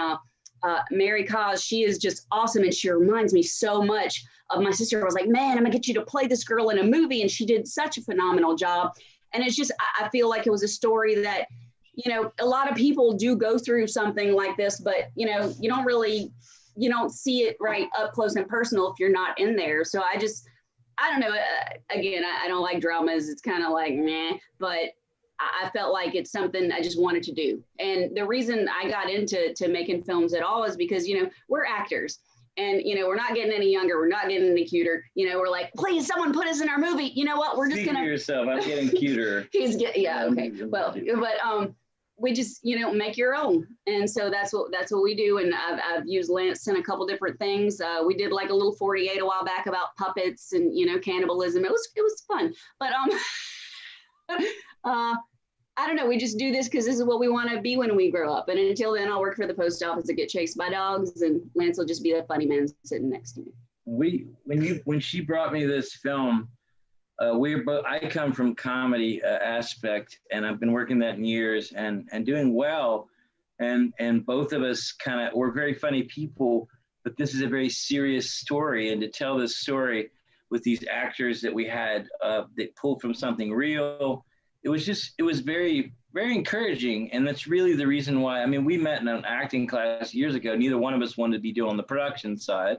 Mary Cause, she is just awesome, and she reminds me so much of my sister. I was like, man, I'm gonna get you to play this girl in a movie, and she did such a phenomenal job. And it's just, I feel like it was a story that, you know, a lot of people do go through something like this, but, you know, you don't see it right up close and personal if you're not in there. So I don't know, again, I don't like dramas. It's kind of like, meh, but I felt like it's something I just wanted to do. And the reason I got into making films at all is because, you know, we're actors. And, you know, we're not getting any younger. We're not getting any cuter. You know, we're like, please, someone put us in our movie. You know what? We're just going to. yourself. I'm getting cuter. Yeah, okay. Well, but we just, you know, make your own. And so that's what we do. And I've used Lance in a couple different things. We did like a little 48 a while back about puppets and, you know, cannibalism. It was fun. But I don't know. We just do this because this is what we want to be when we grow up. And until then, I'll work for the post office and get chased by dogs, and Lance will just be the funny man sitting next to me. When she brought me this film, I come from comedy aspect, and I've been working that in years and doing well. And both of us we're very funny people, but this is a very serious story. And to tell this story with these actors that we had that pulled from something real, it was very, very encouraging. And that's really the reason why, I mean, we met in an acting class years ago. Neither one of us wanted to be doing the production side.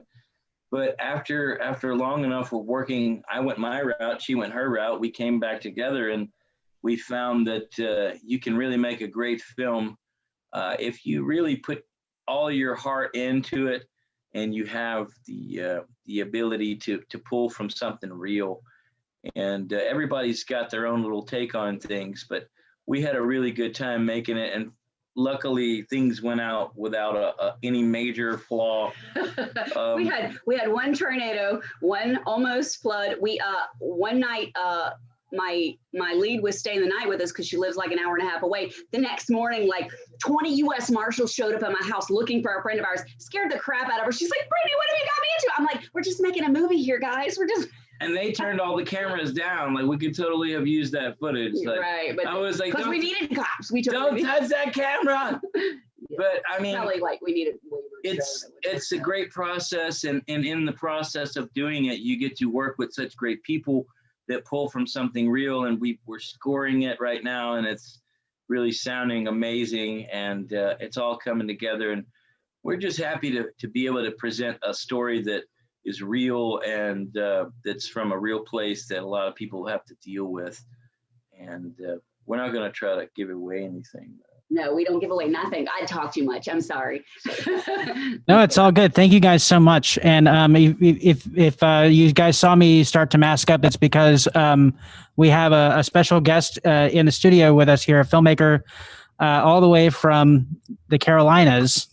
But after long enough of working, I went my route, she went her route, we came back together, and we found that you can really make a great film if you really put all your heart into it, and you have the ability to pull from something real. And everybody's got their own little take on things, but we had a really good time making it, and luckily things went out without any major flaw. We had one tornado, one almost flood. We one night my lead was staying the night with us because she lives like an hour and a half away. The next morning, like 20 U.S. Marshals showed up at my house looking for a friend of ours, scared the crap out of her. She's like, Brittany, what have you got me into? I'm like, we're just making a movie here, guys. We're just. And they turned all the cameras down. Like, we could totally have used that footage. Like, right, but I was like, because we needed cops. Don't touch that camera. But I mean, like we needed way it's a great process, and in the process of doing it, you get to work with such great people that pull from something real, and we're scoring it right now, and it's really sounding amazing, and it's all coming together, and we're just happy to be able to present a story that is real and that's from a real place that a lot of people have to deal with, and we're not going to try to give away anything. No, we don't give away nothing. I talk too much. I'm sorry. No, it's all good. Thank you guys so much. And if you guys saw me start to mask up, it's because we have a special guest in the studio with us here, a filmmaker all the way from the Carolinas,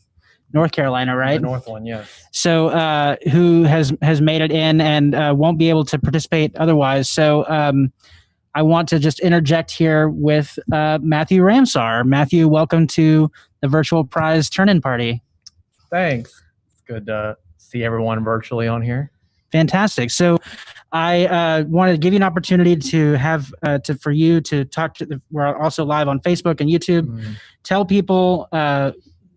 North Carolina, right? The North one, yes. So who has made it in and won't be able to participate otherwise. So I want to just interject here with Matthew Ramsar. Matthew, welcome to the virtual prize turn-in party. Thanks. It's good to see everyone virtually on here. Fantastic. So I wanted to give you an opportunity to have for you to talk to. We're also live on Facebook and YouTube. Mm-hmm. Tell people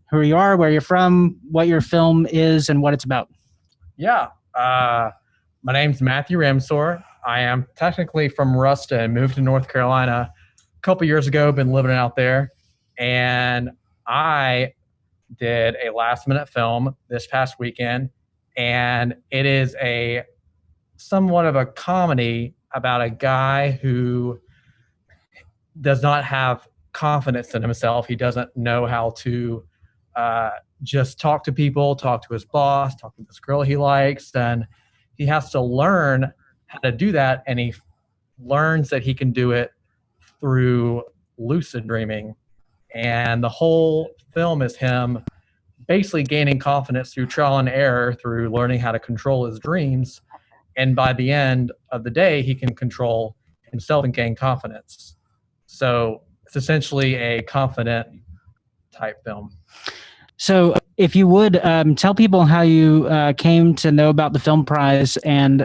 who you are, where you're from, what your film is, and what it's about. Yeah. My name's Matthew Ramsor. I am technically from Ruston, moved to North Carolina a couple years ago, been living out there. And I did a last minute film this past weekend. And it is somewhat of a comedy about a guy who does not have confidence in himself. He doesn't know how to just talk to people, talk to his boss, talk to this girl he likes. And he has to learn how to do that, and he learns that he can do it through lucid dreaming. And the whole film is him basically gaining confidence through trial and error, through learning how to control his dreams. And by the end of the day, he can control himself and gain confidence. So it's essentially a confident type film. So if you would tell people how you came to know about the film prize and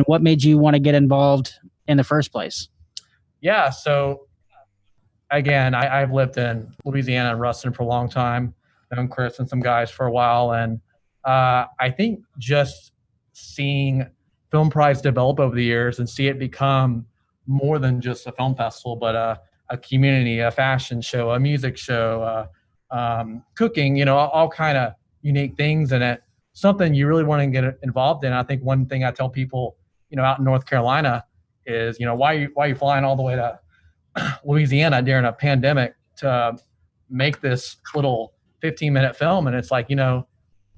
what made you want to get involved in the first place. Yeah. So again, I've lived in Louisiana and Ruston for a long time. Known Chris and some guys for a while. And I think just seeing Film Prize develop over the years and see it become more than just a film festival, but a community, a fashion show, a music show, cooking, all kind of unique things in it. Something you really want to get involved in. I think one thing I tell people, out in North Carolina is, why are you flying all the way to Louisiana during a pandemic to make this little 15-minute film? And it's like, I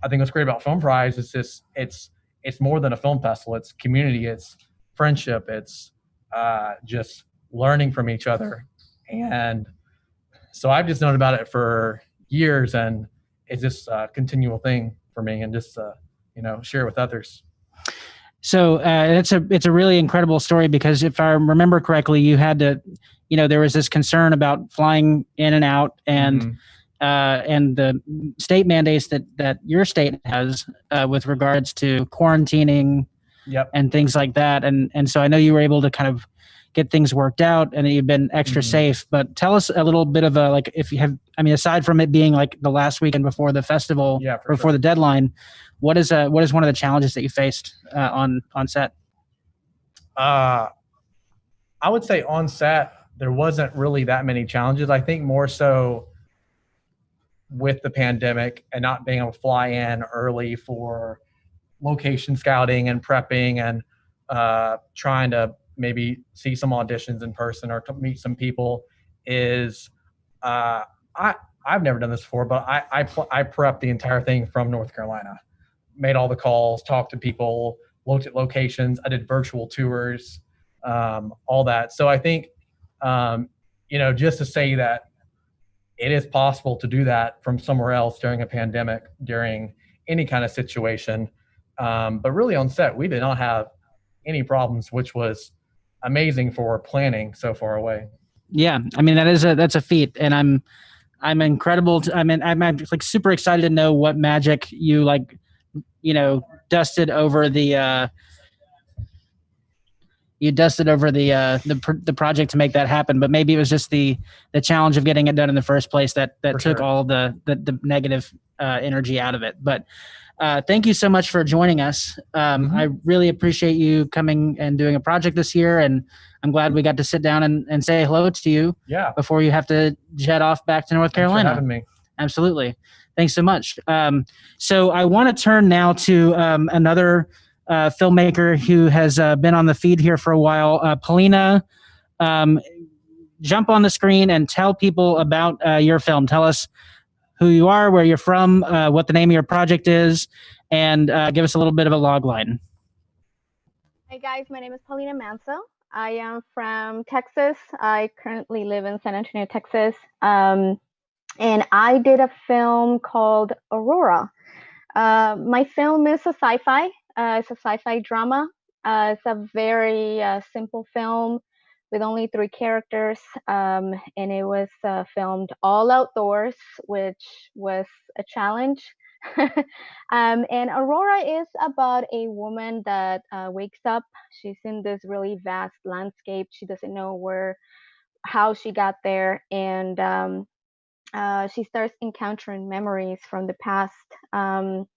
think what's great about Film Prize is it's more than a film festival. It's community, it's friendship, it's just learning from each other. And so I've just known about it for years, and it's just a continual thing for me, and just share it with others. So it's a really incredible story, because if I remember correctly, you had to, there was this concern about flying in and out, and and the state mandates that your state has with regards to quarantining, and things like that, and so I know you were able to kind of get things worked out, and you've been extra safe. But tell us a little bit of if you have, aside from it being like the last weekend before the festival, before the deadline, what is one of the challenges that you faced on set? I would say on set there wasn't really that many challenges. I think more so with the pandemic and not being able to fly in early for location scouting and prepping, and trying to maybe see some auditions in person or to meet some people is I've never done this before, but I prepped the entire thing from North Carolina, made all the calls, talked to people, looked at locations. I did virtual tours, all that. So I think, just to say that it is possible to do that from somewhere else during a pandemic, during any kind of situation. But really on set, we did not have any problems, which was amazing for planning so far away. Yeah, that's a feat, and I'm incredible. I'm like super excited to know what magic you dusted over the the project to make that happen. But maybe it was just the challenge of getting it done in the first place that took all the negative energy out of it. But thank you so much for joining us. I really appreciate you coming and doing a project this year, and I'm glad we got to sit down and say hello to you before you have to jet off back to North Carolina. Thanks for having me. Absolutely. Thanks so much. So I want to turn now to another filmmaker who has been on the feed here for a while. Paulina, jump on the screen and tell people about your film. Tell us who you are, where you're from, what the name of your project is, and give us a little bit of a log line. Hi guys, my name is Paulina Manso. I am from Texas. I currently live in San Antonio, Texas. And I did a film called Aurora. My film is a sci-fi. It's a sci-fi drama. It's a very simple film with only 3 characters, and it was filmed all outdoors, which was a challenge. And Aurora is about a woman that wakes up. She's in this really vast landscape. She doesn't know how she got there, and she starts encountering memories from the past. And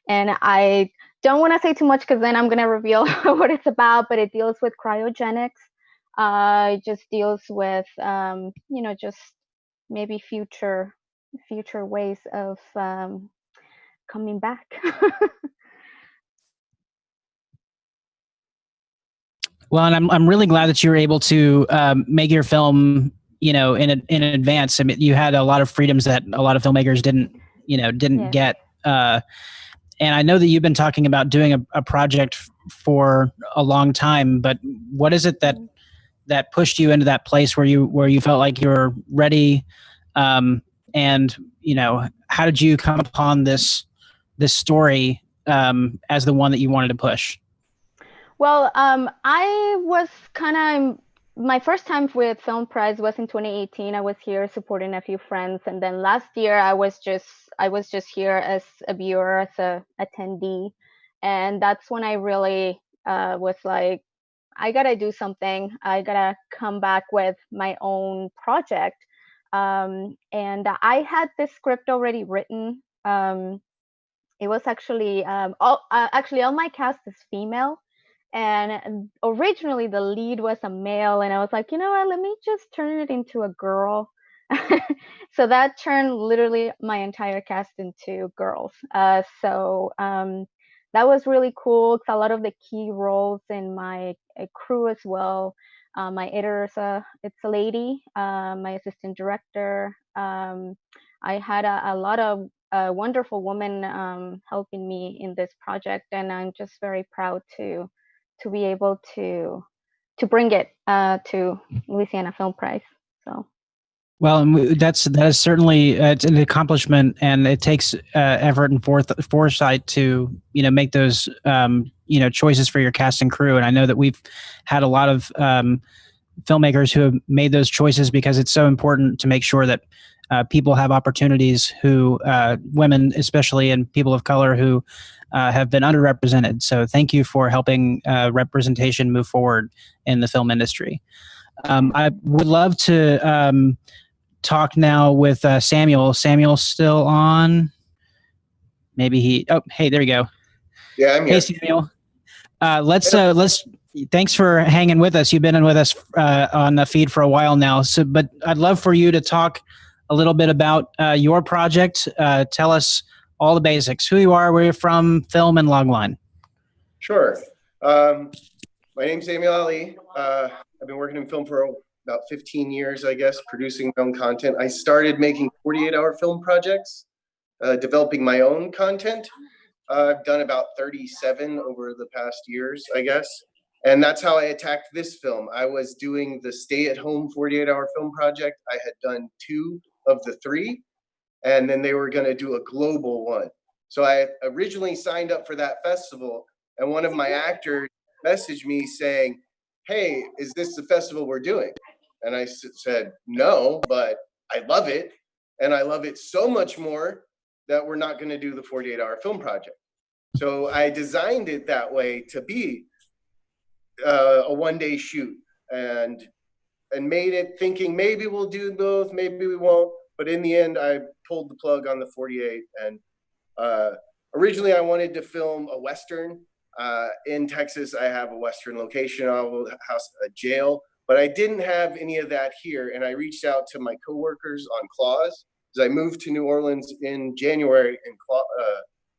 I don't want to say too much because then I'm going to reveal what it's about, but it deals with cryogenics. It just deals with, just maybe future ways of coming back. Well, and I'm really glad that you were able to make your film, in advance. I mean, you had a lot of freedoms that a lot of filmmakers didn't get. And I know that you've been talking about doing a project for a long time, but what is it that pushed you into that place where you felt like you were ready? And how did you come upon this story as the one that you wanted to push? Well, I was my first time with Film Prize was in 2018. I was here supporting a few friends, and then last year I was just here as a viewer, as a attendee, and that's when I really was like, I gotta do something. I gotta come back with my own project, and I had this script already written. It was actually all my cast is female. And originally the lead was a male, and I was like, you know what, let me just turn it into a girl. So that turned literally my entire cast into girls. So that was really cool because a lot of the key roles in my crew as well. My editor it's a lady. My assistant director. I had a lot of wonderful women helping me in this project, and I'm just very proud to be able to bring it to Louisiana Film Prize. So. Well, that is certainly it's an accomplishment, and it takes effort and foresight to make those choices for your cast and crew. And I know that we've had a lot of filmmakers who have made those choices because it's so important to make sure that people have opportunities who women especially, and people of color who have been underrepresented. So thank you for helping representation move forward in the film industry. I would love to talk now with Samuel. Samuel still on? Maybe hey, there we go. Yeah, I'm here. Hey, Samuel. Let's thanks for hanging with us. You've been with us on the feed for a while now. But I'd love for you to talk a little bit about your project. Tell us all the basics: who you are, where you're from, film, and logline. Sure. My name's Samuel Ali. I've been working in film for about 15 years, I guess, producing my own content. I started making 48-hour film projects, developing my own content. I've done about 37 over the past years, I guess. And that's how I attacked this film. I was doing the stay-at-home 48-hour film project. I had done 2 of the 3, and then they were going to do a global one. So I originally signed up for that festival, and one of my actors messaged me saying, hey, is this the festival we're doing? And I said, no, but I love it. And I love it so much more that we're not going to do the 48-hour film project. So I designed it that way to be a one-day shoot, and made it thinking maybe we'll do both, maybe we won't. But in the end, I pulled the plug on the 48, and Originally, I wanted to film a Western. In Texas, I have a Western location, a jail, but I didn't have any of that here. And I reached out to my coworkers on Claws, because I moved to New Orleans in January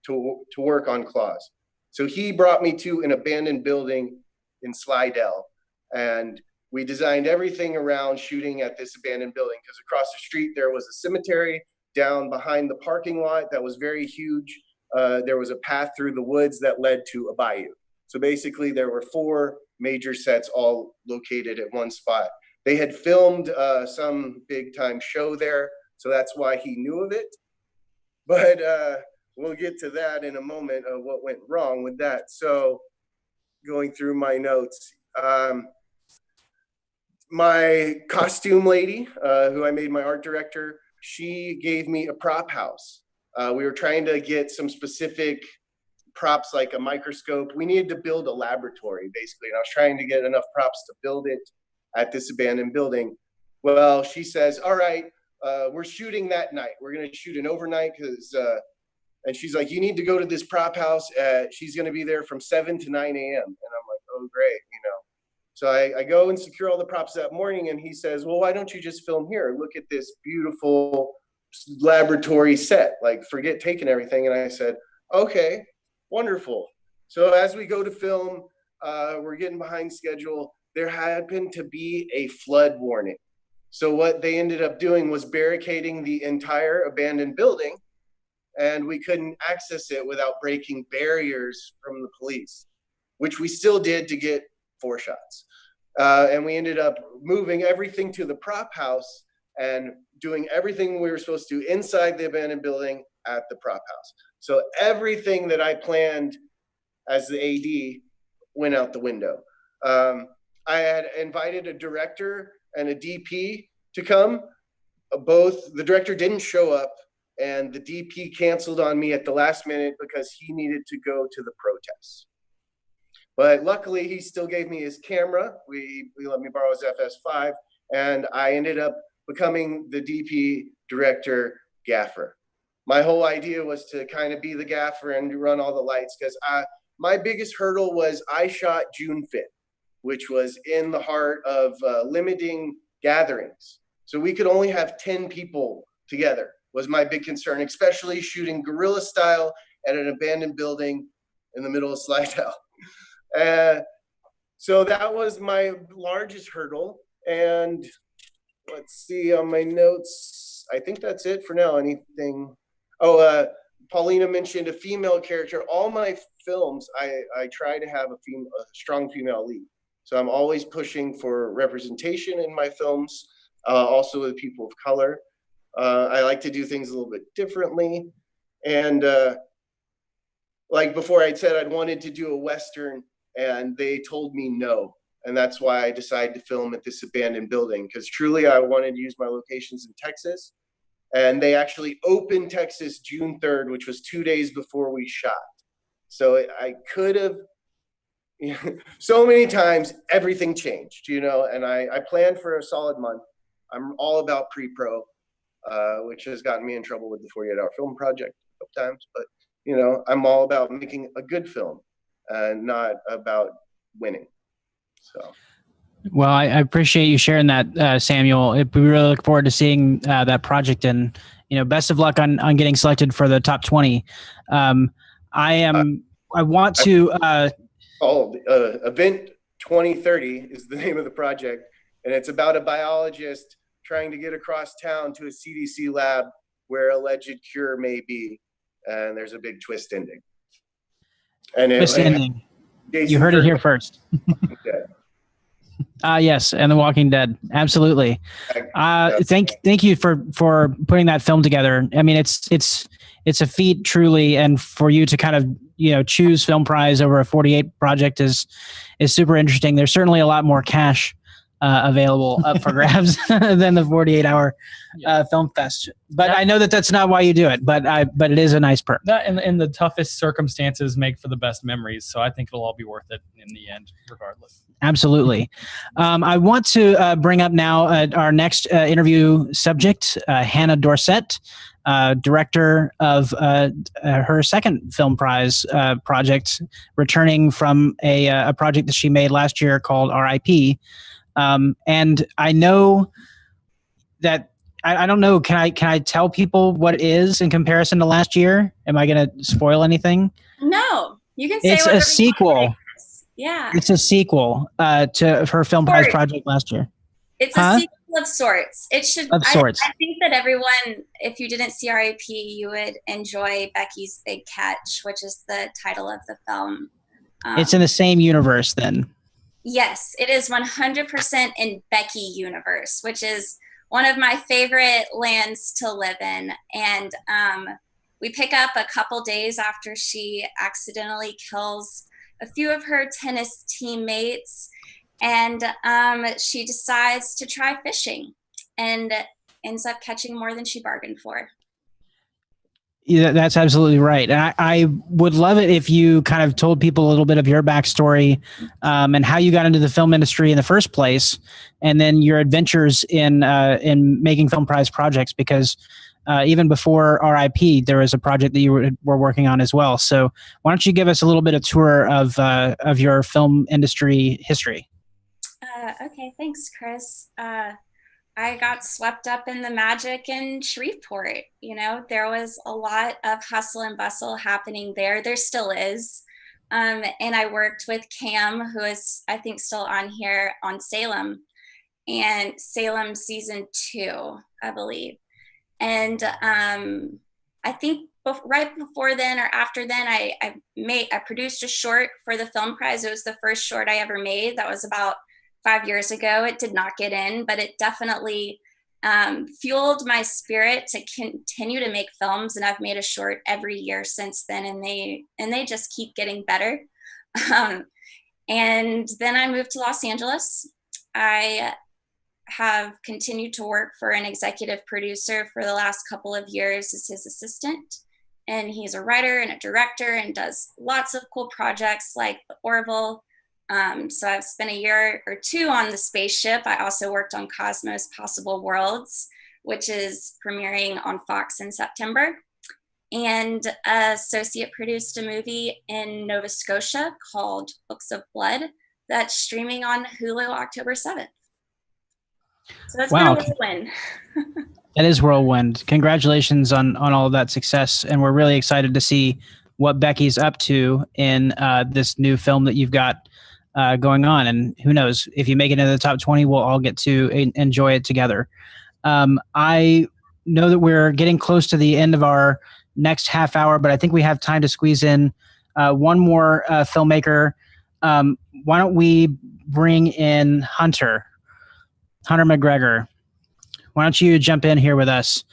to work on Claws. So he brought me to an abandoned building in Slidell, and we designed everything around shooting at this abandoned building, because across the street there was a cemetery. Down behind the parking lot that was very huge, there was a path through the woods that led to a bayou. So basically there were 4 major sets all located at one spot. They had filmed some big time show there, so that's why he knew of it. But we'll get to that in a moment of what went wrong with that. So going through my notes, my costume lady, who I made my art director, she gave me a prop house. We were trying to get some specific props like a microscope. We needed to build a laboratory, basically. And I was trying to get enough props to build it at this abandoned building. Well, she says, all right, we're shooting that night. We're going to shoot an overnight because, and she's like, you need to go to this prop house. She's going to be there from 7 to 9 a.m. And I'm like, oh, great, you know. So I go and secure all the props that morning, and he says, well, why don't you just film here? Look at this beautiful laboratory set. Like, forget taking everything. And I said, okay, wonderful. So as we go to film, we're getting behind schedule. There happened to be a flood warning. So what they ended up doing was barricading the entire abandoned building, and we couldn't access it without breaking barriers from the police, which we still did to get 4 shots. And we ended up moving everything to the prop house and doing everything we were supposed to inside the abandoned building at the prop house. So everything that I planned as the AD went out the window. I had invited a director and a DP to come. Both, the director didn't show up, and the DP canceled on me at the last minute because he needed to go to the protests. But luckily, he still gave me his camera. We let me borrow his FS5, and I ended up becoming the DP director gaffer. My whole idea was to kind of be the gaffer and run all the lights, because my biggest hurdle was I shot June 5th, which was in the heart of limiting gatherings. So we could only have 10 people together was my big concern, especially shooting guerrilla style at an abandoned building in the middle of Slidell. So that was my largest hurdle. And let's see on my notes. I think that's it for now. Anything? Oh, Paulina mentioned a female character. All my films, I try to have a strong female lead. So I'm always pushing for representation in my films, also with people of color. I like to do things a little bit differently. And like before, I said I'd wanted to do a Western, and they told me no. And that's why I decided to film at this abandoned building, because truly I wanted to use my locations in Texas. And they actually opened Texas June 3rd, which was 2 days before we shot. So I could have, so many times everything changed, you know, and I planned for a solid month. I'm all about pre-pro, which has gotten me in trouble with the 48-hour film project a couple times. But, you know, I'm all about making a good film and not about winning. So. Well, I appreciate you sharing that, Samuel. We really look forward to seeing that project, and best of luck on getting selected for the top 20. I want to. Event 2030 is the name of the project, and it's about a biologist trying to get across town to a CDC lab where alleged cure may be, and there's a big twist ending. And Twist ending. You heard it here first. Yes, and The Walking Dead, absolutely. Thank you for putting that film together. I mean, it's a feat truly, and for you to kind of choose Film Prize over a 48 project is super interesting. There's certainly a lot more cash available up for grabs than the 48-hour film fest. But I know that that's not why you do it. But it is a nice perk. That in the toughest circumstances make for the best memories. So I think it'll all be worth it in the end, regardless. Absolutely. I want to bring up now our next interview subject, Hannah Dorset. director of her second film prize project, returning from a project that she made last year called RIP. And I know that I don't know. Can I tell people what it is in comparison to last year? Am I going to spoil anything? No, you can say It's whatever a sequel. you want. Yeah. It's a sequel to her film prize Sorry. project last year. It's a sequel of sorts. It should. Of sorts. I think that everyone, if you didn't see RIP, you would enjoy Becky's Big Catch, which is the title of the film. It's in the same universe then. Yes, it is 100% in Becky universe, which is one of my favorite lands to live in. And we pick up a couple days after she accidentally kills a few of her tennis teammates, and she decides to try fishing and ends up catching more than she bargained for. Yeah, that's absolutely right. And I would love it if you kind of told people a little bit of your backstory and how you got into the film industry in the first place, and then your adventures in making film prize projects. Because even before RIP, there was a project that you were working on as well. So why don't you give us a little bit of tour of your film industry history? Okay, thanks, Chris. I got swept up in the magic in Shreveport. You know, there was a lot of hustle and bustle happening there. There still is. And I worked with Cam, who is, I think, still on here on Salem, and Salem season 2, I believe. And I think right before then or after then, I produced a short for the film prize. It was the first short I ever made. That was about 5 years ago. It did not get in, but it definitely fueled my spirit to continue to make films. And I've made a short every year since then, and they just keep getting better. And then I moved to Los Angeles. I have continued to work for an executive producer for the last couple of years as his assistant. And he's a writer and a director and does lots of cool projects like The Orville. So I've spent a year or two on the spaceship. I also worked on Cosmos Possible Worlds, which is premiering on Fox in September. And associate produced a movie in Nova Scotia called Books of Blood that's streaming on Hulu October 7th. So that's been a whirlwind. That is whirlwind. Congratulations on all of that success. And we're really excited to see what Becky's up to in this new film that you've got going on. And who knows, if you make it into the top 20, we'll all get to enjoy it together. I know that we're getting close to the end of our next half hour, but I think we have time to squeeze in one more filmmaker. Why don't we bring in Hunter McGregor? Why don't you jump in here with us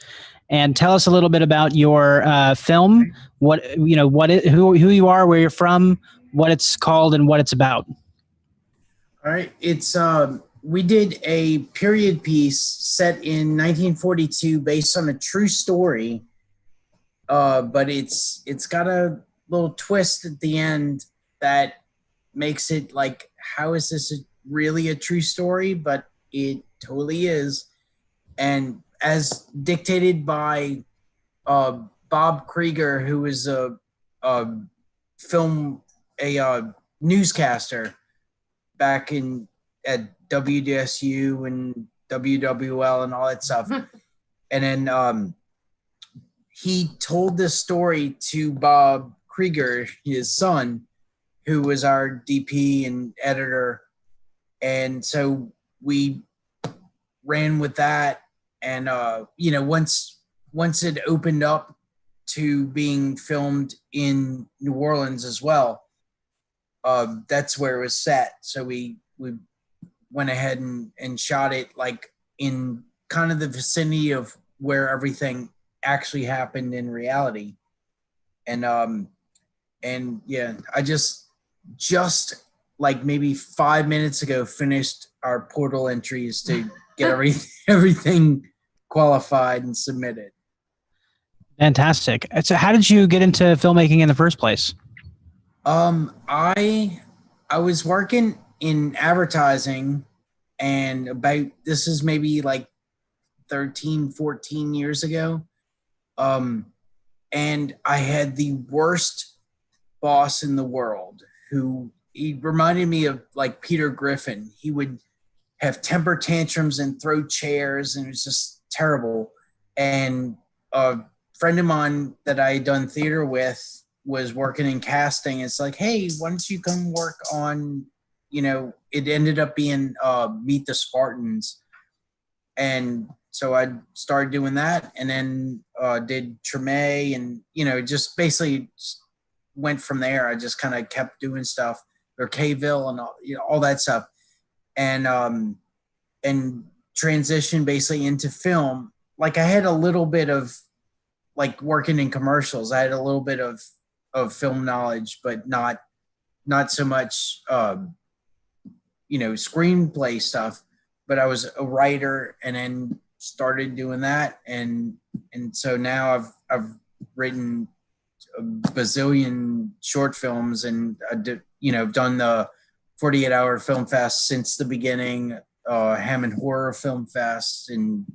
and tell us a little bit about your film, who you are, where you're from, what it's called, and what it's about. All right, it's we did a period piece set in 1942 based on a true story, but it's got a little twist at the end that makes it like, how is this really a true story? But it totally is. And as dictated by Bob Krieger, who is a newscaster back at WDSU and WWL and all that stuff. And then he told this story to Bob Krieger, his son, who was our DP and editor. And so we ran with that. And, once it opened up to being filmed in New Orleans as well, that's where it was set. So we went ahead and shot it like in kind of the vicinity of where everything actually happened in reality. And yeah, I just like maybe 5 minutes ago finished our portal entries to get everything qualified and submitted. Fantastic. So how did you get into filmmaking in the first place? I was working in advertising, and this is maybe like 13, 14 years ago. And I had the worst boss in the world who he reminded me of like Peter Griffin. He would have temper tantrums and throw chairs, and it was just terrible. And a friend of mine that I had done theater with was working in casting. It's like, hey, why don't you come work on, it ended up being Meet the Spartans. And so I started doing that, and then did Treme, and just basically went from there. I just kind of kept doing stuff, or Kville and all that stuff, and transitioned basically into film. Like I had a little bit of like working in commercials. I had a little bit of film knowledge, but not so much screenplay stuff. But I was a writer, and then started doing that, and so now I've written a bazillion short films, and I've done the 48-hour film fest since the beginning, Hammond Horror Film Fest, and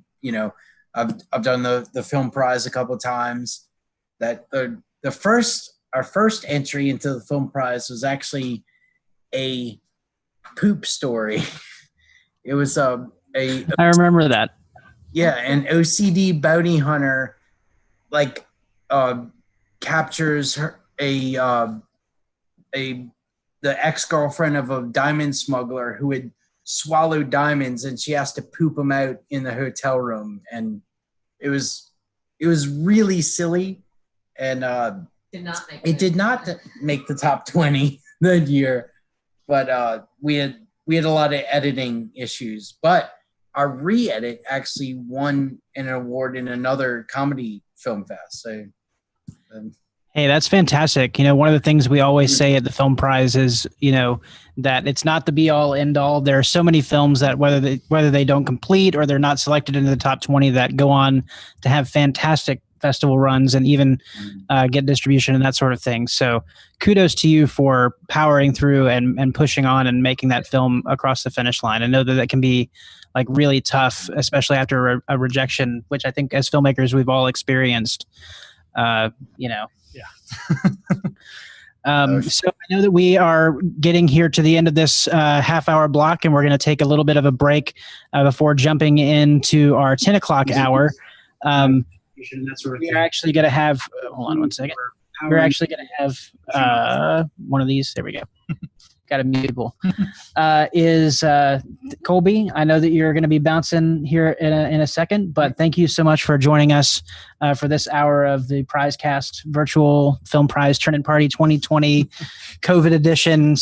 I've done the film prize a couple of times. That our first entry into the film prize was actually a poop story. It was I remember that. Yeah, an OCD bounty hunter captures the ex-girlfriend of a diamond smuggler who had swallowed diamonds, and she has to poop them out in the hotel room. And it was really silly, and it did not make the top 20 that year. But we had a lot of editing issues. But our re-edit actually won an award in another comedy film fest. So, hey, that's fantastic. One of the things we always say at the film prize is, that it's not the be all end all. There are so many films that whether they don't complete or they're not selected into the top 20 that go on to have fantastic festival runs and even get distribution and that sort of thing. So kudos to you for powering through and pushing on and making that film across the finish line. I know that can be like really tough, especially after a rejection, which I think as filmmakers we've all experienced. Yeah. So I know that we are getting here to the end of this half-hour block, and we're going to take a little bit of a break before jumping into our 10 o'clock hour. We're actually going to have, hold on one second. We're actually going to have one of these. There we go. Got to mute people. Is Colby. I know that you're going to be bouncing here in a second, but thank you so much for joining us for this hour of the PrizeCast Virtual Film Prize Turn-In Party 2020 COVID edition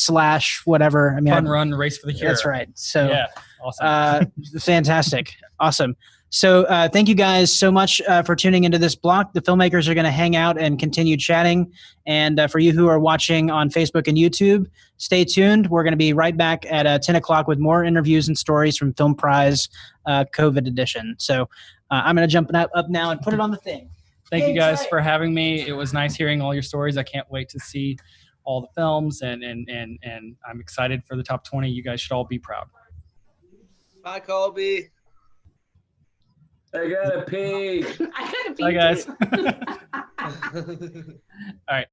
/ whatever. I mean, Fun run race for the cure. That's right. So yeah, awesome. Fantastic. Awesome. So thank you guys so much for tuning into this block. The filmmakers are going to hang out and continue chatting. And for you who are watching on Facebook and YouTube, stay tuned. We're going to be right back at 10 o'clock with more interviews and stories from Film Prize COVID edition. So I'm going to jump up now and put it on the thing. Thank you guys for having me. It was nice hearing all your stories. I can't wait to see all the films, and I'm excited for the top 20. You guys should all be proud. Bye, Colby. I gotta pee. I gotta pee. Bye, guys. All right.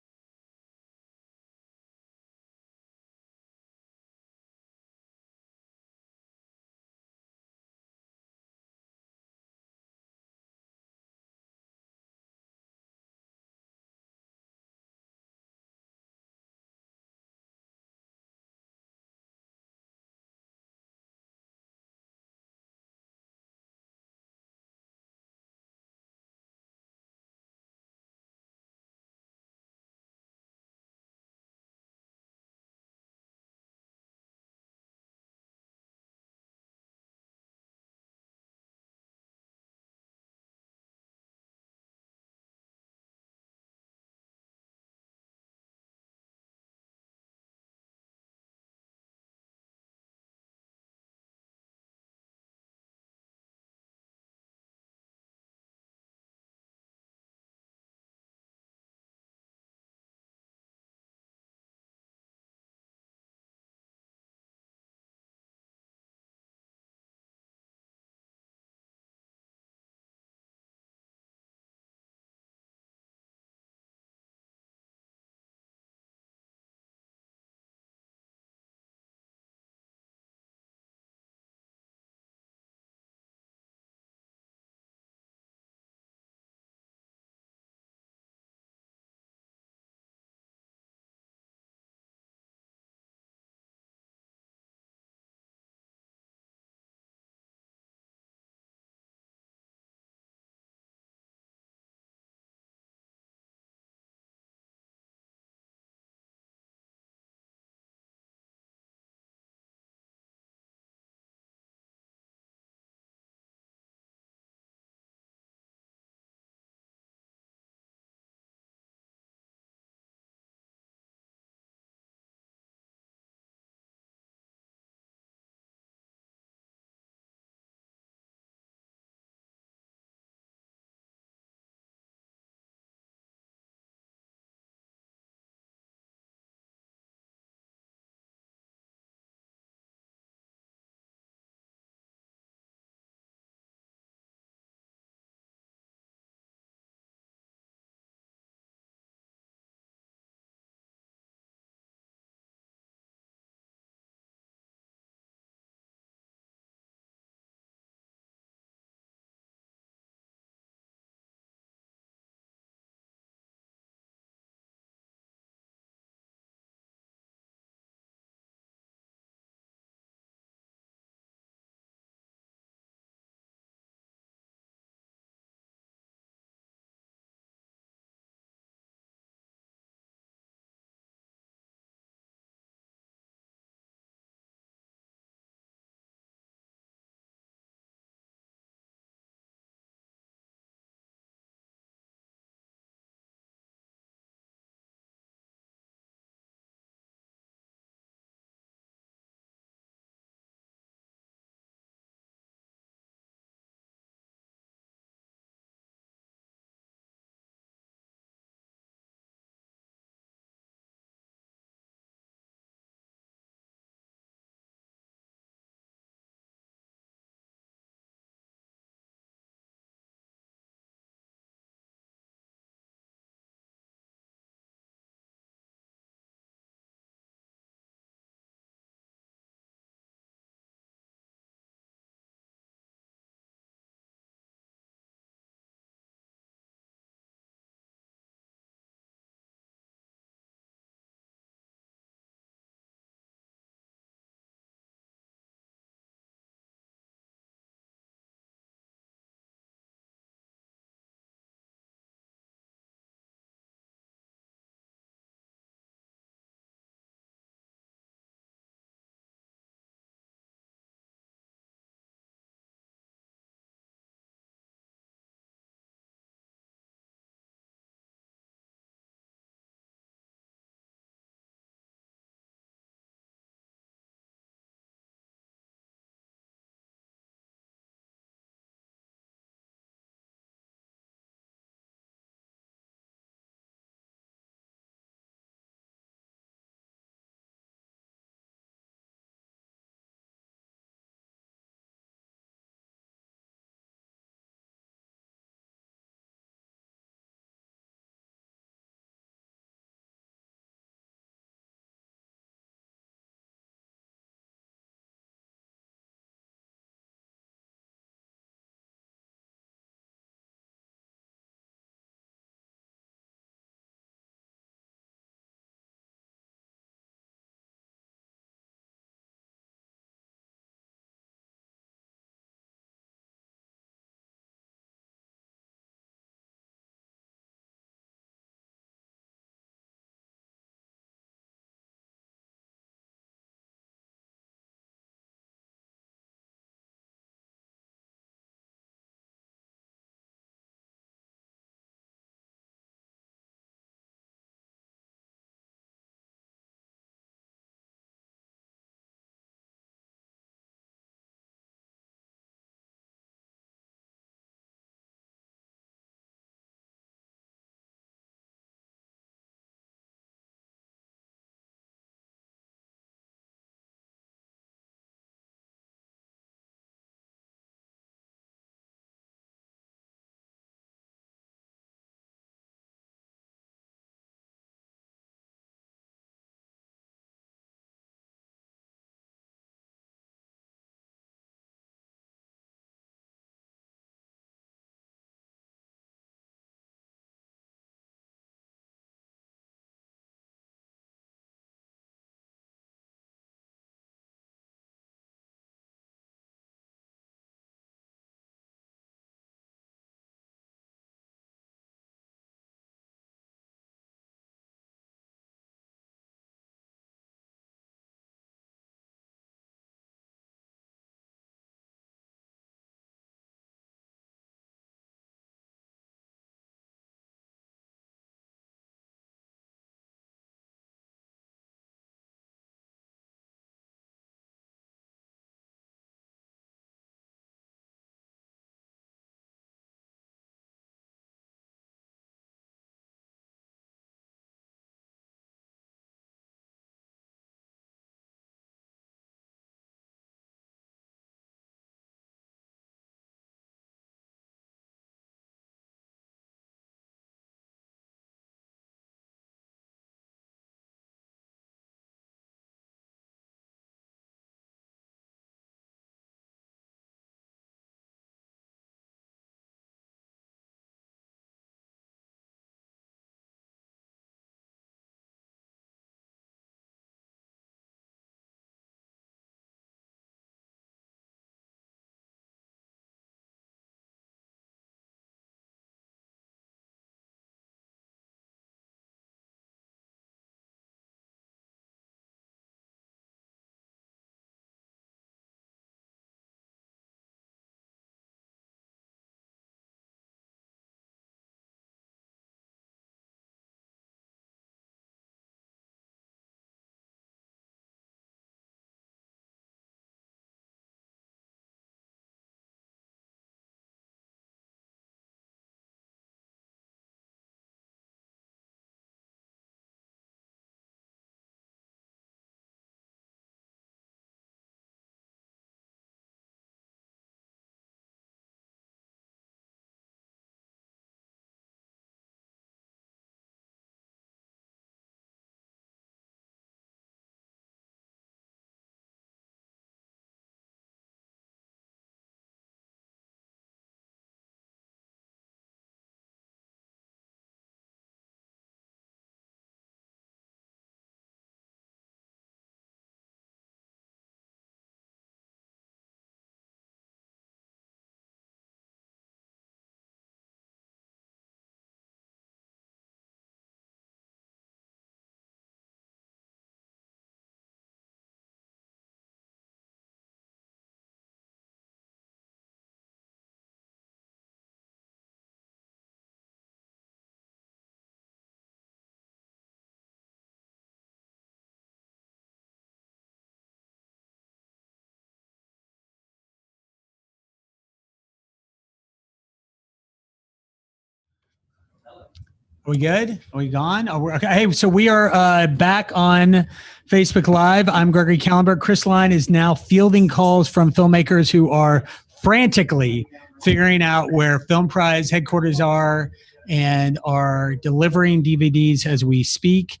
Are we good? Are we gone? Oh, we're, okay. Hey, so we are back on Facebook Live. I'm Gregory Kallenberg. Chris Line is now fielding calls from filmmakers who are frantically figuring out where Film Prize headquarters are and are delivering DVDs as we speak.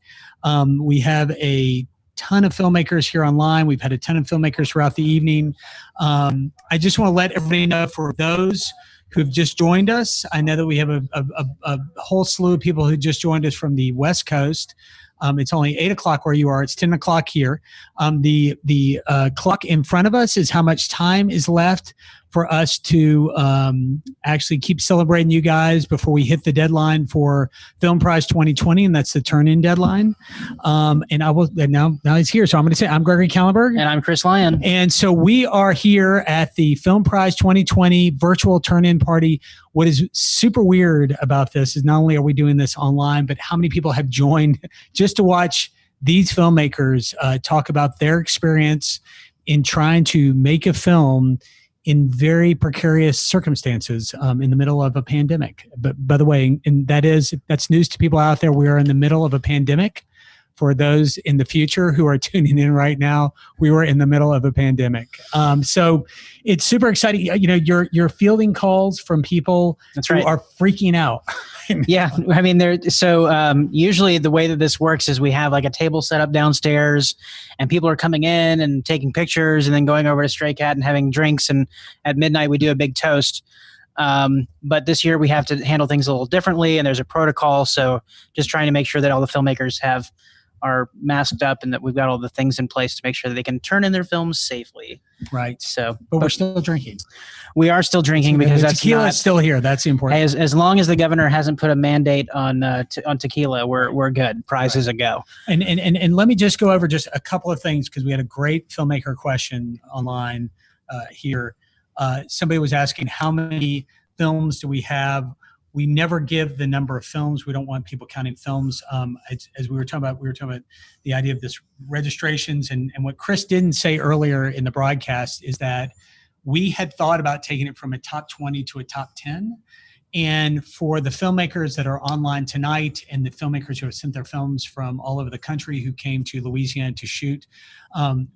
We have a ton of filmmakers here online. We've had a ton of filmmakers throughout the evening. I just want to let everybody know, for those who've just joined us, I know that we have a whole slew of people who just joined us from the West Coast. It's only 8 o'clock where you are. It's 10 o'clock here. The clock in front of us is how much time is left for us to actually keep celebrating you guys before we hit the deadline for Film Prize 2020, and that's the turn-in deadline. And I will now he's here, so I'm going to say I'm Gregory Kallenberg, and I'm Chris Lyon, and so we are here at the Film Prize 2020 virtual turn-in party. What is super weird about this is not only are we doing this online, but how many people have joined just to watch these filmmakers talk about their experience in trying to make a film in very precarious circumstances in the middle of a pandemic. But by the way, and that's news to people out there. We are in the middle of a pandemic. For those in the future who are tuning in right now, we were in the middle of a pandemic. So it's super exciting. You know, you're fielding calls from people who are freaking out. Yeah, I mean, usually the way that this works is we have like a table set up downstairs, and people are coming in and taking pictures, and then going over to Stray Cat and having drinks, and at midnight we do a big toast. But this year we have to handle things a little differently, and there's a protocol. So just trying to make sure that all the filmmakers are masked up and that we've got all the things in place to make sure that they can turn in their films safely. Right. So, but we're still drinking. We are still drinking because that's tequila is still here. That's important. As long as the governor hasn't put a mandate on tequila, we're good. Prize is a go. And let me just go over just a couple of things, because we had a great filmmaker question online here. Somebody was asking, how many films do we have? We never give the number of films. We don't want people counting films. As we were talking about the idea of this registrations, and what Chris didn't say earlier in the broadcast is that we had thought about taking it from a top 20 to a top 10. And for the filmmakers that are online tonight, and the filmmakers who have sent their films from all over the country who came to Louisiana to shoot,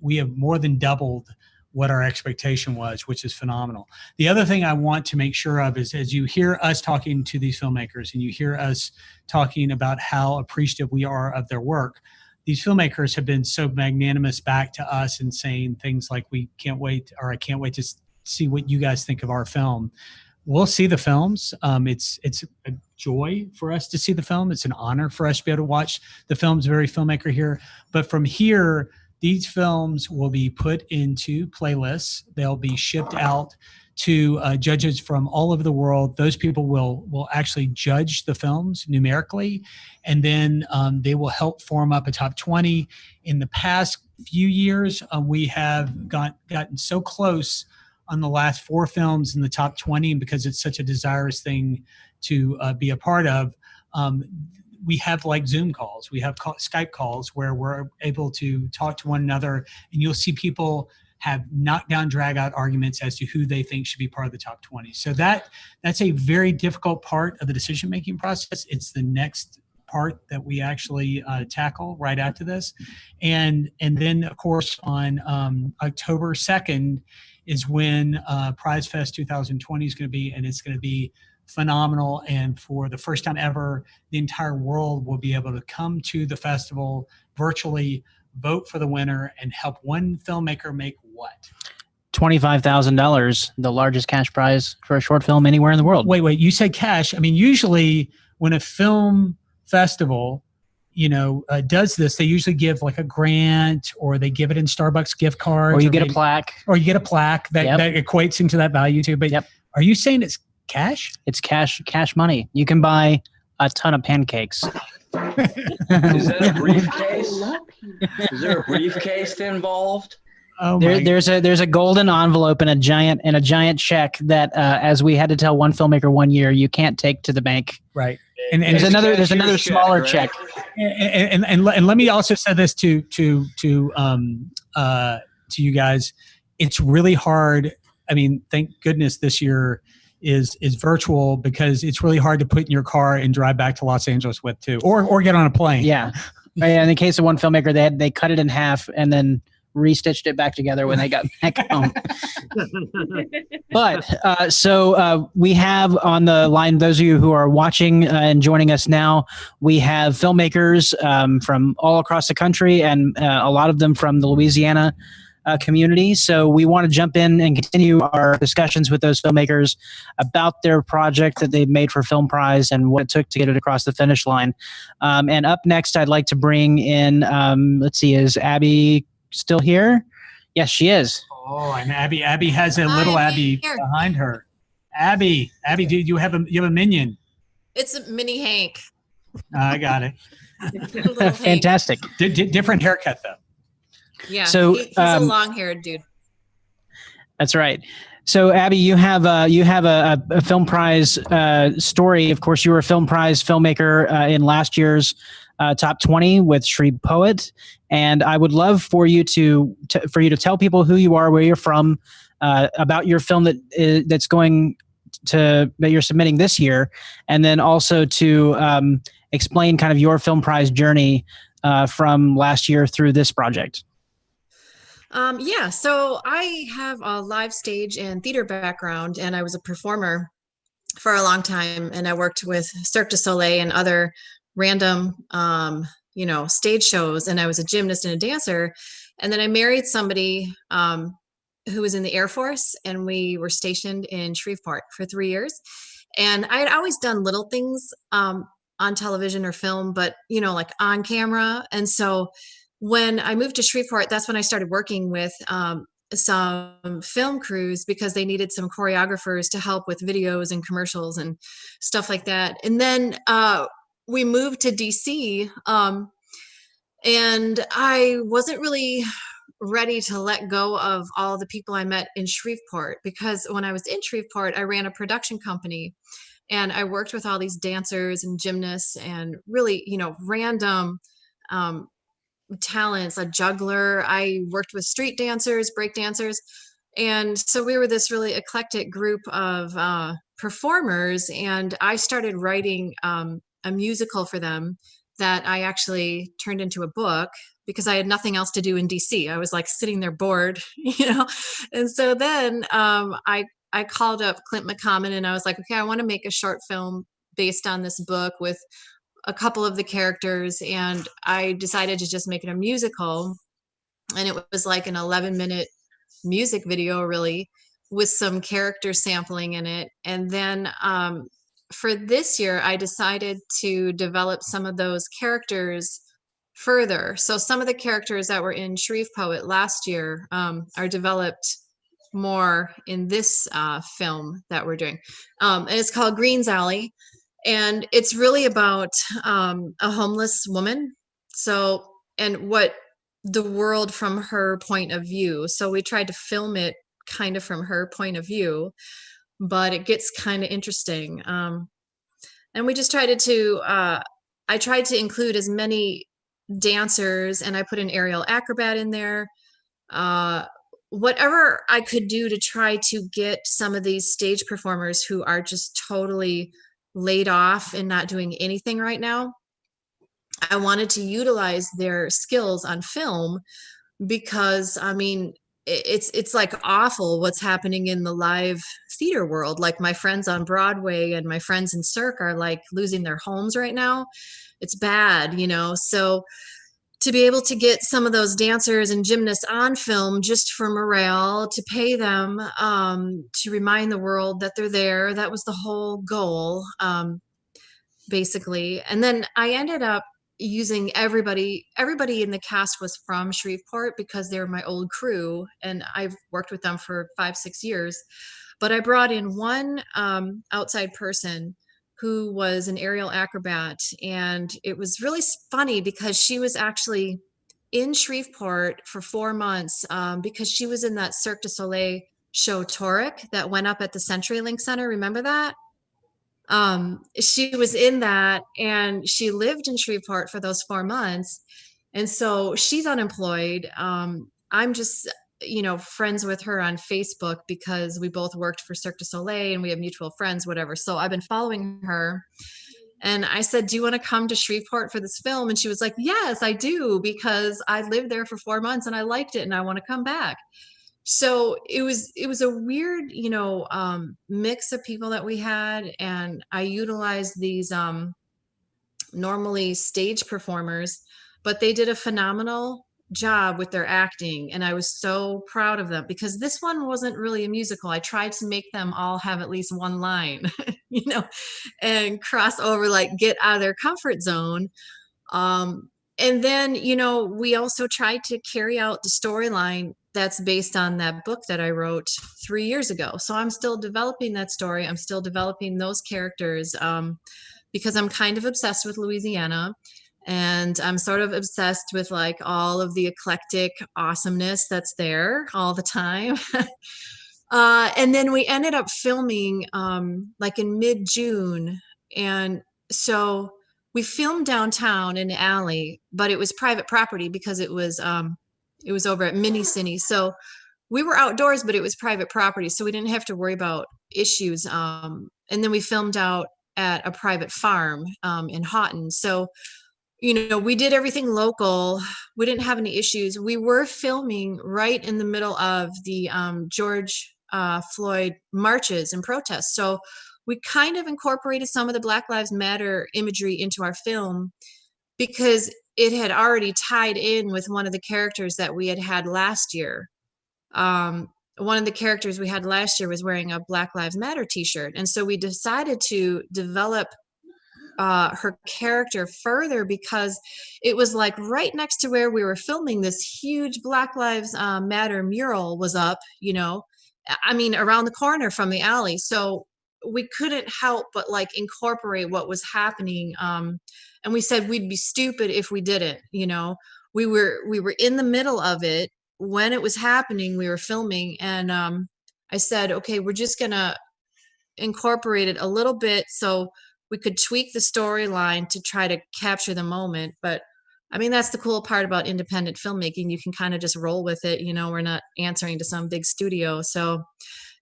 we have more than doubled what our expectation was, which is phenomenal. The other thing I want to make sure of is, as you hear us talking to these filmmakers and you hear us talking about how appreciative we are of their work, these filmmakers have been so magnanimous back to us and saying things like, we can't wait, or I can't wait to see what you guys think of our film. We'll see the films. It's a joy for us to see the film. It's an honor for us to be able to watch the films, very filmmaker here. But from here, these films will be put into playlists. They'll be shipped out to judges from all over the world. Those people will actually judge the films numerically, and then they will help form up a top 20. In the past few years, we have gotten so close on the last 4 films in the top 20, and because it's such a desirous thing to be a part of, we have like Zoom calls, we have Skype calls where we're able to talk to one another, and you'll see people have knockdown, drag out arguments as to who they think should be part of the top 20. So that's a very difficult part of the decision-making process. It's the next part that we actually tackle right after this. And then of course on October 2nd is when Prize Fest 2020 is going to be, and it's going to be phenomenal. And for the first time ever, the entire world will be able to come to the festival virtually, vote for the winner, and help one filmmaker make what? $25,000, the largest cash prize for a short film anywhere in the world. Wait, you say cash. I mean, usually when a film festival, does this, they usually give like a grant, or they give it in Starbucks gift cards. Or you get a plaque. Or you get a plaque that equates into that value too. But are you saying it's cash? It's cash money. You can buy a ton of pancakes. Is that a briefcase? Is there a briefcase involved? Oh, there's a golden envelope and a giant check that, as we had to tell one filmmaker one year, you can't take to the bank. Right. And there's another smaller check. And let me also say this to you guys. It's really hard. I mean, thank goodness this year is virtual, because it's really hard to put in your car and drive back to Los Angeles with too, or get on a plane. Yeah. And in the case of one filmmaker, they cut it in half and then restitched it back together when they got back home. But so we have on the line, those of you who are watching and joining us now, we have filmmakers from all across the country, and a lot of them from the Louisiana community. So we want to jump in and continue our discussions with those filmmakers about their project that they've made for Film Prize and what it took to get it across the finish line. And up next, I'd like to bring in, let's see, is Abby still here? Yes, she is. Oh, and Abby has a little Abby behind her. Abby, do you have a minion? It's a mini Hank. I got it. Fantastic. Different haircut though. Yeah. So, he's a long-haired dude. That's right. So, Abby, you have a Film Prize story. Of course, you were a Film Prize filmmaker in last year's top 20 with Shreve Poet, and I would love for you to tell people who you are, where you're from, about your film that you're submitting this year, and then also to explain kind of your Film Prize journey from last year through this project. Yeah, so I have a live stage and theater background, and I was a performer for a long time, and I worked with Cirque du Soleil and other random stage shows, and I was a gymnast and a dancer. And then I married somebody who was in the Air Force, and we were stationed in Shreveport for 3 years. And I had always done little things on television or film, but like on camera. And so when I moved to Shreveport, that's when I started working with some film crews, because they needed some choreographers to help with videos and commercials and stuff like that. And then we moved to DC, and I wasn't really ready to let go of all the people I met in Shreveport, because when I was in Shreveport, I ran a production company, and I worked with all these dancers and gymnasts and really, random talents, a juggler. I worked with street dancers, break dancers. And so we were this really eclectic group of performers, and I started writing a musical for them that I actually turned into a book, because I had nothing else to do in DC. I was like sitting there bored, And so then I called up Clint McCommon, and I was like, okay, I want to make a short film based on this book with a couple of the characters, and I decided to just make it a musical. And it was like an 11-minute music video, really, with some character sampling in it. And then for this year, I decided to develop some of those characters further. So some of the characters that were in Shreve Poet last year are developed more in this film that we're doing. And it's called Green's Alley. And it's really about a homeless woman. So, and what the world from her point of view. So we tried to film it kind of from her point of view, but it gets kind of interesting. And we just tried I tried to include as many dancers, and I put an aerial acrobat in there. Whatever I could do to try to get some of these stage performers who are just totally laid off and not doing anything right now. I wanted to utilize their skills on film, because I mean, it's like awful what's happening in the live theater world. Like my friends on Broadway and my friends in Cirque are like losing their homes right now. It's bad, so to be able to get some of those dancers and gymnasts on film just for morale, to pay them, to remind the world that they're there. That was the whole goal, basically. And then I ended up using everybody in the cast was from Shreveport, because they were my old crew, and I've worked with them for 5-6 years. But I brought in one outside person who was an aerial acrobat. And it was really funny, because she was actually in Shreveport for 4 months, because she was in that Cirque du Soleil show Toric that went up at the CenturyLink Center. Remember that? She was in that, and she lived in Shreveport for those 4 months. And so she's unemployed. I'm just friends with her on Facebook because we both worked for Cirque du Soleil and we have mutual friends, whatever. So I've been following her. And I said, do you want to come to Shreveport for this film? And she was like, yes, I do, because I lived there for 4 months and I liked it and I want to come back. So it was a weird, mix of people that we had. And I utilized these normally stage performers, but they did a phenomenal job with their acting. And I was so proud of them because this one wasn't really a musical. I tried to make them all have at least one line, and cross over, like get out of their comfort zone. And then, we also tried to carry out the storyline that's based on that book that I wrote 3 years ago. So I'm still developing that story. I'm still developing those characters because I'm kind of obsessed with Louisiana. And I'm sort of obsessed with like all of the eclectic awesomeness that's there all the time. And then we ended up filming like in mid-June. And so we filmed downtown in the alley, but it was private property because it was over at Mini Cine. So we were outdoors, but it was private property. So we didn't have to worry about issues. And then we filmed out at a private farm in Houghton. So we did everything local. We didn't have any issues. We were filming right in the middle of the George Floyd marches and protests. So we kind of incorporated some of the Black Lives Matter imagery into our film because it had already tied in with one of the characters that we had last year. One of the characters we had last year was wearing a Black Lives Matter t-shirt. And so we decided to develop her character further because it was like right next to where we were filming. This huge Black Lives Matter mural was up, around the corner from the alley. So we couldn't help but like incorporate what was happening. And we said we'd be stupid if we didn't. We were in the middle of it when it was happening. We were filming, and I said, okay, we're just gonna incorporate it a little bit so we could tweak the storyline to try to capture the moment. But that's the cool part about independent filmmaking. You can kind of just roll with it. We're not answering to some big studio. So,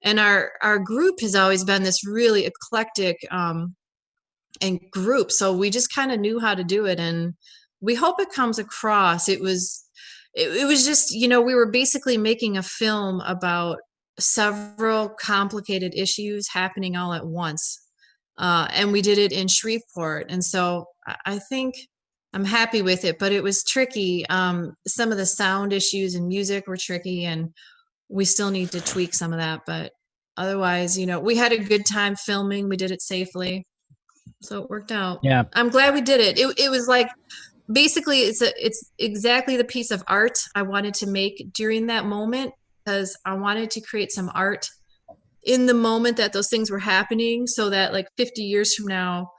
and our group has always been this really eclectic and group. So we just kind of knew how to do it. And we hope it comes across. It was just, we were basically making a film about several complicated issues happening all at once. And we did it in Shreveport. And so I think I'm happy with it, but it was tricky. Some of the sound issues and music were tricky, and we still need to tweak some of that. But otherwise, we had a good time filming. We did it safely. So it worked out. Yeah. I'm glad we did it. It was like, basically it's exactly the piece of art I wanted to make during that moment, because I wanted to create some art in the moment that those things were happening, so that like 50 years from now,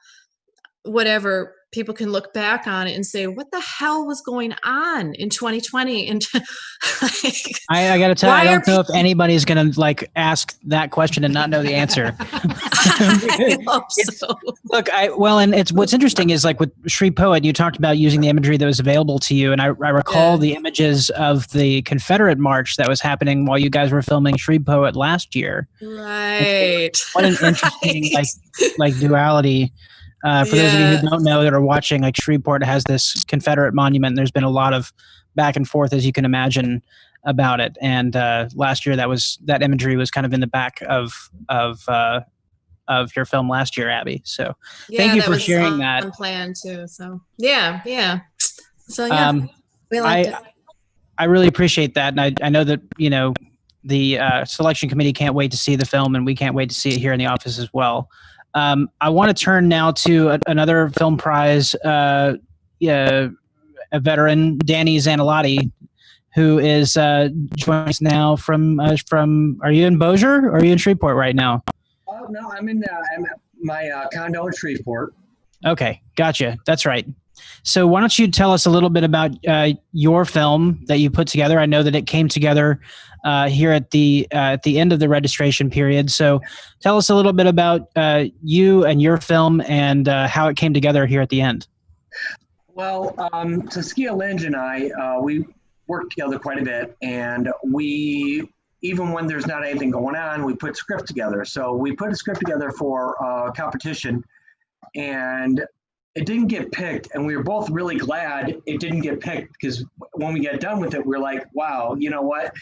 whatever, people can look back on it and say, what the hell was going on in 2020? And I got to tell you, I don't know if anybody's going to like ask that question and not know the answer. Look, and it's what's interesting is like with Shreveport, you talked about using the imagery that was available to you. And I recall the images of the Confederate March that was happening while you guys were filming Shreveport last year. Right. What an interesting like duality. For those of you who don't know that are watching, like Shreveport has this Confederate monument. And there's been a lot of back and forth, as you can imagine, about it. And last year, that imagery was kind of in the back of your film last year, Abby. So thank you for sharing that. On plan too. So yeah. So yeah, we liked it. I really appreciate that, and I know that the selection committee can't wait to see the film, and we can't wait to see it here in the office as well. I want to turn now to another film prize, a veteran, Danny Zanilotti, who is joining us now from. Are you in Bossier or are you in Shreveport right now? Oh no, I'm at my condo in Shreveport. Okay, gotcha. That's right. So why don't you tell us a little bit about your film that you put together? I know that it came together here at the end of the registration period. So tell us a little bit about you and your film and how it came together here at the end. Well, Saskia Lynch and I, work together quite a bit, and we, even when there's not anything going on, we put script together. So we put a script together for a competition, and it didn't get picked, and we were both really glad it didn't get picked, because when we got done with it, we're like, wow, you know what?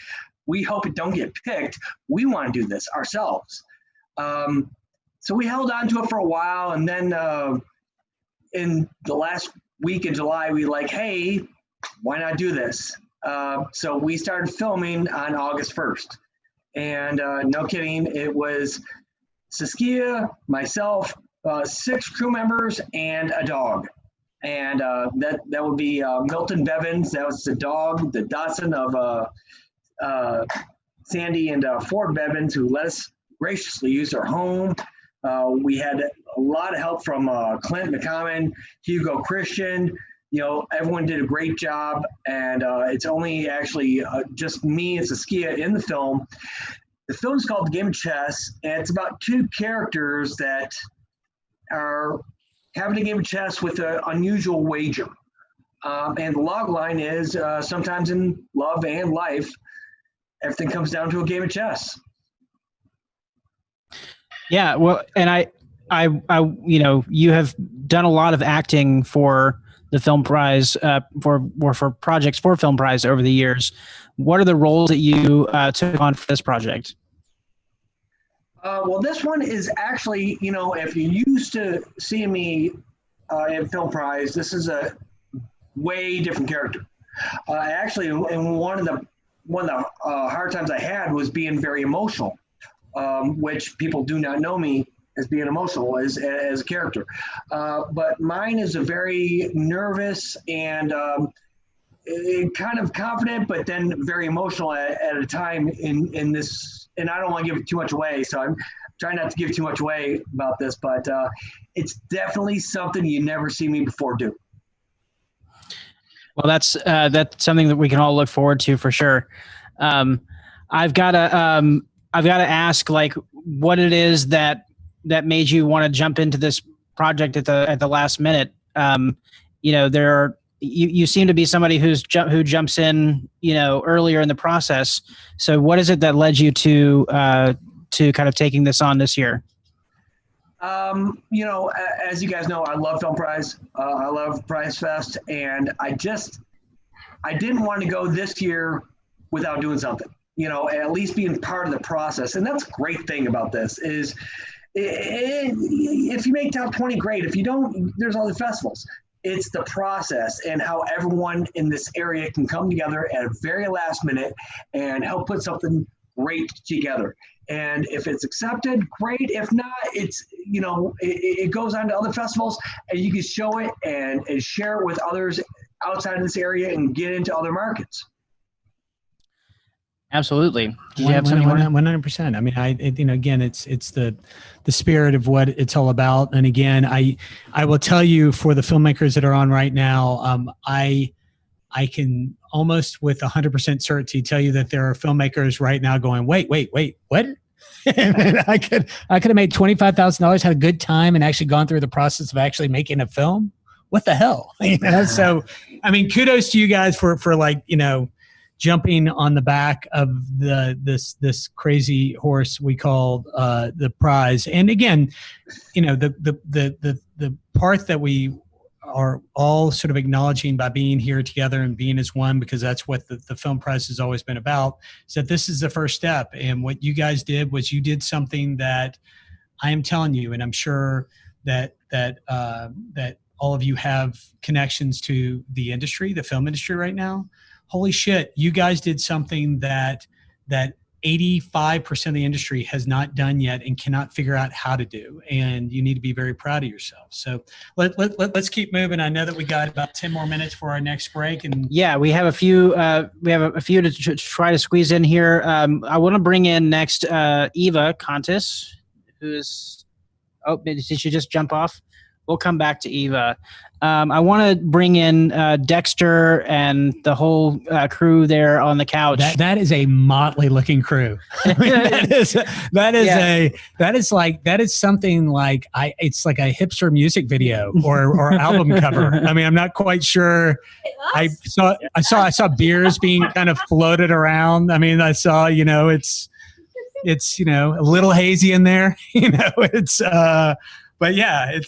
We hope it don't get picked. We want to do this ourselves. So we held on to it for a while, and then in the last week of July, we like, hey, why not do this? So we started filming on August 1st. And no kidding, it was Saskia, myself, 6 crew members, and a dog. And that would be Milton Bevins. That was the dog, the Dachshund of Sandy and Ford Bevins, who let us graciously use their home. We had a lot of help from Clint McCommon, Hugo Christian. You know, everyone did a great job, and it's only actually just me and Saskia in the film. The film is called The Game of Chess, and it's about 2 characters that are having a game of chess with an unusual wager. And the log line is sometimes in love and life, everything comes down to a game of chess. Yeah, well, and I, you know, you have done a lot of acting for the Film Prize, for projects for Film Prize over the years. What are the roles that you took on for this project? Well, this one is actually, you know, if you're used to seeing me in Film Prize, this is a way different character. Actually, and one of the hard times I had was being very emotional. Which people do not know me as being emotional as a character. But mine is a very nervous and kind of confident, but then very emotional at a time in this. And I don't want to give too much away, so I'm trying not to give too much away about this, but it's definitely something you never see me before do. Well, that's something that we can all look forward to for sure. I've got to ask, like, what it is that made you want to jump into this project at the last minute. You know, you seem to be somebody who jumps in, you know, earlier in the process. So what is it that led you to kind of taking this on this year? You know, as you guys know, I love Film Prize. I love Prize Fest, and I didn't want to go this year without doing something. You know, at least being part of the process. And that's a great thing about this is if you make top 20, great. If you don't, there's other festivals. It's the process and how everyone in this area can come together at a very last minute and help put something great together. And if it's accepted, great. If not, it's, you know, it goes on to other festivals, and you can show it and share it with others outside of this area and get into other markets. Absolutely. Did you have something? 100%. I mean, you know, again, it's the spirit of what it's all about. And again, I will tell you, for the filmmakers that are on right now, I can almost with 100% certainty tell you that there are filmmakers right now going, wait, what? I could have made $25,000, had a good time, and actually gone through the process of actually making a film. What the hell? You know? So, I mean, kudos to you guys for like, you know, jumping on the back of this crazy horse we call the prize. And again, you know, the part that we are all sort of acknowledging by being here together and being as one, because that's what the Film Prize has always been about, is that this is the first step. And what you guys did was you did something that I am telling you, and I'm sure that all of you have connections to the industry, the film industry right now. Holy shit, you guys did something that 85% of the industry has not done yet and cannot figure out how to do. And you need to be very proud of yourself. So let's keep moving. I know that we got about 10 more minutes for our next break. And yeah, we have a few to try to squeeze in here. I want to bring in next Eva Contis, who is, did she just jump off? we'll come back to Eva. I want to bring in Dexter and the whole crew there on the couch. That is a motley looking crew. I mean, that is something like it's like a hipster music video or album cover. I mean, I'm not quite sure. I saw beers being kind of floated around. I mean, I saw, it's a little hazy in there. It's but yeah,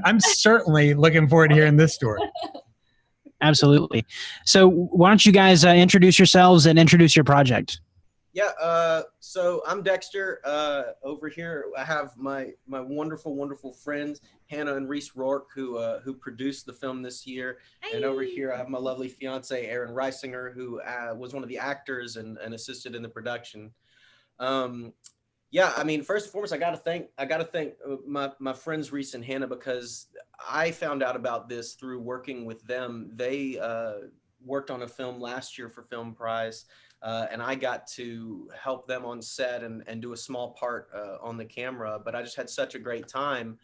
I'm certainly looking forward to hearing this story. Absolutely. So why don't you guys introduce yourselves and introduce your project? Yeah. So I'm Dexter. Over here, I have my wonderful friends Hannah and Reese Rourke, who produced the film this year. Hey. And over here, I have my lovely fiance Erin Reisinger, who was one of the actors and assisted in the production. Yeah, I mean, first and foremost, I got to thank my friends Reese and Hannah, because I found out about this through working with them. They worked on a film last year for Film Prize, and I got to help them on set and do a small part on the camera. But I just had such a great time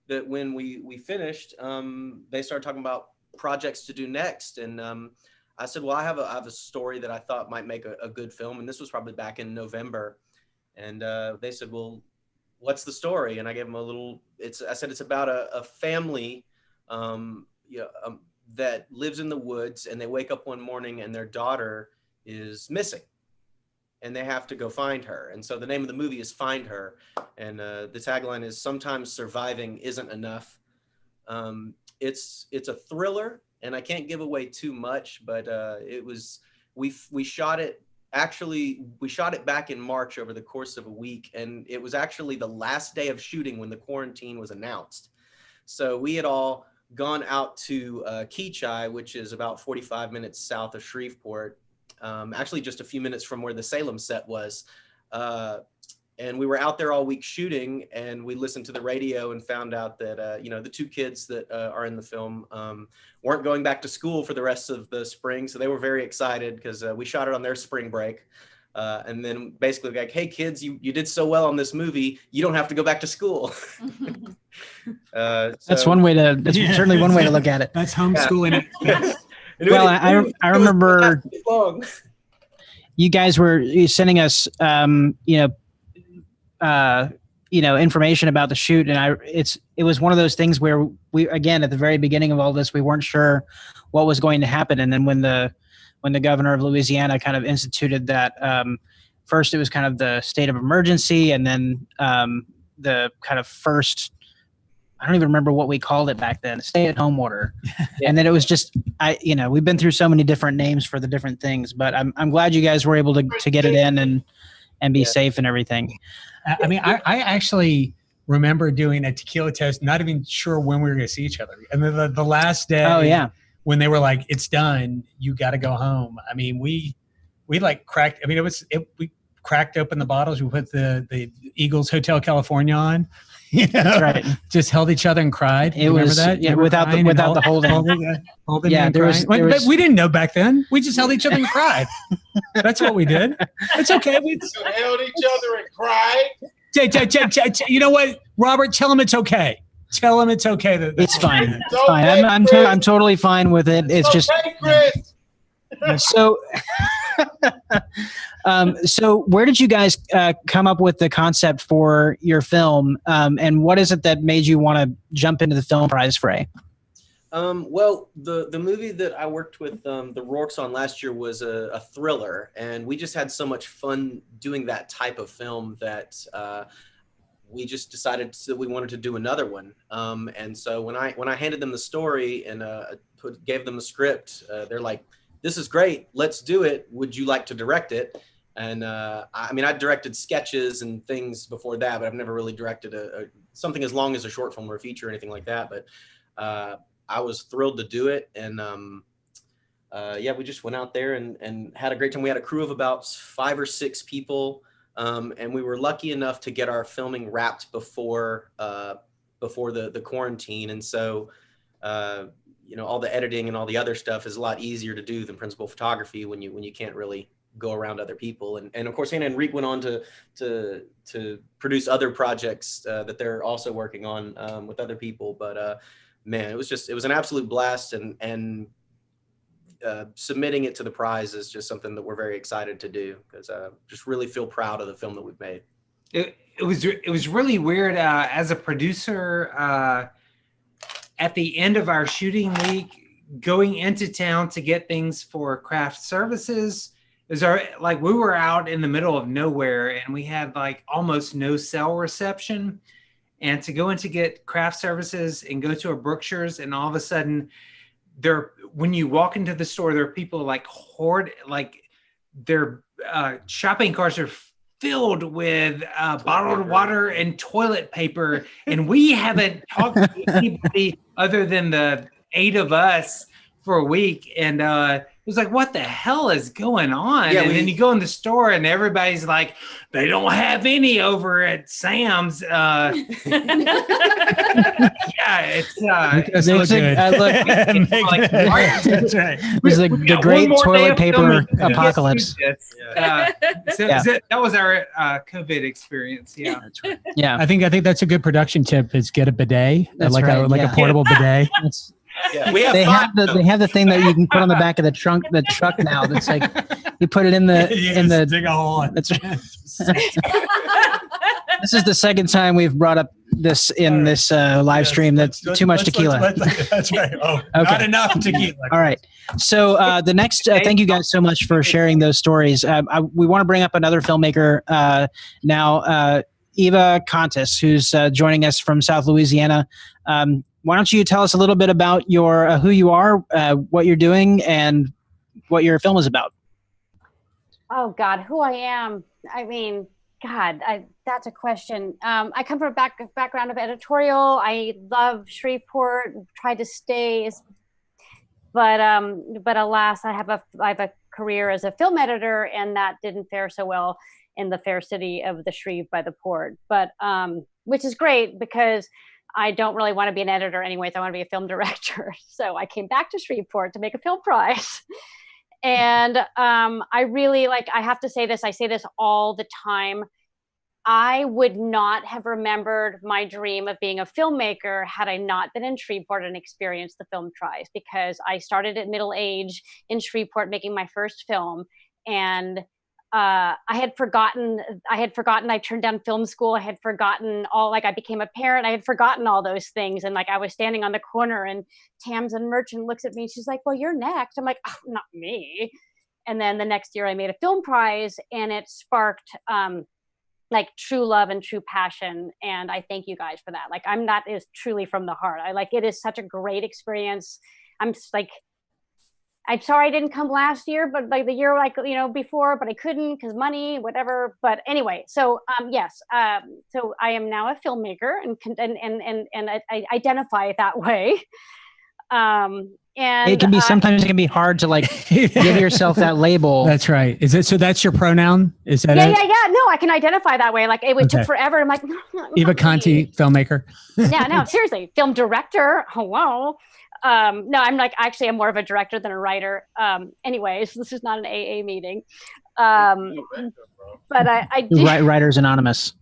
that when we finished, they started talking about projects to do next, and I said, well, I have a story that I thought might make a good film, and this was probably back in November. And they said, well, what's the story? And I gave them a little, I said, it's about a family that lives in the woods, and they wake up one morning and their daughter is missing and they have to go find her. And so the name of the movie is Find Her. And the tagline is, sometimes surviving isn't enough. It's a thriller, and I can't give away too much, but we shot it. Actually, we shot it back in March over the course of a week, and it was actually the last day of shooting when the quarantine was announced. So we had all gone out to Keachai, which is about 45 minutes south of Shreveport, actually just a few minutes from where the Salem set was. And we were out there all week shooting, and we listened to the radio and found out that, the two kids that are in the film weren't going back to school for the rest of the spring. So they were very excited because we shot it on their spring break. And then basically like, hey kids, you did so well on this movie, you don't have to go back to school. That's certainly one way to look at it. That's homeschooling. Yeah. Well, I remember you guys were sending us, information about the shoot, and it was one of those things where we, again, at the very beginning of all this, we weren't sure what was going to happen. And then when the governor of Louisiana kind of instituted that, first it was kind of the state of emergency, and then the kind of first, I don't even remember what we called it back then, stay-at-home order. Yeah. And then it was just, we've been through so many different names for the different things, but I'm glad you guys were able to get it in and be safe and everything. I mean, I actually remember doing a tequila test, not even sure when we were going to see each other. And then the last day, when they were like, "It's done, you got to go home." I mean, we like cracked. I mean, we cracked open the bottles. We put the Eagles Hotel California on. That's right. Just held each other and cried. Remember that? Yeah, without the holding. Yeah, but we didn't know back then. We just held each other and cried. That's what we did. It's okay. We held each other and cried. You know what, Robert? Tell him it's okay. Tell him it's okay. It's fine. It's fine. I'm totally fine with it. It's just Chris. So. So where did you guys come up with the concept for your film, and what is it that made you want to jump into the Film Prize fray? Well, the movie that I worked with the Rourkes on last year was a thriller, and we just had so much fun doing that type of film that we just decided that we wanted to do another one. And so when I handed them the story and gave them the script, they're like, "This is great. Let's do it. Would you like to direct it?" And I mean, I directed sketches and things before that, but I've never really directed something as long as a short film or a feature or anything like that. But I was thrilled to do it. And we just went out there and had a great time. We had a crew of about 5 or 6 people. And we were lucky enough to get our filming wrapped before the quarantine. And so, all the editing and all the other stuff is a lot easier to do than principal photography when you can't really go around other people. And of course, Hannah and Reek went on to produce other projects that they're also working on with other people. But man, it was an absolute blast, and submitting it to the prize is just something that we're very excited to do, because just really feel proud of the film that we've made. It was really weird as a producer. At the end of our shooting week, going into town to get things for craft services, we were out in the middle of nowhere, and we had like almost no cell reception. And to go in to get craft services and go to a Brookshire's, and all of a sudden, when you walk into the store, there are people like their shopping carts are filled with bottled water and toilet paper, and we haven't talked to anybody other than the 8 of us for a week, and it was like, what the hell is going on? Yeah, and then you go in the store, and everybody's like, they don't have any over at Sam's. Yeah, it's That's right. It was the great toilet paper apocalypse. That was our COVID experience. Yeah, that's right. Yeah, I think that's a good production tip, is get a bidet, That's like right, a portable bidet. Yeah, they have the thing that you can put on the back of the truck now. That's like, you put it in the dig a hole in. That's right. This is the second time we've brought up this in this live stream. That's too much tequila. That's right. Oh, okay. Not enough tequila. All right. So the next, thank you guys so much for sharing those stories. We want to bring up another filmmaker now, Eva Contis, who's joining us from South Louisiana. Why don't you tell us a little bit about your who you are, what you're doing, and what your film is about? Oh God, who I am. I mean, God, that's a question. I come from a background of editorial. I love Shreveport, tried to stay, but alas, I have a career as a film editor, and that didn't fare so well in the fair city of the Shreve by the port. But which is great, because I don't really want to be an editor anyways. I want to be a film director. So I came back to Shreveport to make a film prize. And I really, I have to say this, I say this all the time. I would not have remembered my dream of being a filmmaker had I not been in Shreveport and experienced the film prize, because I started at middle age in Shreveport making my first film. And I had forgotten I turned down film school. I had forgotten I became a parent. I had forgotten all those things. And I was standing on the corner, and Tamsin Merchant looks at me. She's like, well, you're next. I'm like, oh, not me. And then the next year I made a film prize, and it sparked true love and true passion. And I thank you guys for that. That is truly from the heart. It is such a great experience. I'm sorry I didn't come last year, but the year before, but I couldn't because money, whatever. But anyway, so yes, so I am now a filmmaker, and I identify it that way. And it can be sometimes it can be hard to give yourself that label. That's right. Is it so? That's your pronoun? Is that yeah, it? yeah. No, I can identify that way. It took forever. I'm like, no, Eva Conti, filmmaker. Yeah, no, seriously, film director. Hello. No, I'm actually I'm more of a director than a writer. Anyways, this is not an AA meeting. But I do. Writers Anonymous.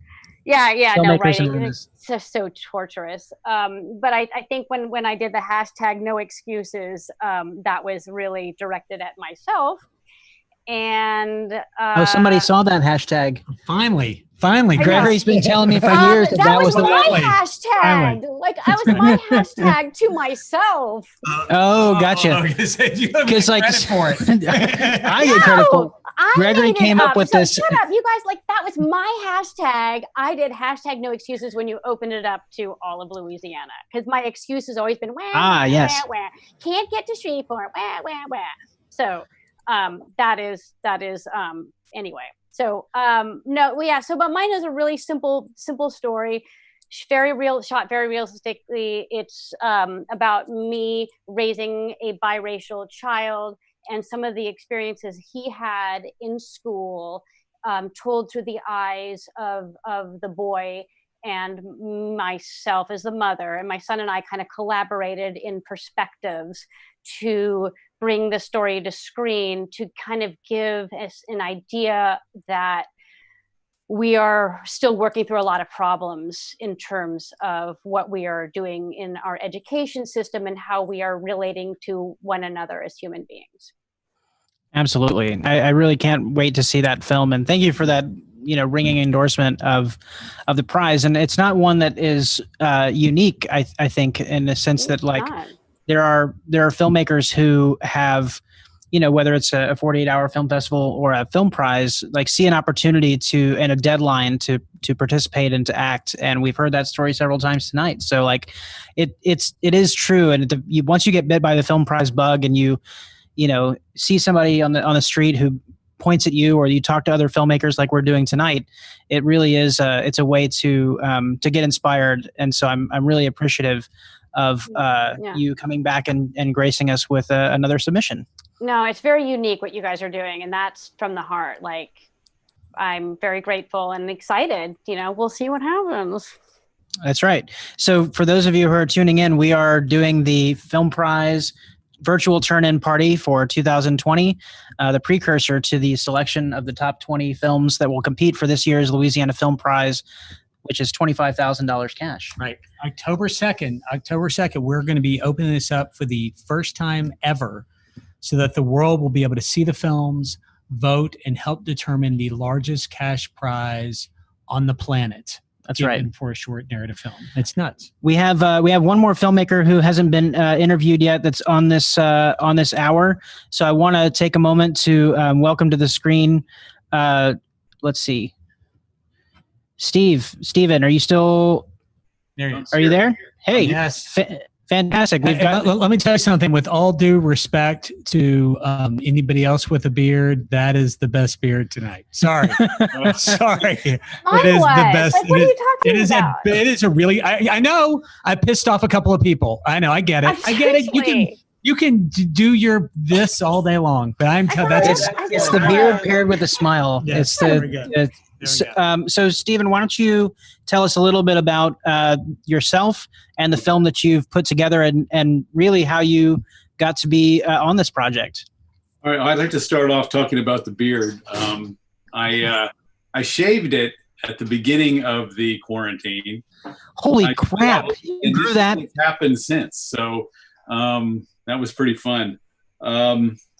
Yeah, no, writing. Anonymous. It's just so torturous. But I think when I did the hashtag no excuses, that was really directed at myself. And somebody saw that hashtag. Finally. Gregory's been telling me for years that was my the hashtag. Finally. I was my hashtag to myself. Oh, gotcha. Because for it. I get No, credit for it. Gregory made it came up with so this. Shut up, you guys! That was my hashtag. I did hashtag no excuses when you opened it up to all of Louisiana, because my excuse has always been yes. Can't get to Shreveport. So that is anyway. So no, yeah. So, but mine is a really simple story. Shot very realistically. It's about me raising a biracial child, and some of the experiences he had in school, told through the eyes of the boy and myself as the mother. And my son and I kind of collaborated in perspectives to bring the story to screen to kind of give us an idea that we are still working through a lot of problems in terms of what we are doing in our education system and how we are relating to one another as human beings. Absolutely. I really can't wait to see that film. And thank you for that, ringing endorsement of the prize. And it's not one that is unique, I think, in the sense that like there are filmmakers who have, whether it's a 48-hour film festival or a film prize, like see an opportunity and a deadline to participate and to act. And we've heard that story several times tonight. So like it is true. And once you get bit by the film prize bug and you see somebody on the street who points at you, or you talk to other filmmakers like we're doing tonight, it really is it's a way to get inspired. And so I'm really appreciative of you coming back and gracing us with another submission. No, it's very unique what you guys are doing, and that's from the heart. Like, I'm very grateful and excited. We'll see what happens. That's right. So for those of you who are tuning in, we are doing the Film Prize virtual turn-in party for 2020, the precursor to the selection of the top 20 films that will compete for this year's Louisiana Film Prize, which is $25,000 cash. Right. October 2nd, we're going to be opening this up for the first time ever so that the world will be able to see the films, vote, and help determine the largest cash prize on the planet. That's right. For a short narrative film. It's nuts. We have one more filmmaker who hasn't been interviewed yet that's on this hour. So I want to take a moment to welcome to the screen. Let's see. Steven, are you still there? He is. Are you there? Hey. Yes. Fantastic. Let me tell you something. With all due respect to anybody else with a beard, that is the best beard tonight. Sorry. Sorry. It is the best. Like, what are you talking about? It is a really, I know I pissed off a couple of people. I know. I get it. I get it. You can do this all day long, but it's the beard paired with a smile. Yes, So Steven, why don't you tell us a little bit about yourself and the film that you've put together and really how you got to be on this project? All right, I'd like to start off talking about the beard. I shaved it at the beginning of the quarantine. Holy crap! You grew that? It's happened since, so that was pretty fun.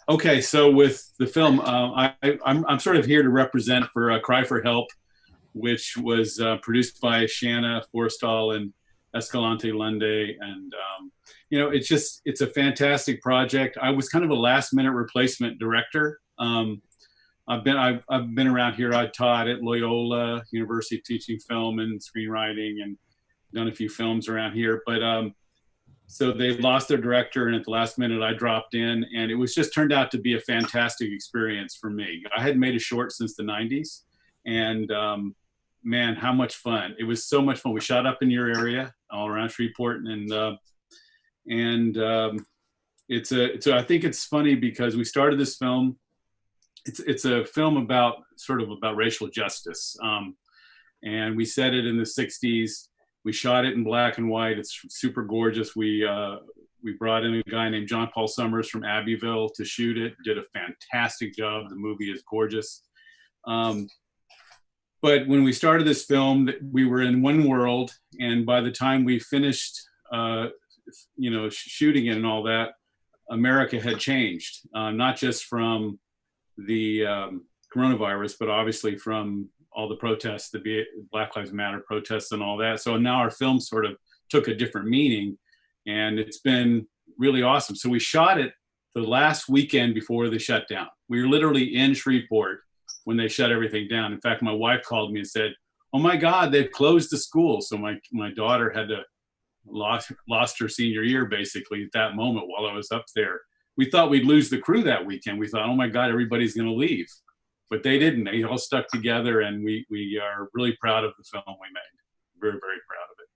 Okay, so with the film, I'm sort of here to represent for Cry for Help, which was produced by Shanna Forstall and Escalante Lunde, and it's a fantastic project. I was kind of a last-minute replacement director. I've been around here. I taught at Loyola University teaching film and screenwriting, and done a few films around here, but. So they lost their director, and at the last minute I dropped in, and it was just turned out to be a fantastic experience for me. I hadn't made a short since the 90s, and man, how much fun. It was so much fun. We shot up in your area, all around Shreveport, and I think it's funny because we started this film. It's a film about racial justice, and we set it in the 60s. We shot it in black and white. It's super gorgeous. We brought in a guy named John Paul Summers from Abbeville to shoot it. Did a fantastic job. The movie is gorgeous. But when we started this film, we were in one world, and by the time we finished, shooting it and all that, America had changed. Not just from the coronavirus, but obviously from all the protests, the Black Lives Matter protests and all that. So now our film sort of took a different meaning, and it's been really awesome. So we shot it the last weekend before they shut down. We were literally in Shreveport when they shut everything down. In fact, my wife called me and said, "Oh my God, they've closed the school." So my daughter had to lost her senior year basically at that moment while I was up there. We thought we'd lose the crew that weekend. We thought, oh my God, everybody's going to leave. But they didn't. They all stuck together, and we are really proud of the film we made. Very, very proud of it.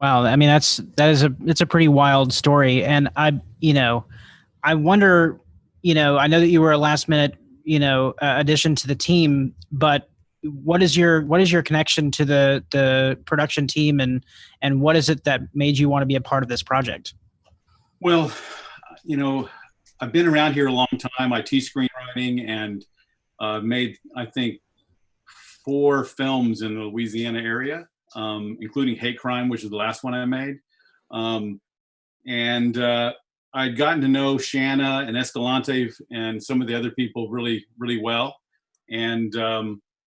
Wow, I mean it's a pretty wild story, and I wonder, I know that you were a last minute, addition to the team, but what is your connection to the production team, and what is it that made you want to be a part of this project? Well, I've been around here a long time. I teach screenwriting and made, I think, 4 films in the Louisiana area, including Hate Crime, which is the last one I made. I'd gotten to know Shanna and Escalante and some of the other people really, really well. And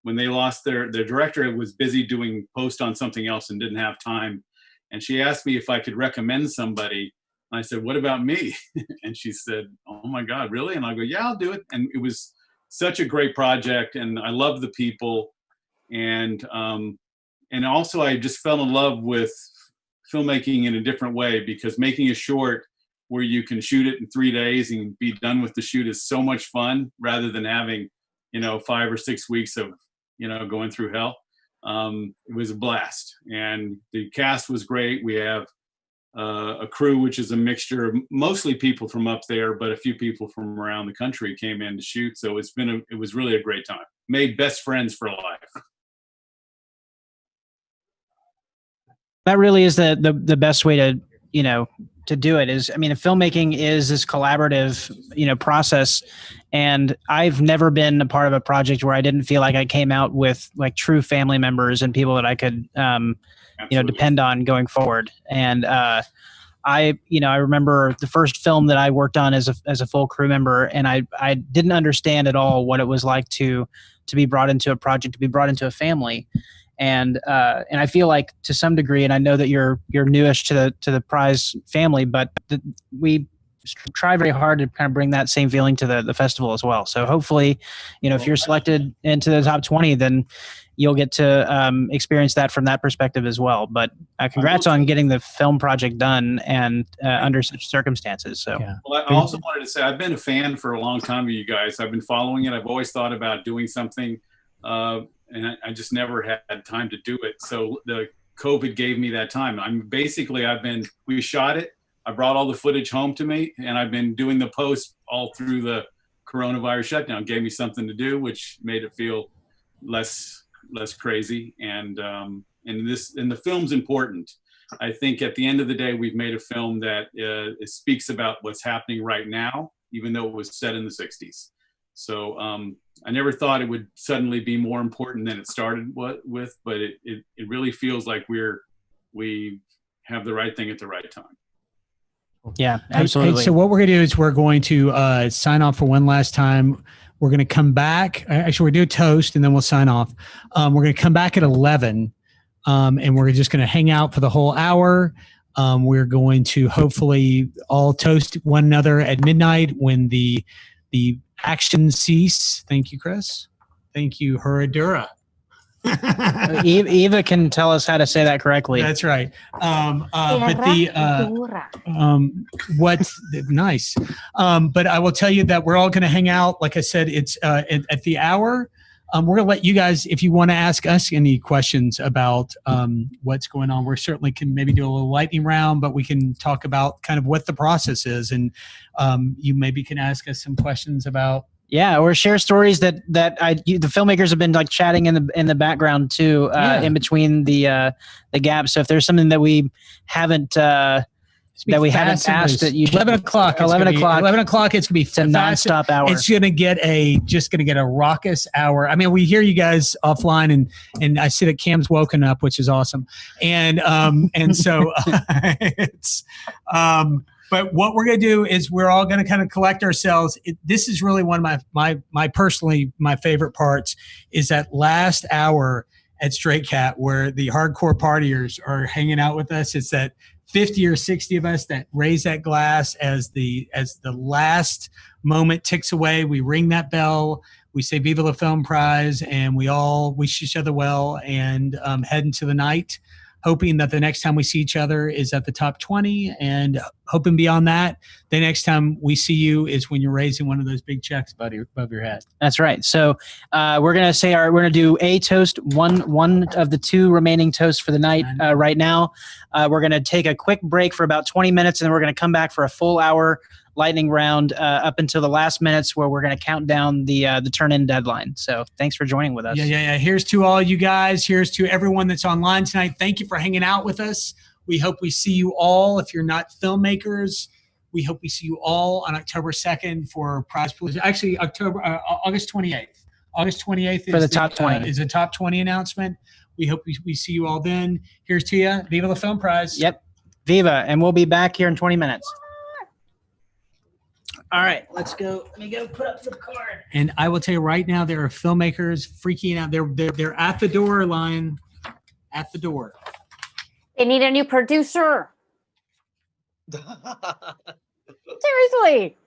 when they lost their director, was busy doing post on something else and didn't have time. And she asked me if I could recommend somebody. And I said, "What about me?" And she said, "Oh my God, really?" And I go, "Yeah, I'll do it." And it was such a great project, and I love the people. And also I just fell in love with filmmaking in a different way, because making a short where you can shoot it in 3 days and be done with the shoot is so much fun, rather than having, 5 or 6 weeks of, going through hell. It was a blast, and the cast was great. We have a crew, which is a mixture of mostly people from up there, but a few people from around the country came in to shoot. So it was really a great time. Made best friends for life. That really is the best way to, to do it. Is, I mean, filmmaking is this collaborative, process. And I've never been a part of a project where I didn't feel like I came out with like true family members and people that I could, depend on going forward. And I remember the first film that I worked on as a full crew member, and I didn't understand at all what it was like to be brought into a project, to be brought into a family. And I feel like to some degree, and I know that you're newish to the prize family, but we try very hard to kind of bring that same feeling to the festival as well. So hopefully, if you're selected into the top 20, then you'll get to experience that from that perspective as well. But congrats on getting the film project done and under such circumstances. So, well, I also wanted to say I've been a fan for a long time of you guys. I've been following it. I've always thought about doing something. And I just never had time to do it. So the COVID gave me that time. We shot it. I brought all the footage home to me, and I've been doing the post all through the coronavirus shutdown. Gave me something to do, which made it feel less crazy. And the film's important. I think at the end of the day, we've made a film that it speaks about what's happening right now, even though it was set in the 60s. So I never thought it would suddenly be more important than it started with, but it really feels like we have the right thing at the right time. Yeah, absolutely. Hey, so what we're going to do is we're going to sign off for one last time. We're going to come back. Actually, we're going to do a toast, and then we'll sign off. We're going to come back at 11, and we're just going to hang out for the whole hour. We're going to hopefully all toast one another at midnight when the action cease. Thank you, Chris. Thank you, Herradura. Eva can tell us how to say that correctly. That's right. What's nice. But I will tell you that we're all going to hang out. Like I said, it's at the hour. We're going to let you guys, if you want to ask us any questions about what's going on, we certainly can maybe do a little lightning round, but we can talk about kind of what the process is. And you maybe can ask us some questions about. Yeah, or share stories that the filmmakers have been like chatting in the background too, in between the gaps. So if there's something that we haven't haven't asked, that you 11 o'clock. 11 o'clock. 11 o'clock. It's gonna be a nonstop hour. It's gonna get a raucous hour. I mean, we hear you guys offline, and I see that Cam's woken up, which is awesome. And so it's. But what we're going to do is we're all going to kind of collect ourselves. This is really one of my personally, my favorite parts is that last hour at Straight Cat where the hardcore partiers are hanging out with us. It's that 50 or 60 of us that raise that glass as the last moment ticks away. We ring that bell. We say Viva la Film Prize, and we all wish each other well and head into the night, hoping that the next time we see each other is at the top 20, and hoping beyond that, the next time we see you is when you're raising one of those big checks above your head. That's right. So we're going to do a toast, one of the 2 remaining toasts for the night right now. We're going to take a quick break for about 20 minutes, and then we're going to come back for a full hour lightning round up until the last minutes where we're going to count down the turn-in deadline. So thanks for joining with us. Yeah. Here's to all you guys. Here's to everyone that's online tonight. Thank you for hanging out with us. We hope we see you all. If you're not filmmakers, We hope we see you all on October 2nd for prize pool. Actually, August 28th. August 28th For the top 20. Is a top 20 announcement. We hope we see you all then. Here's to you. Viva la Film Prize. Yep. Viva. And we'll be back here in 20 minutes. All right, let's go. Let me go put up the card. And I will tell you right now, there are filmmakers freaking out. They're at the door, line, at the door. They need a new producer. Seriously.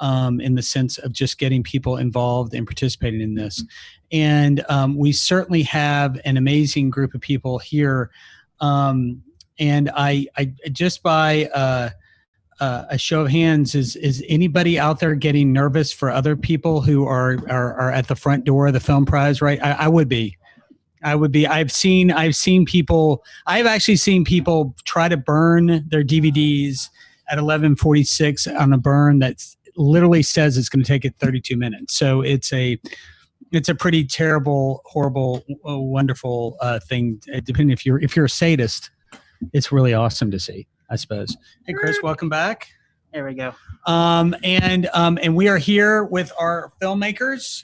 in the sense of just getting people involved and participating in this. And we certainly have an amazing group of people here. And I just by a show of hands, is anybody out there getting nervous for other people who are at the front door of the film prize? Right, I would be. I've seen people. I've actually seen people try to burn their DVDs at 11:46 on a burn that literally says it's going to take it 32 minutes. So it's a pretty terrible, horrible, wonderful thing. Depending if you're a sadist, it's really awesome to see, I suppose. Hey, Chris, welcome back. There we go. And we are here with our filmmakers.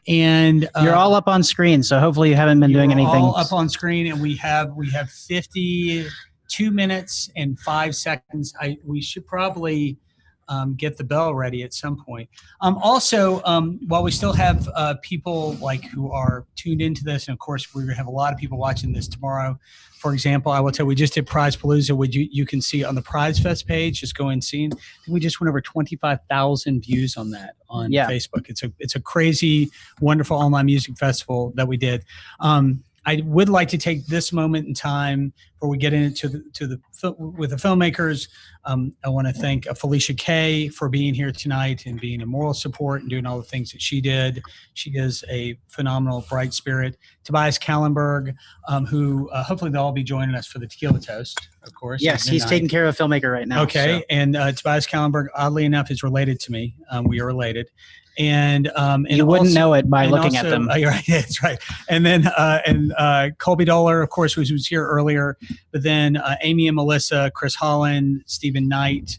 And you're all up on screen, so hopefully you haven't been doing anything. All up on screen, and we have 52 minutes and 5 seconds. We should probably get the bell ready at some point. Also, while we still have people like who are tuned into this, and of course we're gonna have a lot of people watching this tomorrow. For example, I will tell you, we just did Prize Palooza, which you can see on the Prize Fest page. Just go and see. We just went over 25,000 views on that on Facebook. It's a crazy, wonderful online music festival that we did. I would like to take this moment in time before we get into with the filmmakers. I want to thank Felicia Kay for being here tonight and being a moral support and doing all the things that she did. She is a phenomenal, bright spirit. Tobias Kallenberg, who hopefully they'll all be joining us for the Tequila Toast, of course. Yes, he's taking care of a filmmaker right now. Okay, so. And Tobias Kallenberg, oddly enough, is related to me. We are related. And you wouldn't know it by looking at them. You're right. That's right. And then Colby Doller, of course, was here earlier. But then Amy and Melissa, Chris Holland, Stephen Knight.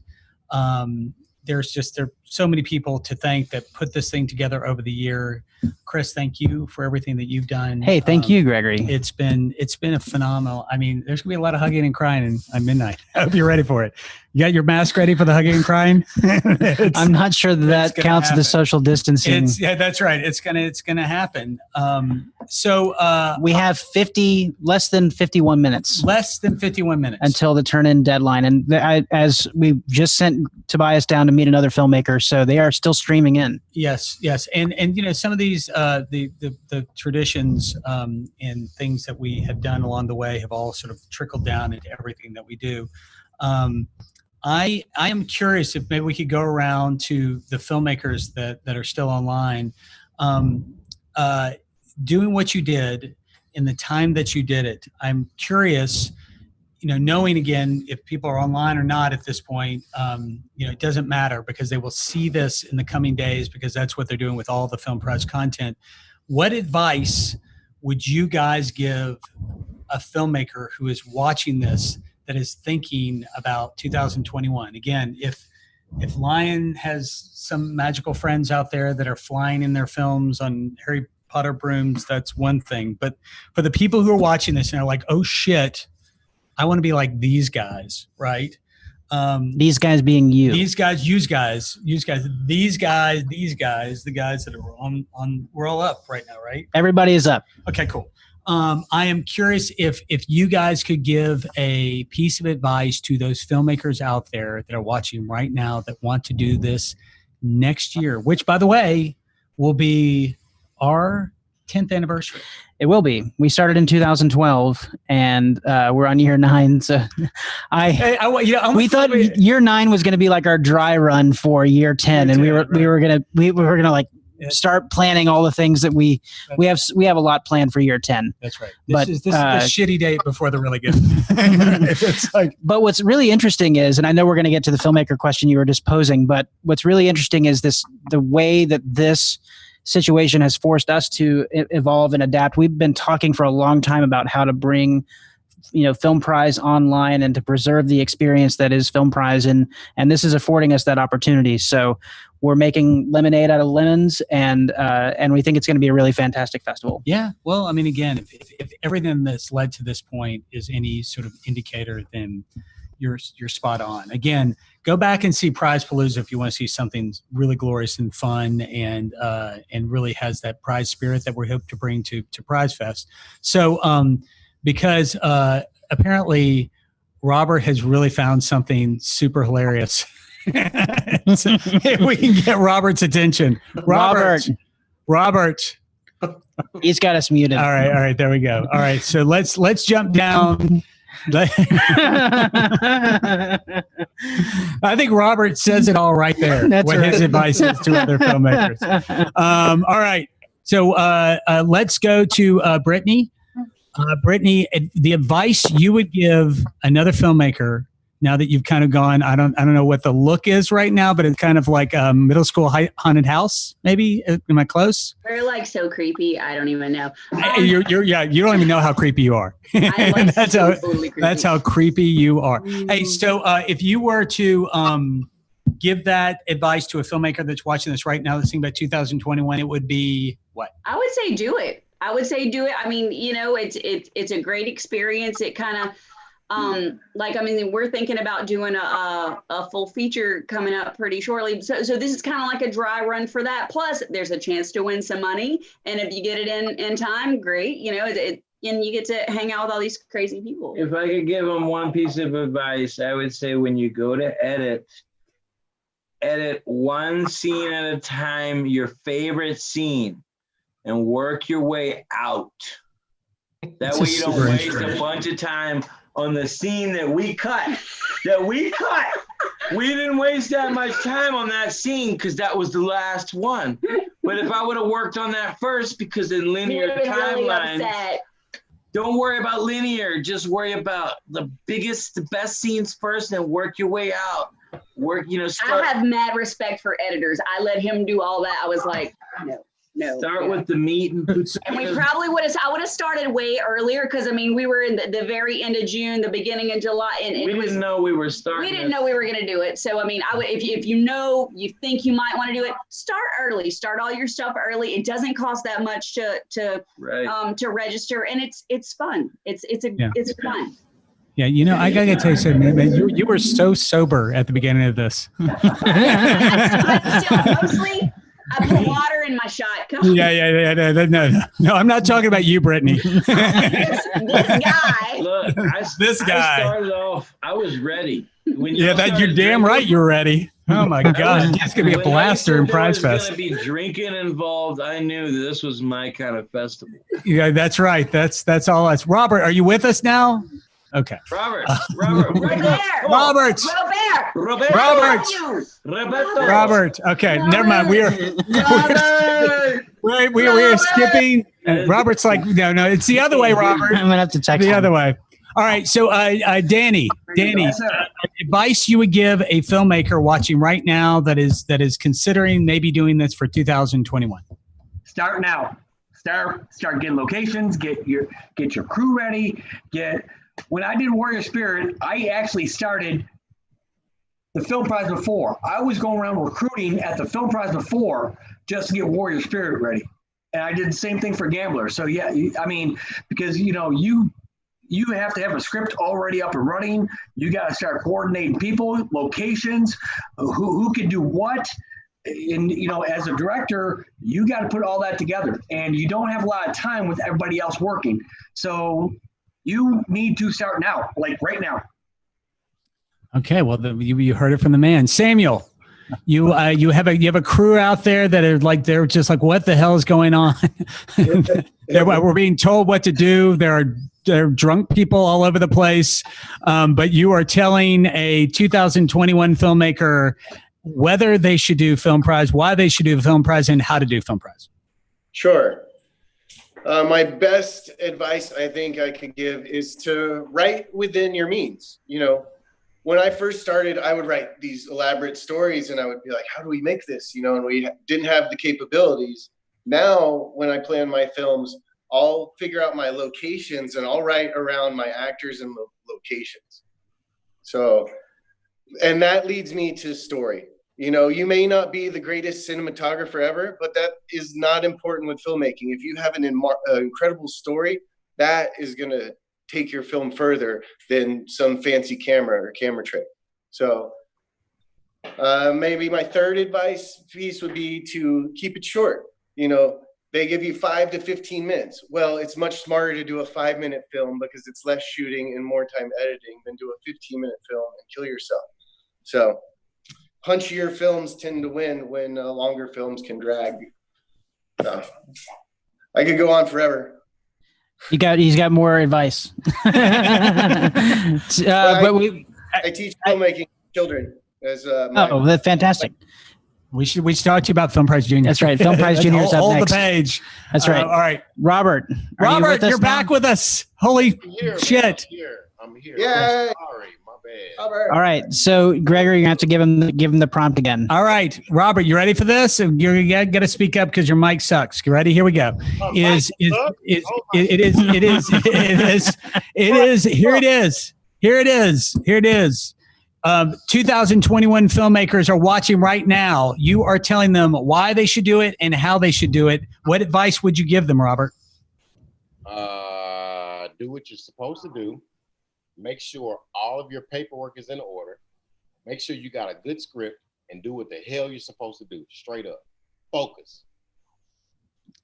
There's so many people to thank that put this thing together over the year. Chris, thank you for everything that you've done. Hey, thank you, Gregory. It's been a phenomenal. I mean, there's gonna be a lot of hugging and crying at midnight. I hope you're ready for it. You got your mask ready for the hugging and crying? I'm not sure that counts as the social distancing. Yeah, that's right. It's gonna happen. So we have less than 51 minutes. Less than 51 minutes until the turn-in deadline. And as we just sent Tobias down to meet another filmmaker, so they are still streaming in. Yes. And some of these the traditions and things that we have done along the way have all sort of trickled down into everything that we do. I am curious if maybe we could go around to the filmmakers that are still online, doing what you did in the time that you did it. I'm curious, knowing again, if people are online or not at this point, it doesn't matter because they will see this in the coming days because that's what they're doing with all the Film Prize content. What advice would you guys give a filmmaker who is watching this that is thinking about 2021? Again, if Lion has some magical friends out there that are flying in their films on Harry Potter brooms, that's one thing. But for the people who are watching this and are like, oh shit, I want to be like these guys, right? These guys being you. These guys, the guys that are on, we're all up right now, right? Everybody is up. Okay, cool. I am curious if you guys could give a piece of advice to those filmmakers out there that are watching right now that want to do this next year, which, by the way, will be our 10th anniversary. It will be. We started in 2012, and we're on year 9. So, we thought year 9 was going to be like our dry run for year 10, and we were gonna like start planning all the things that we have a lot planned for year 10. That's right. This is the shitty date before the really good. It's like, but what's really interesting is, and I know we're going to get to the filmmaker question you were just posing, but what's really interesting is the way that this situation has forced us to evolve and adapt. We've been talking for a long time about how to bring Film Prize online and to preserve the experience that is Film Prize, and this is affording us that opportunity. So we're making lemonade out of lemons, and we think it's going to be a really fantastic festival. Yeah. Well, I mean, again, if everything that's led to this point is any sort of indicator, then you're spot on. Again, go back and see Prize Palooza if you want to see something really glorious and fun and really has that prize spirit that we hope to bring to Prize Fest. So because apparently Robert has really found something super hilarious So, if we can get Robert's attention. Robert. He's got us muted. All right, there we go. All right, so let's jump down. I think Robert says it all right there. That's what right. his advice is to other filmmakers. All right, so let's go to Brittany. Brittany, the advice you would give another filmmaker now that you've kind of gone, I don't know what the look is right now, but it's kind of like a middle school haunted house. Maybe am I close? They're like so creepy. I don't even know. You don't even know how creepy you are. I'm like totally creepy. That's how creepy you are. Hey, so if you were to give that advice to a filmmaker that's watching this right now, that's thinking about 2021, it would be what? I would say do it. I mean, you know, it's a great experience. It kind of, we're thinking about doing a full feature coming up pretty shortly. So this is kind of like a dry run for that. Plus, there's a chance to win some money, and if you get it in time, great. You know, and you get to hang out with all these crazy people. If I could give them one piece of advice, I would say when you go to edit one scene at a time, your favorite scene, and work your way out. That way you don't waste a bunch of time on the scene that we cut. We didn't waste that much time on that scene because that was the last one. But if I would have worked on that first, because in linear timelines, really don't worry about linear. Just worry about the best scenes first and work your way out. I have mad respect for editors. I let him do all that. I was like, no. Start with the meat and put and we probably I would have started way earlier because we were in the very end of June, the beginning of July, and we didn't know we were starting. We didn't know we were going to do it. So I would, if you think you might want to do it, start early. Start all your stuff early. It doesn't cost that much to register, and it's fun. It's fun. Yeah, you know, I gotta tell you something, man. You were so sober at the beginning of this. Mostly. I put water in my shot. Yeah. No, I'm not talking about you, Brittany. this guy. Look, this guy. I started off, I was ready. You're damn right you're ready. Oh my God, it's gonna be a blaster in Prize Fest. There's gonna be drinking involved. I knew that this was my kind of festival. Yeah, that's right. That's all. That's Robert. Are you with us now? Okay. Robert. Okay, never mind. We are skipping. Robert's like, no, it's the other way, Robert. I'm gonna have to text the him. other way. All right. So, Danny, advice you would give a filmmaker watching right now that is considering maybe doing this for 2021. Start now. Start getting locations. Get your crew ready. When I did Warrior Spirit, I actually started the Film Prize before. I was going around recruiting at the Film Prize before just to get Warrior Spirit ready. And I did the same thing for Gambler. So yeah, because you have to have a script already up and running. You got to start coordinating people, locations, who can do what. And as a director, you got to put all that together. And you don't have a lot of time with everybody else working. So you need to start now, like right now. Okay, well, you heard it from the man, Samuel. You have a crew out there that are like they're just like, what the hell is going on? We're being told what to do. There are drunk people all over the place, but you are telling a 2021 filmmaker whether they should do Film Prize, why they should do the Film Prize, and how to do Film Prize. Sure. My best advice I think I could give is to write within your means. When I first started, I would write these elaborate stories and I would be like, how do we make this? And we didn't have the capabilities. Now, when I plan my films, I'll figure out my locations and I'll write around my actors and locations. So, and that leads me to story. You may not be the greatest cinematographer ever, but that is not important with filmmaking. If you have an incredible story, that is going to take your film further than some fancy camera or camera trick. So maybe my third advice piece would be to keep it short. They give you 5 to 15 minutes. Well, it's much smarter to do a 5-minute film because it's less shooting and more time editing than do a 15-minute film and kill yourself. So punchier films tend to win when longer films can drag. So, I could go on forever. He's got more advice. But I teach filmmaking to children as that's fantastic. We should talk to you about Film Prize Junior. That's right. Film Prize Junior is up hold next. the page. That's right. All right, Robert. Robert, you're back with us. Holy shit! I'm here. Yeah. Sorry, my bad. All right. So Gregory, you're gonna have to give him the prompt again. All right, Robert, you ready for this? You're gonna speak up because your mic sucks. You ready? Here we go. Here it is. 2021 filmmakers are watching right now. You are telling them why they should do it and how they should do it. What advice would you give them, Robert? Do what you're supposed to do. Make sure all of your paperwork is in order. Make sure you got a good script and do what the hell you're supposed to do. Straight up. Focus.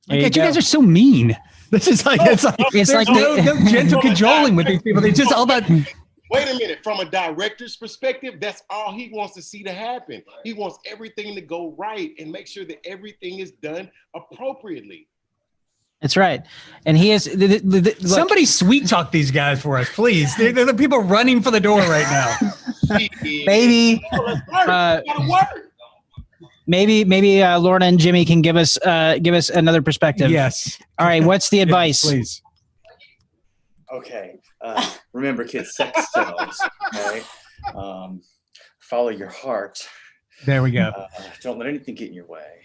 You guys are so mean. This is like it's like no gentle cajoling with these people. They just all about. Wait a minute. From a director's perspective, that's all he wants to see to happen. He wants everything to go right and make sure that everything is done appropriately. That's right. And he is. Somebody sweet talk these guys for us, please. They're the people running for the door right now. Maybe. Maybe Lorna and Jimmy can give us another perspective. Yes. All right. What's the advice? Please. Okay. Remember, kids, sex sells. Okay. Follow your heart. There we go. Don't let anything get in your way.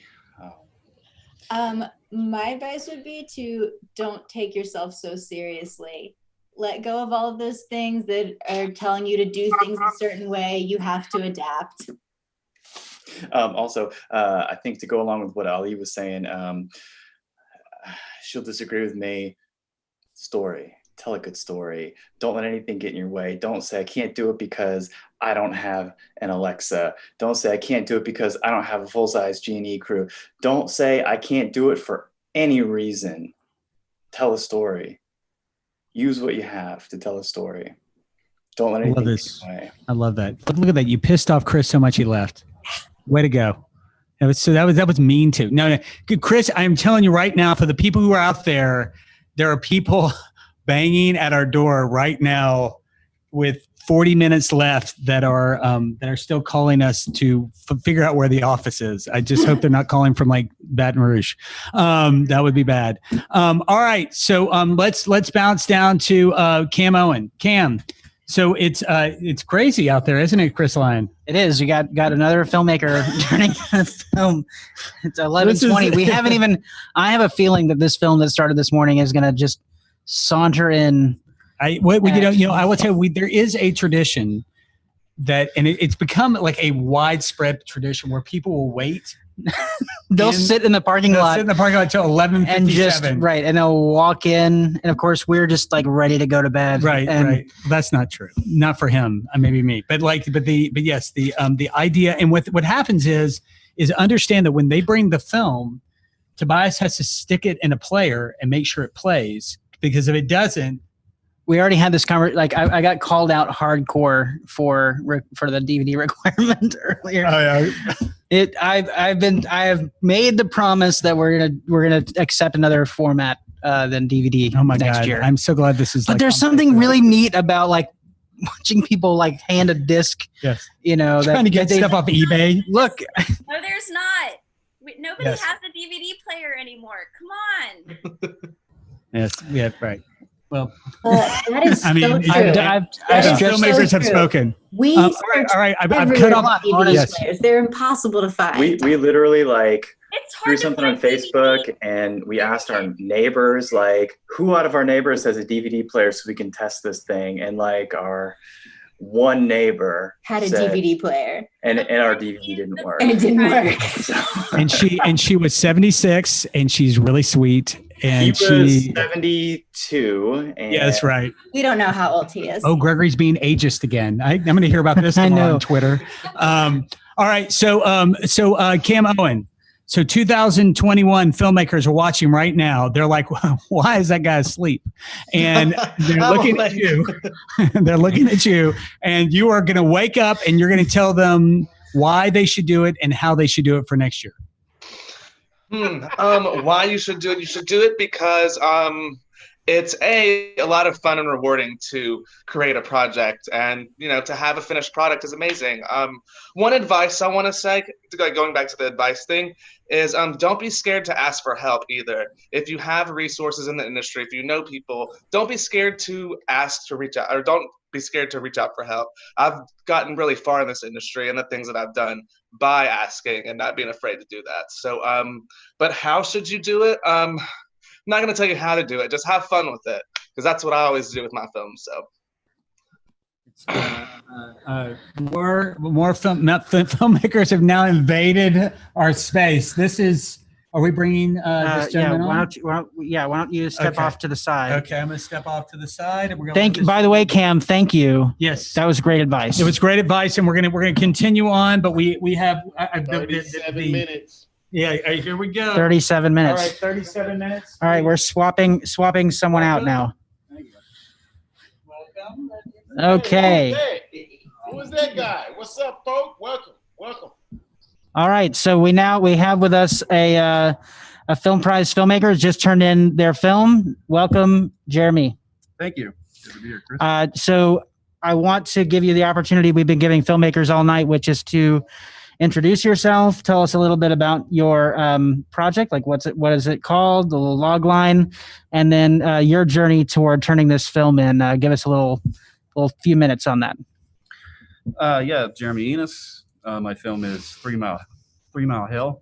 My advice would be to don't take yourself so seriously. Let go of all of those things that are telling you to do things a certain way. You have to adapt. Also, I think to go along with what Ali was saying, she'll disagree with me. Story. Tell a good story. Don't let anything get in your way. Don't say I can't do it because I don't have an Alexa. Don't say I can't do it because I don't have a full-size G&E crew. Don't say I can't do it for any reason. Tell a story. Use what you have to tell a story. Don't let anything get in your way. I love that. Look at that. You pissed off Chris so much he left. Way to go. That was mean too. No, Chris, I'm telling you right now, for the people who are out there, there are people banging at our door right now with 40 minutes left that are still calling us to figure out where the office is. I just hope they're not calling from like Baton Rouge. That would be bad. All right, so let's bounce down to Cam Owen. Cam, so it's crazy out there, isn't it, Chris Lyon? It is. You got another filmmaker turning a film. It's 11:20. We haven't even. I have a feeling that this film that started this morning is going to just saunter in. I will tell you, there is a tradition that, and it's become like a widespread tradition where people will wait. They'll sit in the parking lot. Sit in the parking lot until 11:57. And just right, and they'll walk in, and of course we're just like ready to go to bed. Right, and right. That's not true. Not for him. Maybe me, but yes, the idea and what happens is understand that when they bring the film, Tobias has to stick it in a player and make sure it plays, because if it doesn't. We already had this conversation. Like I got called out hardcore for the DVD requirement earlier. Oh, yeah. I have made the promise that we're gonna accept another format than DVD next year. I'm so glad this is. But there's something really neat about like watching people like hand a disc. Yes. Trying to get stuff off eBay. Look. No, there's not. Nobody Yes. has a DVD player anymore. Come on. Yes. Yeah. Right. Well, that is I mean, so true. filmmakers have spoken. We all right. I've cut off. DVD players. They're impossible to find. We literally like it's threw something on Facebook and we asked our neighbors, like, who out of our neighbors has a DVD player so we can test this thing? And like our one neighbor had a said, DVD player, and our DVD didn't work. and it didn't work. and she was 76 and she's really sweet. And he was 72. And yeah, that's right. We don't know how old he is. Oh, Gregory's being ageist again. I'm going to hear about this tomorrow on Twitter. All right. So Cam Owen. So 2021 filmmakers are watching right now. They're like, why is that guy asleep? And they're looking at you. They're looking at you, and you are going to wake up and you're going to tell them why they should do it and how they should do it for next year. Why you should do it? You should do it because it's a lot of fun and rewarding to create a project, and to have a finished product is amazing. One advice I want to say, going back to the advice thing, is don't be scared to ask for help either. If you have resources in the industry, if you know people, don't be scared to ask to reach out, or don't be scared to reach out for help. I've gotten really far in this industry and the things that I've done by asking and not being afraid to do that. So, but how should you do it? I'm not going to tell you how to do it. Just have fun with it, because that's what I always do with my films. So. More filmmakers have now invaded our space. This is. Are we bringing this gentleman on? Why don't you step off to the side? Okay, I'm going to step off to the side. And we're going Thank you. By the way, Cam, thank you. Yes, that was great advice. It was great advice, and we're going to continue on. But we have 37 minutes. Yeah, here we go. 37 minutes. All right, 37 minutes. All right, we're swapping someone out now. Welcome. Okay. Who is that guy? What's up, folks? Welcome. All right, so we have with us a Film Prize filmmaker who's just turned in their film. Welcome, Jeremy. Thank you. Good to be here, Chris. So I want to give you the opportunity we've been giving filmmakers all night, which is to introduce yourself. Tell us a little bit about your project, like what is it called, the little log line, and then your journey toward turning this film in. Give us a little few minutes on that. Yeah, Jeremy Enos. My film is 3 Mile Hell.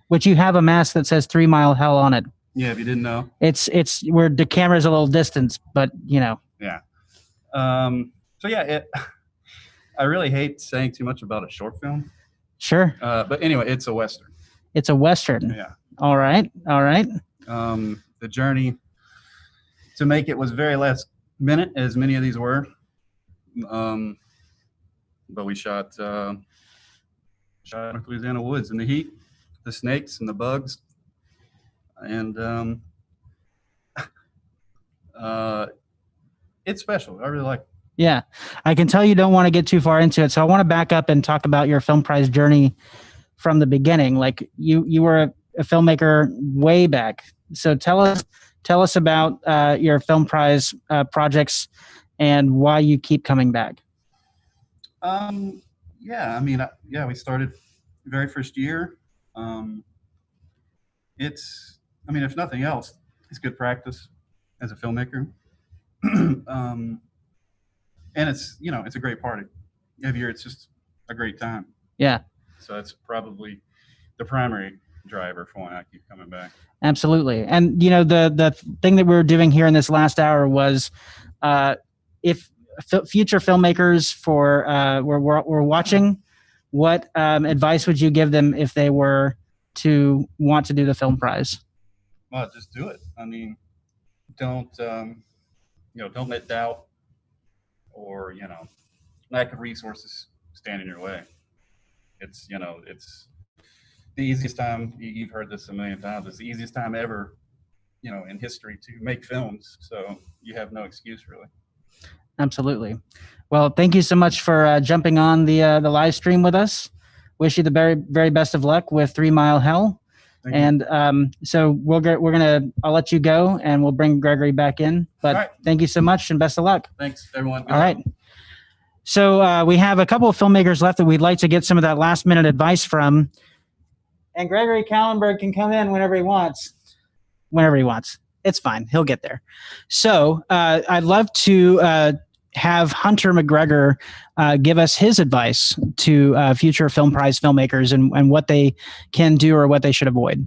Which you have a mask that says 3 Mile Hell on it. Yeah, if you didn't know. It's where the camera's a little distance, but Yeah. So yeah, I really hate saying too much about a short film. Sure. But anyway, it's a Western. It's a Western. Yeah. All right. The journey to make it was very last minute, as many of these were. But we shot in Louisiana woods in the heat, the snakes and the bugs, and it's special. I really like it. Yeah, I can tell you don't want to get too far into it, so I want to back up and talk about your Film Prize journey from the beginning. Like you were a filmmaker way back. So tell us about your Film Prize projects and why you keep coming back. Yeah, I mean, we started the very first year. If nothing else, it's good practice as a filmmaker. And it's a great party. Every year, it's just a great time. Yeah. So it's probably the primary driver for why I keep coming back. Absolutely. And the thing that we were doing here in this last hour was, if future filmmakers were watching, what advice would you give them if they were to want to do the Film Prize? Well, just do it. I mean, don't let doubt or lack of resources stand in your way. It's the easiest time. You've heard this a million times. It's the easiest time ever, in history to make films. So you have no excuse, really. Absolutely. Well, thank you so much for jumping on the live stream with us. Wish you the very, very best of luck with 3 Mile Hell. And so I'll let you go, and we'll bring Gregory back in. But Thank you so much, and best of luck. Thanks, everyone. All right. So we have a couple of filmmakers left that we'd like to get some of that last minute advice from. And Gregory Kallenberg can come in whenever he wants. It's fine. He'll get there. So I'd love to have Hunter McGregor give us his advice to future Film Prize filmmakers and what they can do or what they should avoid.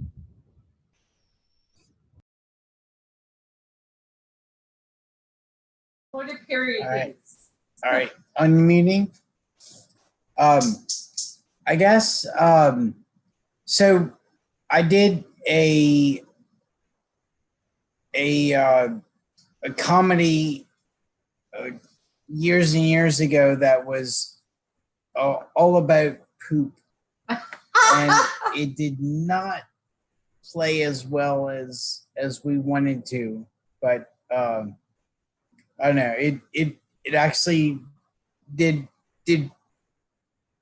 What a period. All right. Unmuting. I guess, so I did a comedy years and years ago that was all about poop, and it did not play as well as we wanted to, but I don't know, it actually did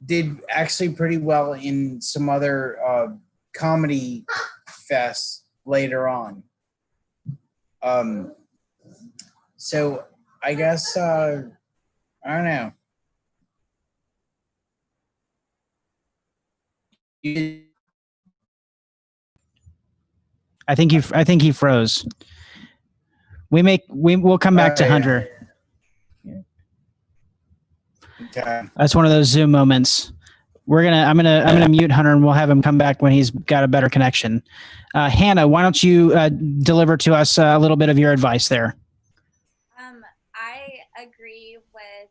did actually pretty well in some other comedy fests later on. So I guess I don't know. I think he froze. We'll come back to Hunter. Okay. That's one of those Zoom moments. I'm gonna mute Hunter and we'll have him come back when he's got a better connection. Hannah, why don't you deliver to us a little bit of your advice there? I agree with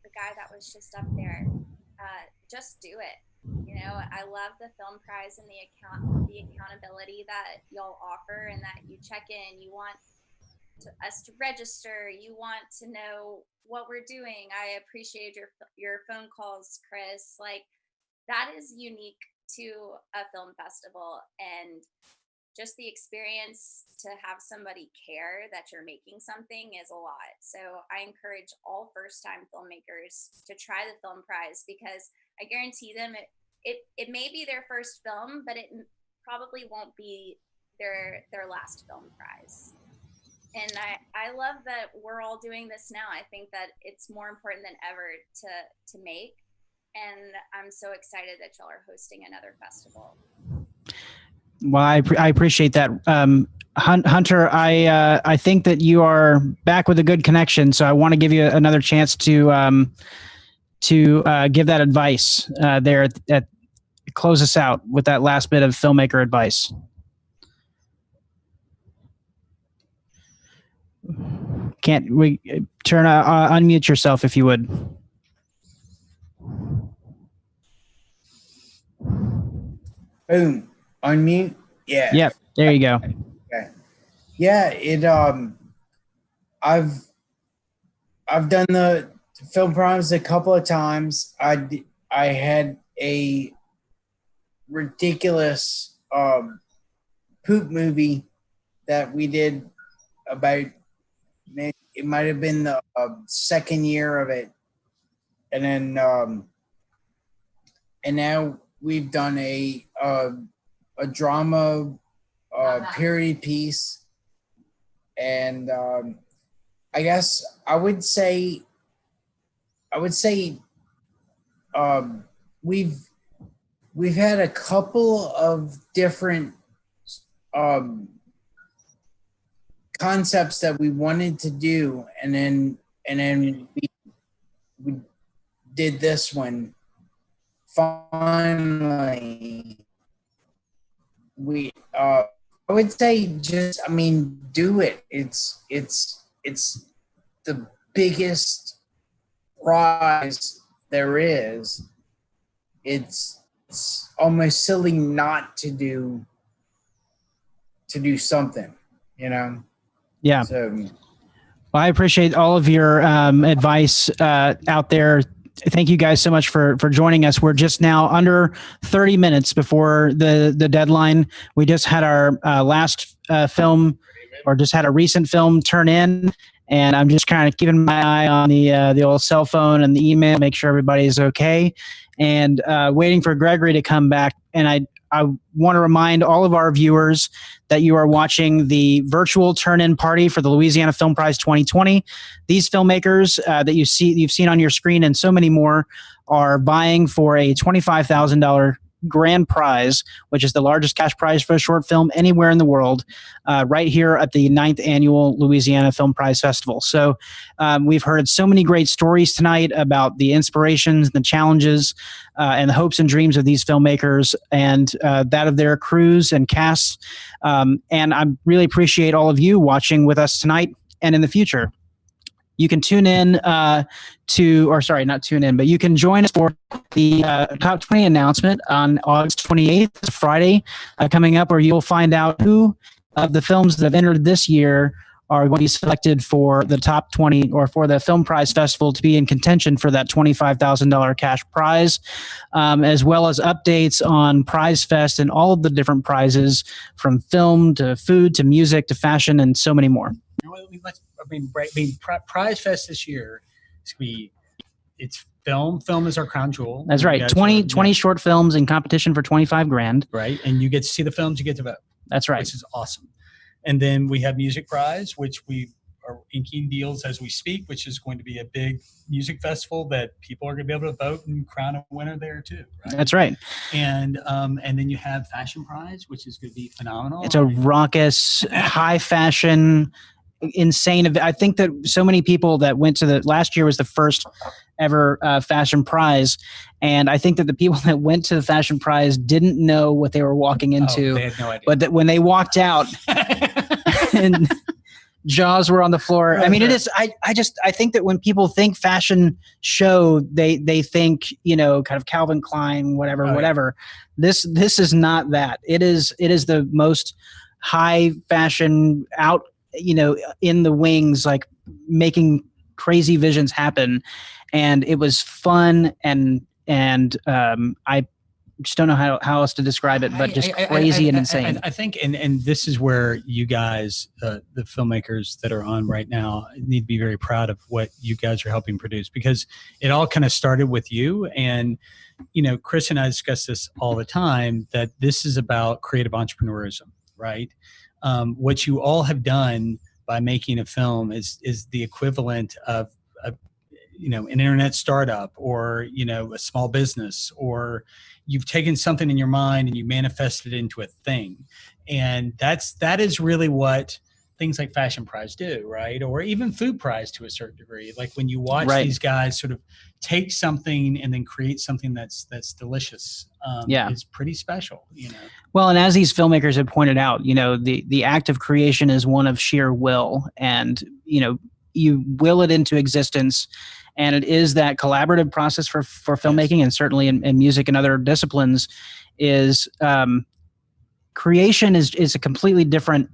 the guy that was just up there. Just do it. I love the film prize and the accountability that y'all offer, and that you check in. You want us to register. You want to know what we're doing. I appreciate your phone calls, Chris. Like, that is unique to a film festival, and just the experience to have somebody care that you're making something is a lot. So I encourage all first-time filmmakers to try the film prize, because I guarantee them it may be their first film, but it probably won't be their last film prize. And I love that we're all doing this now. I think that it's more important than ever to make, and I'm so excited that y'all are hosting another festival. Well, I appreciate that. Hunter, I think that you are back with a good connection, so I want to give you another chance to give that advice there at close us out with that last bit of filmmaker advice. Can't we unmute yourself if you would? Boom. Unmute. Yeah. Yep. There you go. Okay. Yeah. I've done the film primes a couple of times. I had a ridiculous poop movie that we did about. It might have been the second year of it, and then and now we've done a drama period piece, and I guess I would say we've had a couple of different concepts that we wanted to do, and then we did this one. Finally, I would say just, do it. It's the biggest prize there is. It's almost silly not to do something, Yeah. So, well, I appreciate all of your advice out there. Thank you guys so much for joining us. We're just now under 30 minutes before the deadline. We just had our last film, or just had a recent film turn in, and I'm just kind of keeping my eye on the old cell phone and the email, make sure everybody's okay, and waiting for Gregory to come back. And I want to remind all of our viewers that you are watching the virtual turn-in party for the Louisiana Film Prize 2020. These filmmakers that you've seen on your screen and so many more are vying for a $25,000 grand prize, which is the largest cash prize for a short film anywhere in the world, right here at the 9th Annual Louisiana Film Prize Festival. So we've heard so many great stories tonight about the inspirations, the challenges, and the hopes and dreams of these filmmakers, and that of their crews and casts. And I really appreciate all of you watching with us tonight and in the future. You can tune in not tune in, but you can join us for the Top 20 announcement on August 28th, Friday, coming up, where you'll find out who of the films that have entered this year are going to be selected for the top 20, or for the Film Prize Festival to be in contention for that $25,000 cash prize, as well as updates on Prize Fest and all of the different prizes, from film to food to music to fashion and so many more. Prize Fest this year it's Film is our crown jewel. That's You right. guys 20 short films in competition for 25 grand. Right. And you get to see the films, you get to vote. That's right. Which is awesome. And then we have Music Prize, which we are inking deals as we speak, which is going to be a big music festival that people are going to be able to vote and crown a winner there too. Right? That's right. And then you have Fashion Prize, which is going to be phenomenal. It's a raucous, high fashion, insane event. I think that so many people that went to last year was the first ever Fashion Prize. And I think that the people that went to the Fashion Prize didn't know what they were walking into. They had no idea. But that when they walked out and jaws were on the floor. I mean, it is, I think that when people think fashion show, they think, kind of Calvin Klein, whatever. This is not that. It is the most high fashion out, in the wings, like making crazy visions happen. And it was fun. And I just don't know how else to describe it, but just crazy and insane. I think, and this is where you guys, the filmmakers that are on right now, need to be very proud of what you guys are helping produce, because it all kind of started with you. And, Chris and I discuss this all the time, that this is about creative entrepreneurism, right? What you all have done by making a film is the equivalent of an internet startup, or a small business, or you've taken something in your mind and you manifested it into a thing. And that is really what things like Fashion Prize do, right? Or even Food Prize to a certain degree. Like when you watch these guys sort of take something and then create something that's delicious. It's pretty special, Well, and as these filmmakers have pointed out, the act of creation is one of sheer will, and you will it into existence. And it is that collaborative process for filmmaking, and certainly in music and other disciplines, is creation is a completely different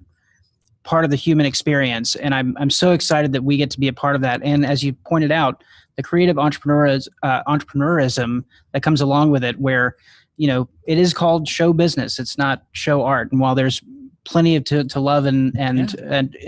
part of the human experience. And I'm so excited that we get to be a part of that. And as you pointed out, the creative entrepreneurism that comes along with it, where it is called show business. It's not show art. And while there's plenty to love and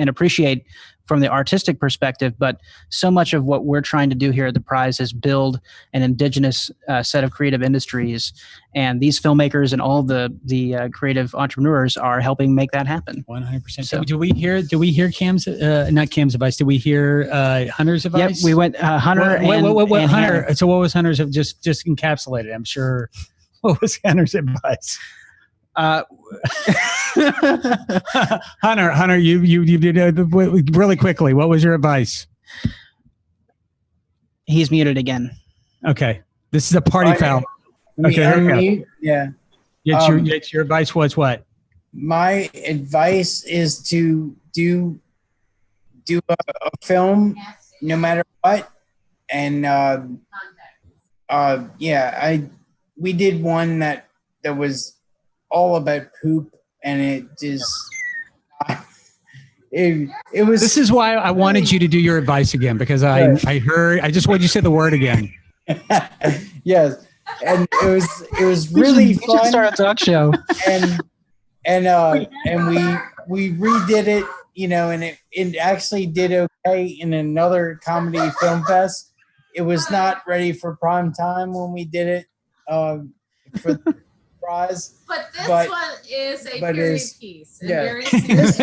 appreciate from the artistic perspective, but so much of what we're trying to do here at the prize is build an indigenous set of creative industries, and these filmmakers and all the creative entrepreneurs are helping make that happen. 100%. So do we hear Cam's not Cam's advice? Did we hear Hunter's advice? Yep, we went Hunter and Hunter. Hannah. So what was Hunter's? Just encapsulated. I'm sure. What was Hunter's advice? Hunter, you did really quickly. What was your advice? He's muted again. Okay, this is a party foul. Okay, here we go. Yeah. Your advice was what? My advice is to do a film no matter what, and we did one that was all about poop, and it just it was. This is why I wanted you to do your advice again, because I just wanted you to say the word again. Yes, and it was really fun. We should start a talk show. And we redid it, and it actually did okay in another comedy film fest. It was not ready for prime time when we did it for the prize. But this one is a period piece. And Yeah. very serious.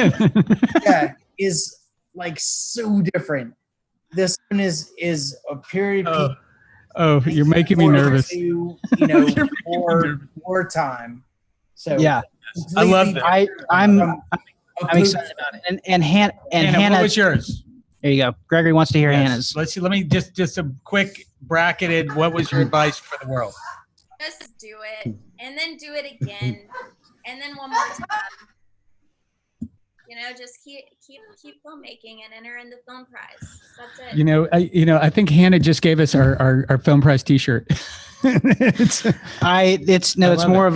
Yeah, is like so different. This one is a period piece. Oh, you're making me nervous. To, wartime. So yeah, I love that. I'm excited about it. And Hannah, what was yours? There you go. Gregory wants to hear Hannah's. Let's see. Let me just a quick bracketed. What was your advice for the world? Just do it, and then do it again, and then one more time. Just keep filmmaking and enter in the film prize. That's it. I think Hannah just gave us our film prize T-shirt. It's more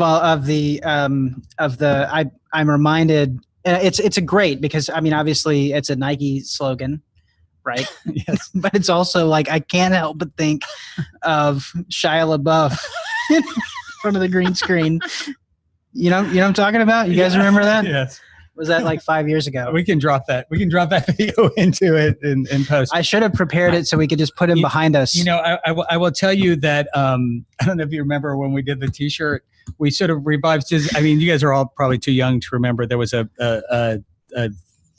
I'm reminded. It's a great, because obviously it's a Nike slogan, right? Yes, but it's also like I can't help but think of Shia LaBeouf in front of the green screen. You know what I'm talking about? You guys remember that? Yes. Was that like 5 years ago? We can drop that. We can drop that video into it in post. I should have prepared it so we could just put him behind us. You know, I will tell you that I don't know if you remember when we did the T-shirt. We sort of revived. I mean, you guys are all probably too young to remember. There was a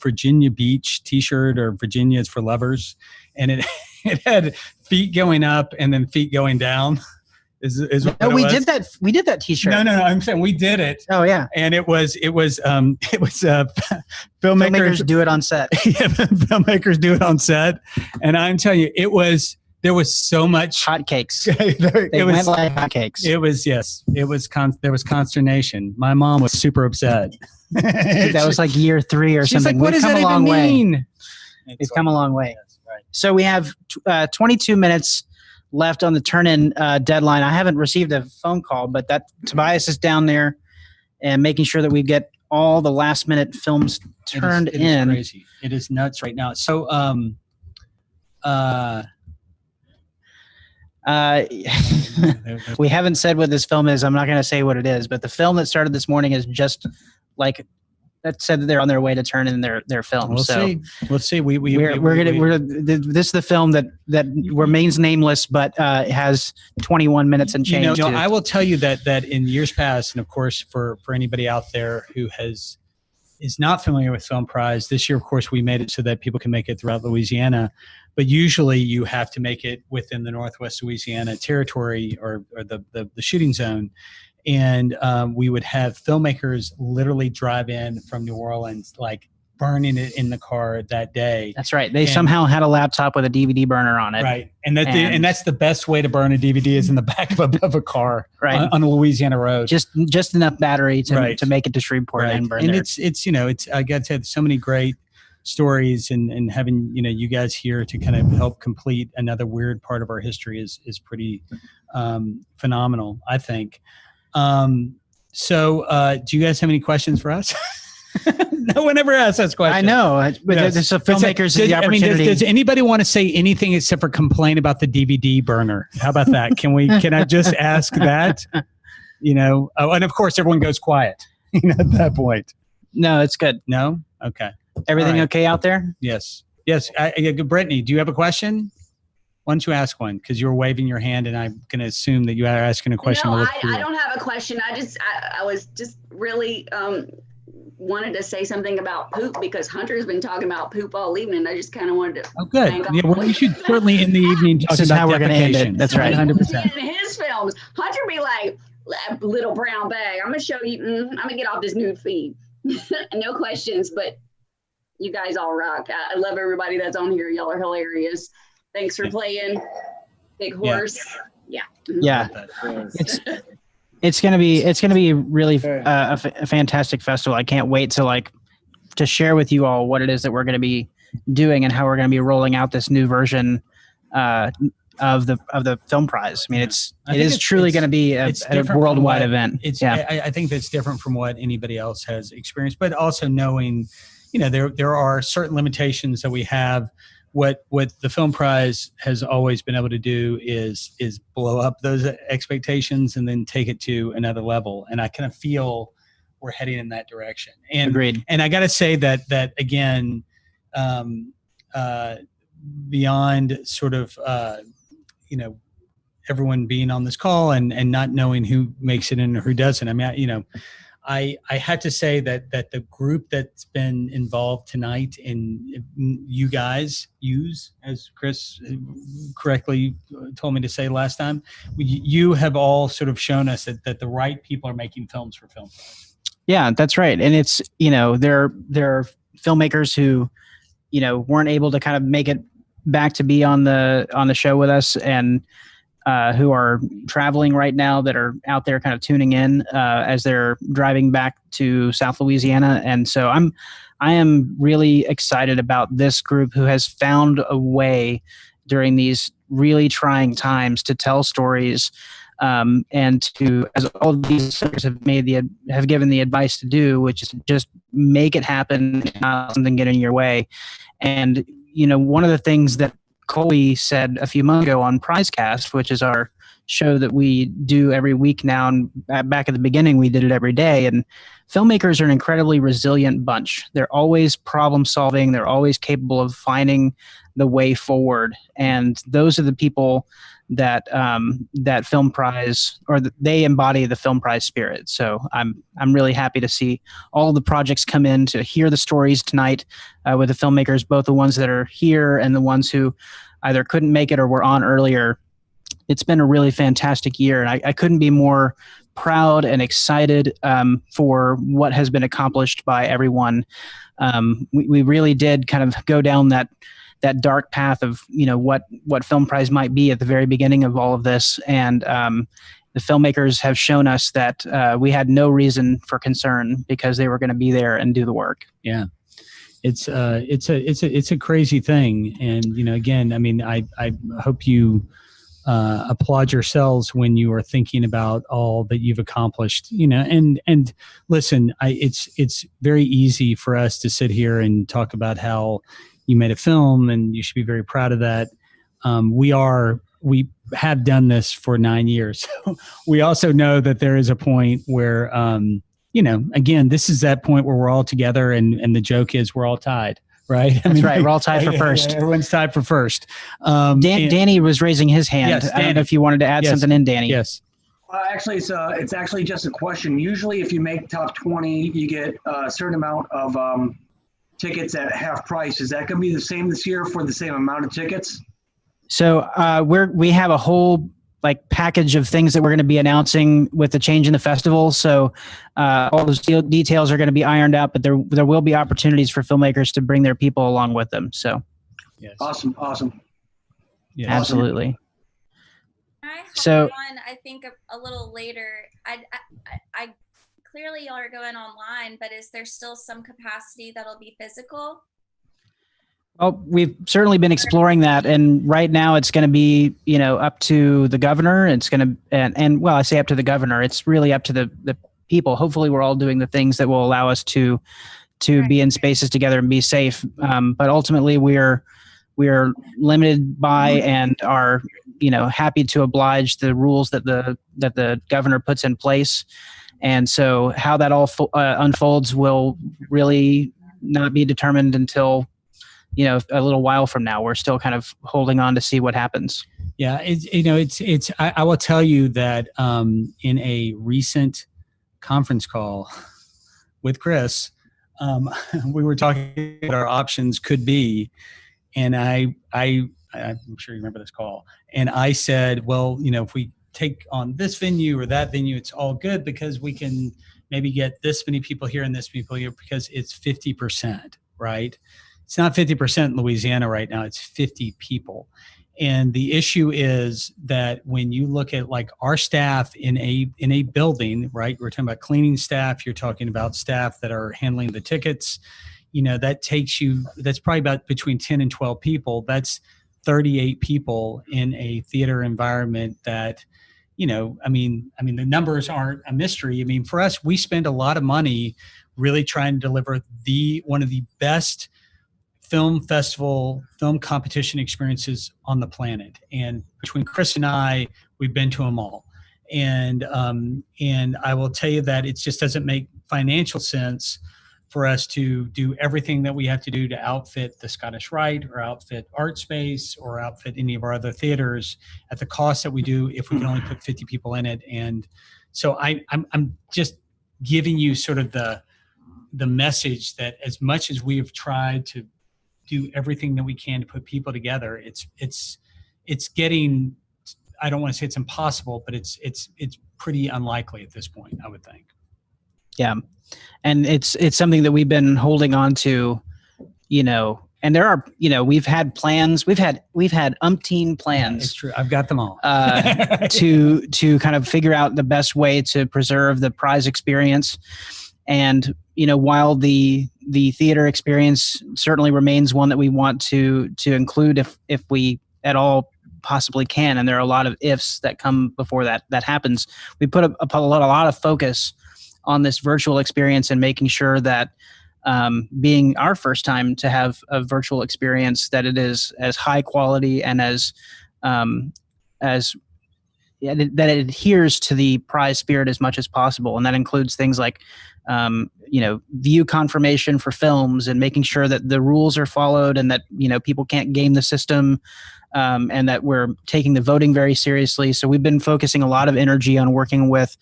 Virginia Beach T-shirt, or Virginia is for lovers, and it had feet going up and then feet going down. Is what no, it we was. did that. We did that T-shirt. No. I'm saying we did it. Oh yeah, and it was filmmakers do it on set. Yeah, filmmakers do it on set, and I'm telling you, there was so much hotcakes. They went like hotcakes. It was there was consternation. My mom was super upset. That was like year 3 or She's something. like, what We've does come that a long even way. mean? We've come a long way. So we have 22 minutes left on the turn-in deadline. I haven't received a phone call, but that Tobias is down there and making sure that we get all the last-minute films turned It is in. crazy. It is nuts right now. So, we haven't said what this film is. I'm not going to say what it is, but the film that started this morning is just like that said that they're on their way to turn in their film. We'll see. We'll see. This is the film that remains nameless, but has 21 minutes and change. You know, to it. I will tell you that in years past, and of course for anybody out there who is not familiar with Film Prize, this year, of course, we made it so that people can make it throughout Louisiana. But usually you have to make it within the Northwest Louisiana territory or the shooting zone. And we would have filmmakers literally drive in from New Orleans, like burning it in the car that day. That's right. They somehow had a laptop with a DVD burner on it. Right. And that's the best way to burn a DVD is in the back of a car right. on a Louisiana road. Just enough battery to Right. make it to Shreveport Right. and burn And there. it's I got to have so many great stories, and having you guys here to kind of help complete another weird part of our history is pretty phenomenal, I think. So do you guys have any questions for us? No one ever asks us questions. I know, but there's a filmmakers the opportunity. Does anybody want to say anything except for complain about the DVD burner? How about that? Can I just ask that? Oh, and of course everyone goes quiet. At that point. No, it's good. No? Okay. Everything All right. okay out there? Yes. Brittany, do you have a question? Why don't you ask one? Because you were waving your hand, and I'm going to assume that you are asking a question. No, I don't have a question. I was just really wanted to say something about poop because Hunter's been talking about poop all evening. I just kind of wanted to. Oh, good. Yeah, well, we should certainly in the evening talk This is about how we're going to end defecation. it. That's right. 100%. In his films, Hunter be like, little brown bag. I'm gonna show you. I'm gonna get off this nude feed. No questions, but you guys all rock. I love everybody that's on here. Y'all are hilarious. Thanks for playing Big Horse. Yeah. Yeah. It's gonna be really a fantastic festival. I can't wait to share with you all what it is that we're going to be doing and how we're going to be rolling out this new version of the film prize. I mean, it is truly going to be a worldwide event. I think that's different from what anybody else has experienced, but also knowing, there are certain limitations that we have. What the film prize has always been able to do is blow up those expectations and then take it to another level. And I kind of feel we're heading in that direction. And agreed. And I got to say that again, beyond sort of everyone being on this call and not knowing who makes it in or who doesn't. I mean, I had to say that the group that's been involved tonight, and you guys use, as Chris correctly told me to say last time, you have all sort of shown us that the right people are making films for Film Prize. Yeah, that's right. And it's, there are filmmakers who, weren't able to kind of make it back to be on the show with us, and who are traveling right now, that are out there kind of tuning in as they're driving back to South Louisiana. And so I am really excited about this group who has found a way during these really trying times to tell stories, and to, as all of these speakers have given the advice to do, which is just make it happen, not something get in your way. And one of the things that Coley said a few months ago on PrizeCast, which is our show that we do every week now, and back at the beginning we did it every day. And filmmakers are an incredibly resilient bunch. They're always problem solving. They're always capable of finding the way forward, and those are the people that that Film Prize, or they embody the Film Prize spirit. So I'm really happy to see all of the projects come in, to hear the stories tonight with the filmmakers, both the ones that are here and the ones who either couldn't make it or were on earlier. It's been a really fantastic year, and I couldn't be more proud and excited for what has been accomplished by everyone. We really did kind of go down that dark path of, you know, what Film Prize might be at the very beginning of all of this, and the filmmakers have shown us that we had no reason for concern, because they were going to be there and do the work. Yeah. It's a crazy thing. And, you know, again, I mean, I hope you applaud yourselves when you are thinking about all that you've accomplished, you know, and listen, it's very easy for us to sit here and talk about how you made a film and you should be very proud of that. We have done this for 9 years. We also know that there is a point where, you know, again, this is that point where we're all together, and the joke is we're all tied, right? That's right. We're all tied for first. Everyone's tied for first. Danny was raising his hand. Yes, I don't know if you wanted to add something in, Danny. Yes. Actually, it's actually just a question. Usually, if you make top 20, you get a certain amount of tickets at half price. Is that going to be the same this year for the same amount of tickets? So we have a whole package of things that we're going to be announcing with the change in the festival. So all those details are going to be ironed out, but there will be opportunities for filmmakers to bring their people along with them. So yes. Awesome. Yeah, absolutely. So I think a little later, I clearly y'all are going online, but is there still some capacity that'll be physical? Well, we've certainly been exploring that, and right now it's going to be, you know, up to the governor. It's going to, and well, I say up to the governor. It's really up to the people. Hopefully, we're all doing the things that will allow us to be in spaces together and be safe. But ultimately, we are limited by and are, you know, happy to oblige the rules that the governor puts in place. And so, how that all unfolds will really not be determined until, you know, a little while from now. We're still kind of holding on to see what happens. Yeah, I will tell you that in a recent conference call with Chris, we were talking about our options could be, and I'm sure you remember this call, and I said, well, you know, if we take on this venue or that venue, it's all good because we can maybe get this many people here and this many people here, because it's 50%, right? It's not 50% in Louisiana right now, it's 50 people. And the issue is that when you look at like our staff in a building, right? We're talking about cleaning staff, you're talking about staff that are handling the tickets, you know, that's probably about between 10 and 12 people. That's 38 people in a theater environment that, you know, I mean, the numbers aren't a mystery. I mean, for us, we spend a lot of money really trying to deliver one of the best film festival, film competition experiences on the planet. And between Chris and I, we've been to them all. And I will tell you that it just doesn't make financial sense for us to do everything that we have to do to outfit the Scottish Rite or outfit Art Space or outfit any of our other theaters at the cost that we do if we can only put 50 people in it. And so I'm just giving you sort of the message that as much as we have tried to do everything that we can to put people together, it's getting, I don't want to say it's impossible, but it's pretty unlikely at this point, I would think. Yeah. And it's something that we've been holding on to, you know, and there are, you know, we've had plans, we've had umpteen plans. It's true. I've got them all. to kind of figure out the best way to preserve the prize experience. And, you know, while the theater experience certainly remains one that we want to include if we at all possibly can, and there are a lot of ifs that come before that happens, we put a lot of focus on this virtual experience and making sure that being our first time to have a virtual experience, that it is as high quality and as that it adheres to the prize spirit as much as possible, and that includes things like view confirmation for films and making sure that the rules are followed and that people can't game the system, and that we're taking the voting very seriously. So we've been focusing a lot of energy on working with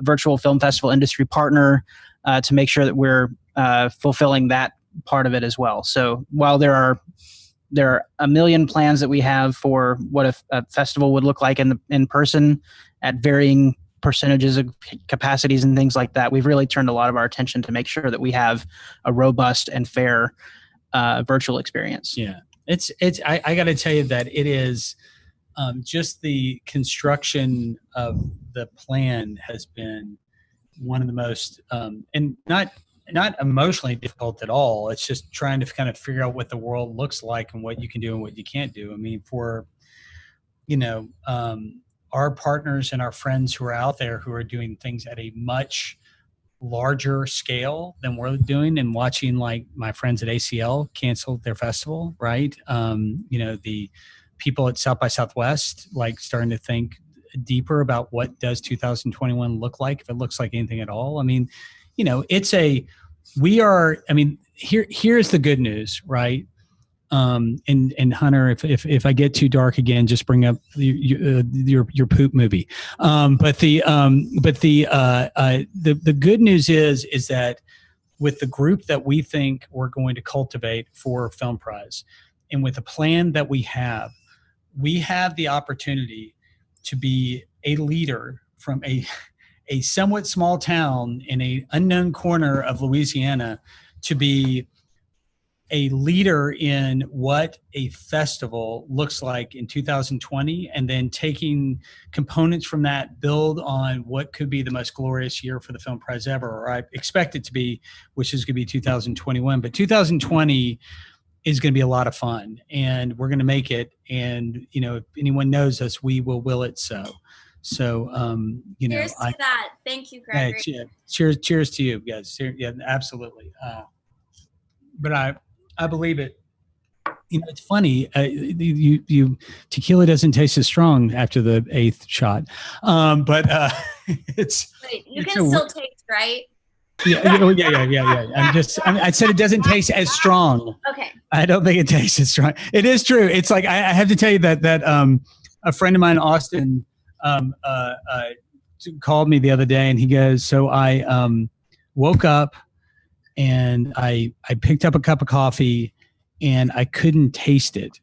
virtual film festival industry partner to make sure that we're fulfilling that part of it as well. So while there are a million plans that we have for what a festival would look like in person at varying percentages of capacities and things like that, we've really turned a lot of our attention to make sure that we have a robust and fair virtual experience. Yeah, I got to tell you that it is just the construction of the plan has been one of the most and not emotionally difficult at all. It's just trying to kind of figure out what the world looks like and what you can do and what you can't do. I mean, for our partners and our friends who are out there who are doing things at a much larger scale than we're doing, and watching like my friends at ACL cancel their festival, right? The people at South by Southwest like starting to think deeper about what does 2021 look like, if it looks like anything at all. I mean, here's the good news, right? And Hunter, if I get too dark again, just bring up your poop movie. But the good news is that with the group that we think we're going to cultivate for Film Prize, and with the plan that we have the opportunity to be a leader from a somewhat small town in an unknown corner of Louisiana, to be a leader in what a festival looks like in 2020, and then taking components from that, build on what could be the most glorious year for the Film Prize ever, or I expect it to be, which is going to be 2021. But 2020 is going to be a lot of fun, and we're going to make it. And, if anyone knows us, we will it so. So, cheers to that. Thank you, Gregory. Cheers to you guys. Yeah, absolutely. But I believe it. It's funny. Tequila doesn't taste as strong after the 8th shot, but it's. Wait, you can still taste, right? Yeah. I said it doesn't taste as strong. Okay. I don't think it tastes as strong. It is true. It's like I have to tell you that a friend of mine, Austin, called me the other day, and he goes, "So I woke up and I picked up a cup of coffee and I couldn't taste it."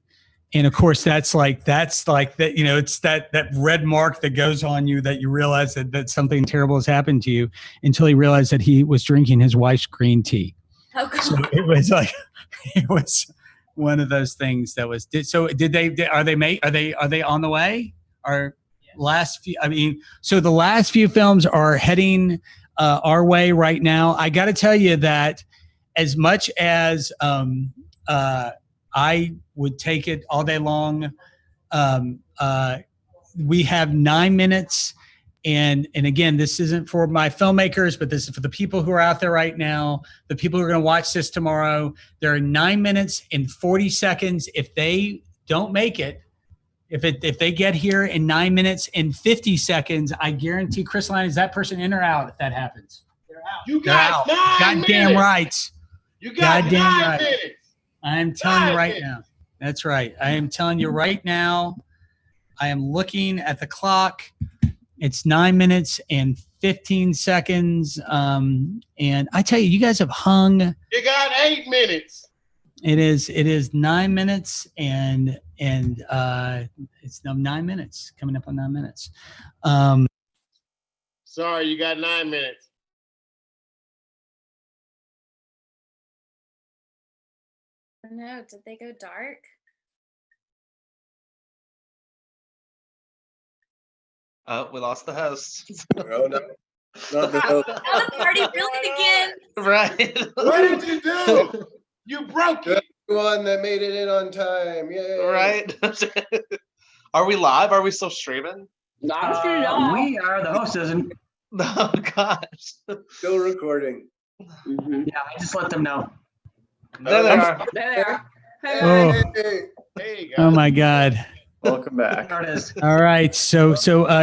And of course, that's like that, it's that red mark that goes on you, that you realize that something terrible has happened to you, until he realized that he was drinking his wife's green tea. Oh, God. So it was one of those things that was, are they on the way? So the last few films are heading our way right now. I got to tell you that as much as I would take it all day long, we have 9 minutes. And again, this isn't for my filmmakers, but this is for the people who are out there right now, the people who are going to watch this tomorrow. There are 9 minutes and 40 seconds. If they don't make it, if they get here in 9 minutes and 50 seconds, I guarantee, Chris Line, is that person in or out if that happens? They're out. You got 9 minutes. Goddamn right. You got Goddamn 9 right. minutes. I'm telling you right now. That's right. I am telling you right now. I am looking at the clock. It's 9 minutes and 15 seconds. And I tell you, you guys have hung. You got 8 minutes. It is 9 minutes and it's now 9 minutes, coming up on 9 minutes. Sorry, you got 9 minutes. No, did they go dark? We lost the host. Oh no. Not the host. Now the party really begins. Right. What did you do? You broke it. One that made it in on time. Yay. Right. Are we live? Are we still streaming? We are. The host isn't. Oh gosh. Still recording. Mm-hmm. Yeah, I just let them know. There they are. There they are. Oh. Hey, Oh my God. Welcome back. There it is. All right. So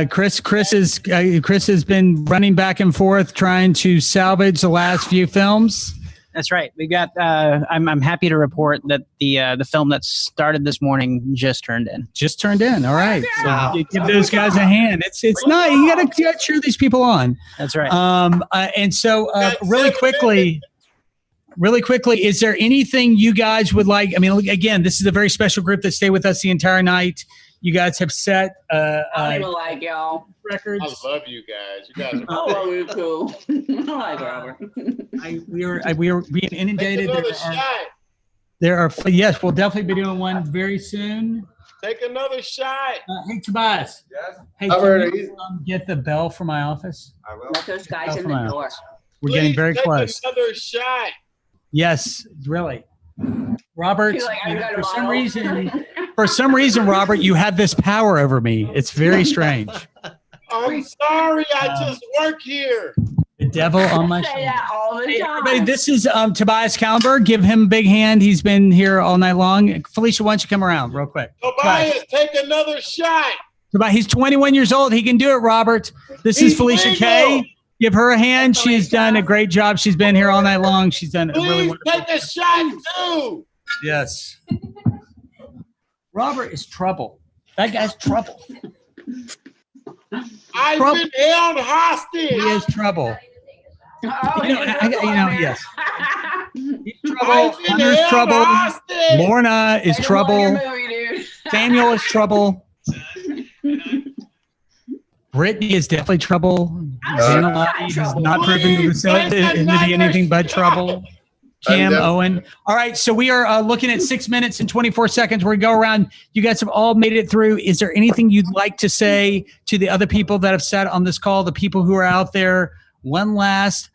Chris has been running back and forth trying to salvage the last few films. That's right. We got. I'm happy to report that the film that started this morning just turned in. Just turned in. All right. Wow. So give those guys a hand. It's nice. You gotta cheer these people on. That's right. And so really quickly, is there anything you guys would like? I mean, again, this is a very special group that stayed with us the entire night. You guys have set I don't even like y'all. records. I love you guys. You guys are Oh, you're cool. I like Robert. We are being inundated. Take another shot. There are yes, we'll definitely be doing one very soon. Take another shot. Hey, Tobias. Yes. Hey, Robert, can you get the bell for my office? I will. Let those guys Bell in for the my door. office. We're getting very Take close. Another shot. Yes, really. Robert, He's like, I got a for some reason, Robert, you have this power over me. It's very strange. I'm sorry. I just work here. The devil on my Say shoulder. that all the Hey, time. everybody, this is Tobias Kallenberg. Give him a big hand. He's been here all night long. Felicia, why don't you come around real quick? Tobias, take another shot. Tobias, he's 21 years old. He can do it, Robert. This is He's Felicia legal. Kay. Give her a hand. She's done a great job. She's been here all night long. She's done a really Please wonderful take a shot too. Yes. Robert is trouble. That guy's trouble. I've Trouble. been held hostage. He is trouble. Oh, Yes. He's trouble. I've been Hunter's held trouble. hostage. Lorna is trouble. Movie, dude. Samuel is trouble. Brittany is definitely trouble. Zanalotti has not proven to be anything but trouble. Kim, Owen. All right, so we are looking at 6 minutes and 24 seconds. We're going to go around. You guys have all made it through. Is there anything you'd like to say to the other people that have sat on this call, the people who are out there? One last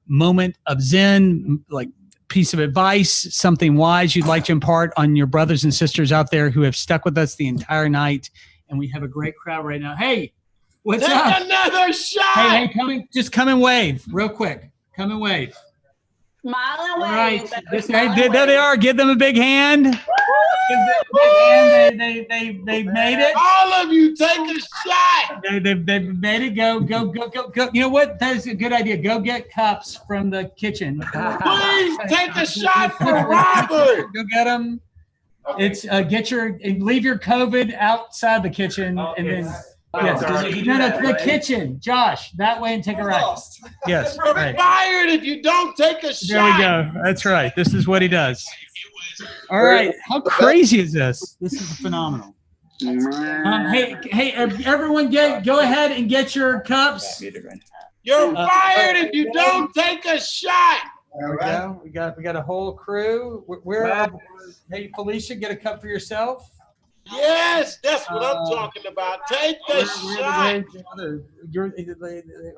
moment of Zen, like piece of advice, something wise you'd like to impart on your brothers and sisters out there who have stuck with us the entire night. And we have a great crowd right now. Hey, what's Take up? another shot. Hey, come and wave real quick. Come and wave. Smile and All wave. right. Smile There and they wave. are. Give them a big hand. Give them a big hand. They made it. All of you, take a shot. They've made it. Go. You know what? That is a good idea. Go get cups from the kitchen. Please take a shot for Robert. Go get them. It's leave your COVID outside the kitchen and then. Yes, the kitchen, Josh. That way and take a right. Yes, You're right. fired if you don't take a shot. There we go. That's right. This is what he does. All right. How crazy is this? This is phenomenal. Hey, everyone, go ahead and get your cups. You're fired if you don't take a shot. There we go. We got a whole crew. Hey, Felicia, get a cup for yourself. Yes, that's what I'm talking about. Take the shot.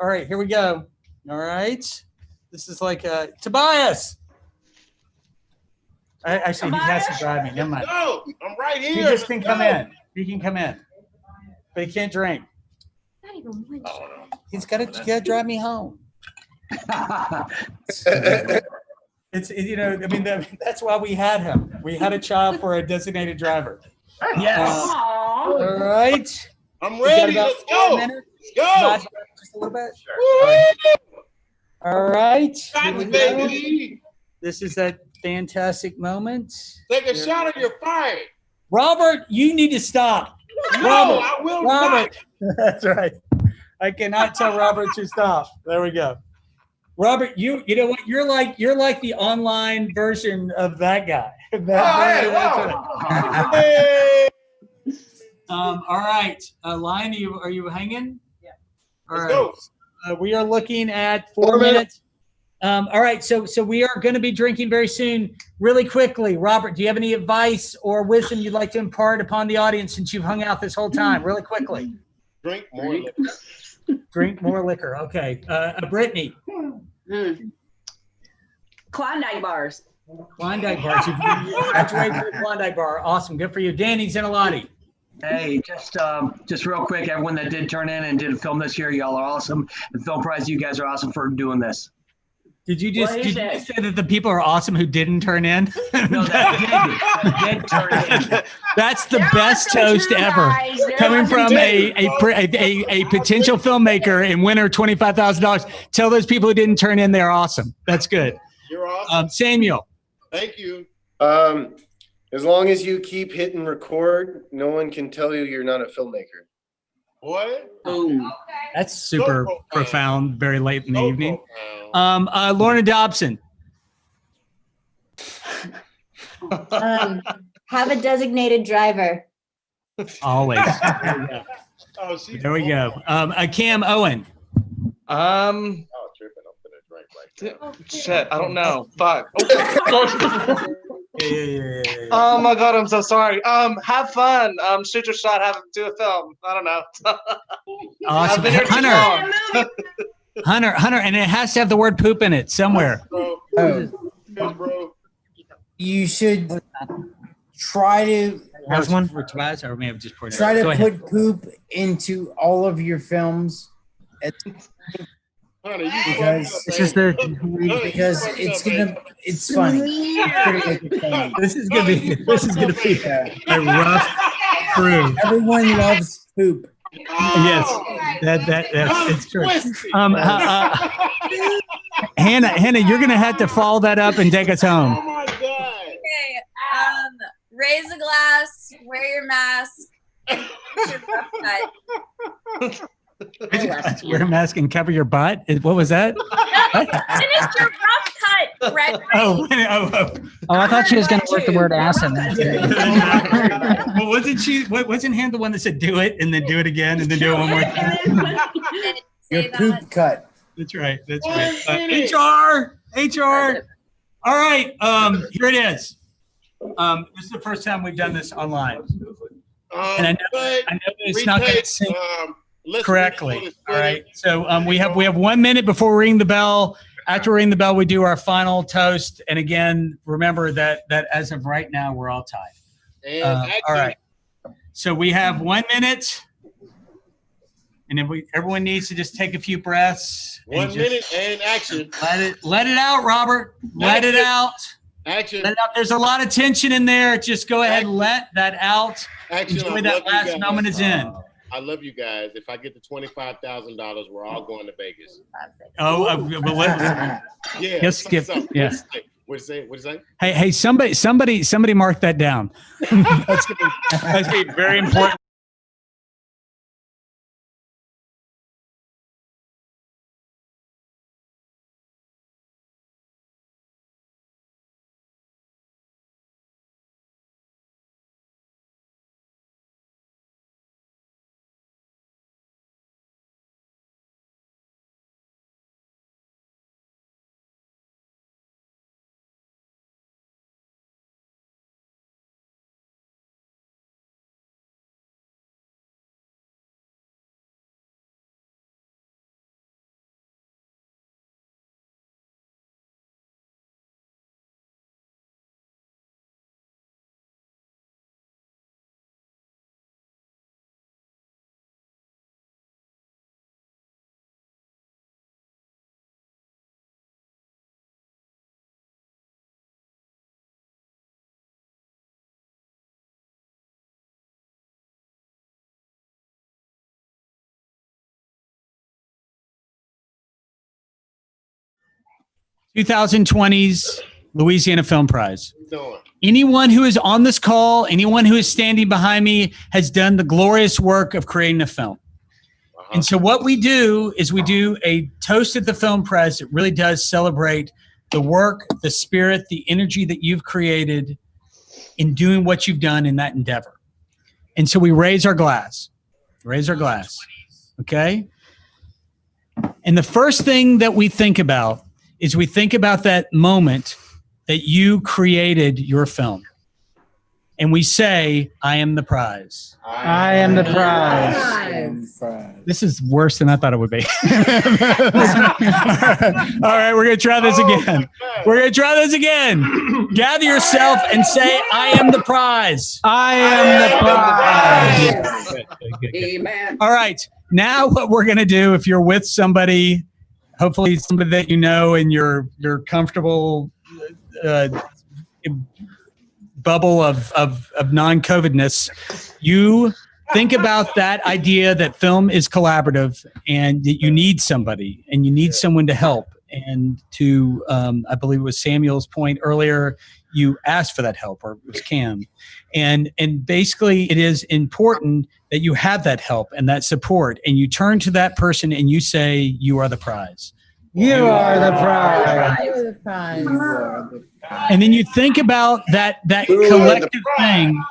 All right, here we go. All right. This is like Tobias. Actually, he has to drive me. Never mind. No, I'm right here. He just can come in. He can come in, but he can't drink. Not even one shot. He's got to drive me home. It's I mean that's why we had him. We had a child for a designated driver. Yes. All right. I'm ready. Let's go. Let's go. Just a little bit. Sure. All right. Shots, baby. This is that fantastic moment. Take a shot or you're fired. Robert, you need to stop. No, Robert, I will Robert. not. That's right. I cannot tell Robert to stop. There we go. Robert, you know what? You're like the online version of that guy. All right, Lion, are you hanging? Yeah. All right. Go. We are looking at 4 minutes. All right, so we are going to be drinking very soon. Really quickly, Robert, do you have any advice or wisdom you'd like to impart upon the audience since you've hung out this whole time? Really quickly. Drink more liquor. Drink more liquor. Okay. Brittany. Klondike bars. Klondike bars. You graduated to a Klondike bar. Awesome. Good for you. Danny Zanalotti. Hey, just real quick, everyone that did turn in and did a film this year, y'all are awesome. The Film Prize, you guys are awesome for doing this. Did you just, What is did you it? just say that the people are awesome who didn't turn in? No, that did turn in. That's the They're best awesome toast too, ever. guys. They're Coming awesome from too. a potential filmmaker and winner of $25,000. Tell those people who didn't turn in they're awesome. That's good. You're awesome. Samuel. Thank you. As long as you keep hitting record, no one can tell you you're not a filmmaker. What? Boom. That's super So profound, very late in the So evening. profound. Lorna Dobson. Have a designated driver. Always. Oh, she's There we go. Cam Owen. Oh, tripping. I'm gonna drink right now. Shit, I don't know. Fuck. Oh my god, I'm so sorry. Have fun. Shoot your shot. Do a film. I don't know. Awesome. I've been here too long. Hunter, and it has to have the word poop in it somewhere. Bro. Oh, Yes, bro. you should try to Has one for Tobias, or may have just poured it. try Go to ahead. put poop into all of your films. Honey, you Because fucked up, This is baby. the because Fucked it's up, gonna baby. it's funny. It's gonna make it funny. This is gonna be a rough crew. Everyone loves poop. Yes, that's it's true. Hannah, you're gonna have to follow that up and take us home. Oh my god. Okay. Raise a glass, wear your mask, and finish your rough cut. Wear a mask and cover your butt. What was that? Finish your rough cut, Greg. Oh, I thought she was going to work the word ass in there. well, wasn't Hannah the one that said do it and then do it again and then do it one more time? Your poop cut. That's right. That's right. HR. All right. Here it is. This is the first time we've done this online, and I know it's not going to sync correctly. All right. So we have 1 minute before we ring the bell. After we ring the bell, we do our final toast. And again, remember that as of right now, we're all tied. And All right. So we have 1 minute. And then everyone needs to just take a few breaths. 1 minute and action. Let it out, Robert. Let it out. Action. Let it out. There's a lot of tension in there. Just go ahead and let that out. Action. Enjoy I that love you last guys. moment is in. I love you guys. If I get the $25,000, we're all going to Vegas. Oh, well, Yeah. Yes, skip. So, Yeah. What'd you say? Hey, somebody mark that down. That's gonna be very important. (2020's Louisiana Film Prize. Anyone who is on this call, anyone who is standing behind me has done the glorious work of creating a film. And so what we do is we do a toast at the film prize that really does celebrate the work, the spirit, the energy that you've created in doing what you've done in that endeavor. And so we raise our glass. Okay? And the first thing that we think about is we think about that moment that you created your film. And we say, I am the prize. I am the prize. This is worse than I thought it would be. All right, we're going to try this again. Gather yourself and say, I am the prize. I am the prize. Amen. All right, now what we're going to do, if you're with somebody hopefully somebody that you know in your comfortable bubble of non-COVIDness, you think about that idea that film is collaborative and that you need somebody and you need someone to help. And to, I believe it was Samuel's point earlier, you asked for that help, or it was Cam. And basically it is important that you have that help and that support, and you turn to that person and you say, you are the prize. You are the prize. You're the prize. And then you think about that collective thing,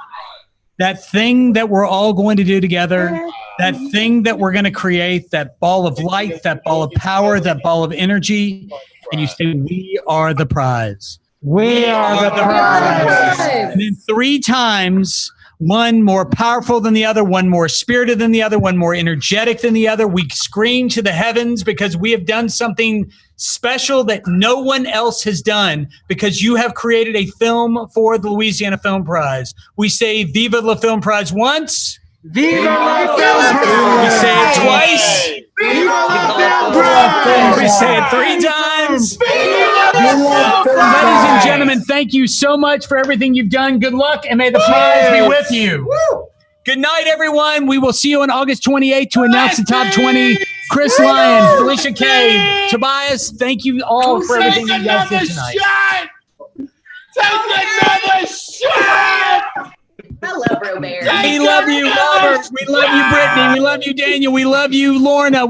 that thing that we're all going to do together, that thing that we're going to create, that ball of light, that ball of power, that ball of energy, and you say, we are the prize. We are the prize. And then 3 times, one more powerful than the other, one more spirited than the other, one more energetic than the other. We scream to the heavens because we have done something special that no one else has done, because you have created a film for the Louisiana Film Prize. We say Viva la Film Prize once. Viva la Film Prize. We say it twice. Viva la Film Prize. We say it 3 times. Viva la Film Prize. Ladies and gentlemen, thank you so much for everything you've done. Good luck, and may the prize be with you. Good night, everyone. We will see you on August 28th to announce the top 20. Chris Lyon, Felicia Kay, Tobias, thank you all for everything you guys did tonight. Take another shot! I love Robert. We love you, Robert. We love you, Brittany. We love you, Daniel. We love you, Lorna. We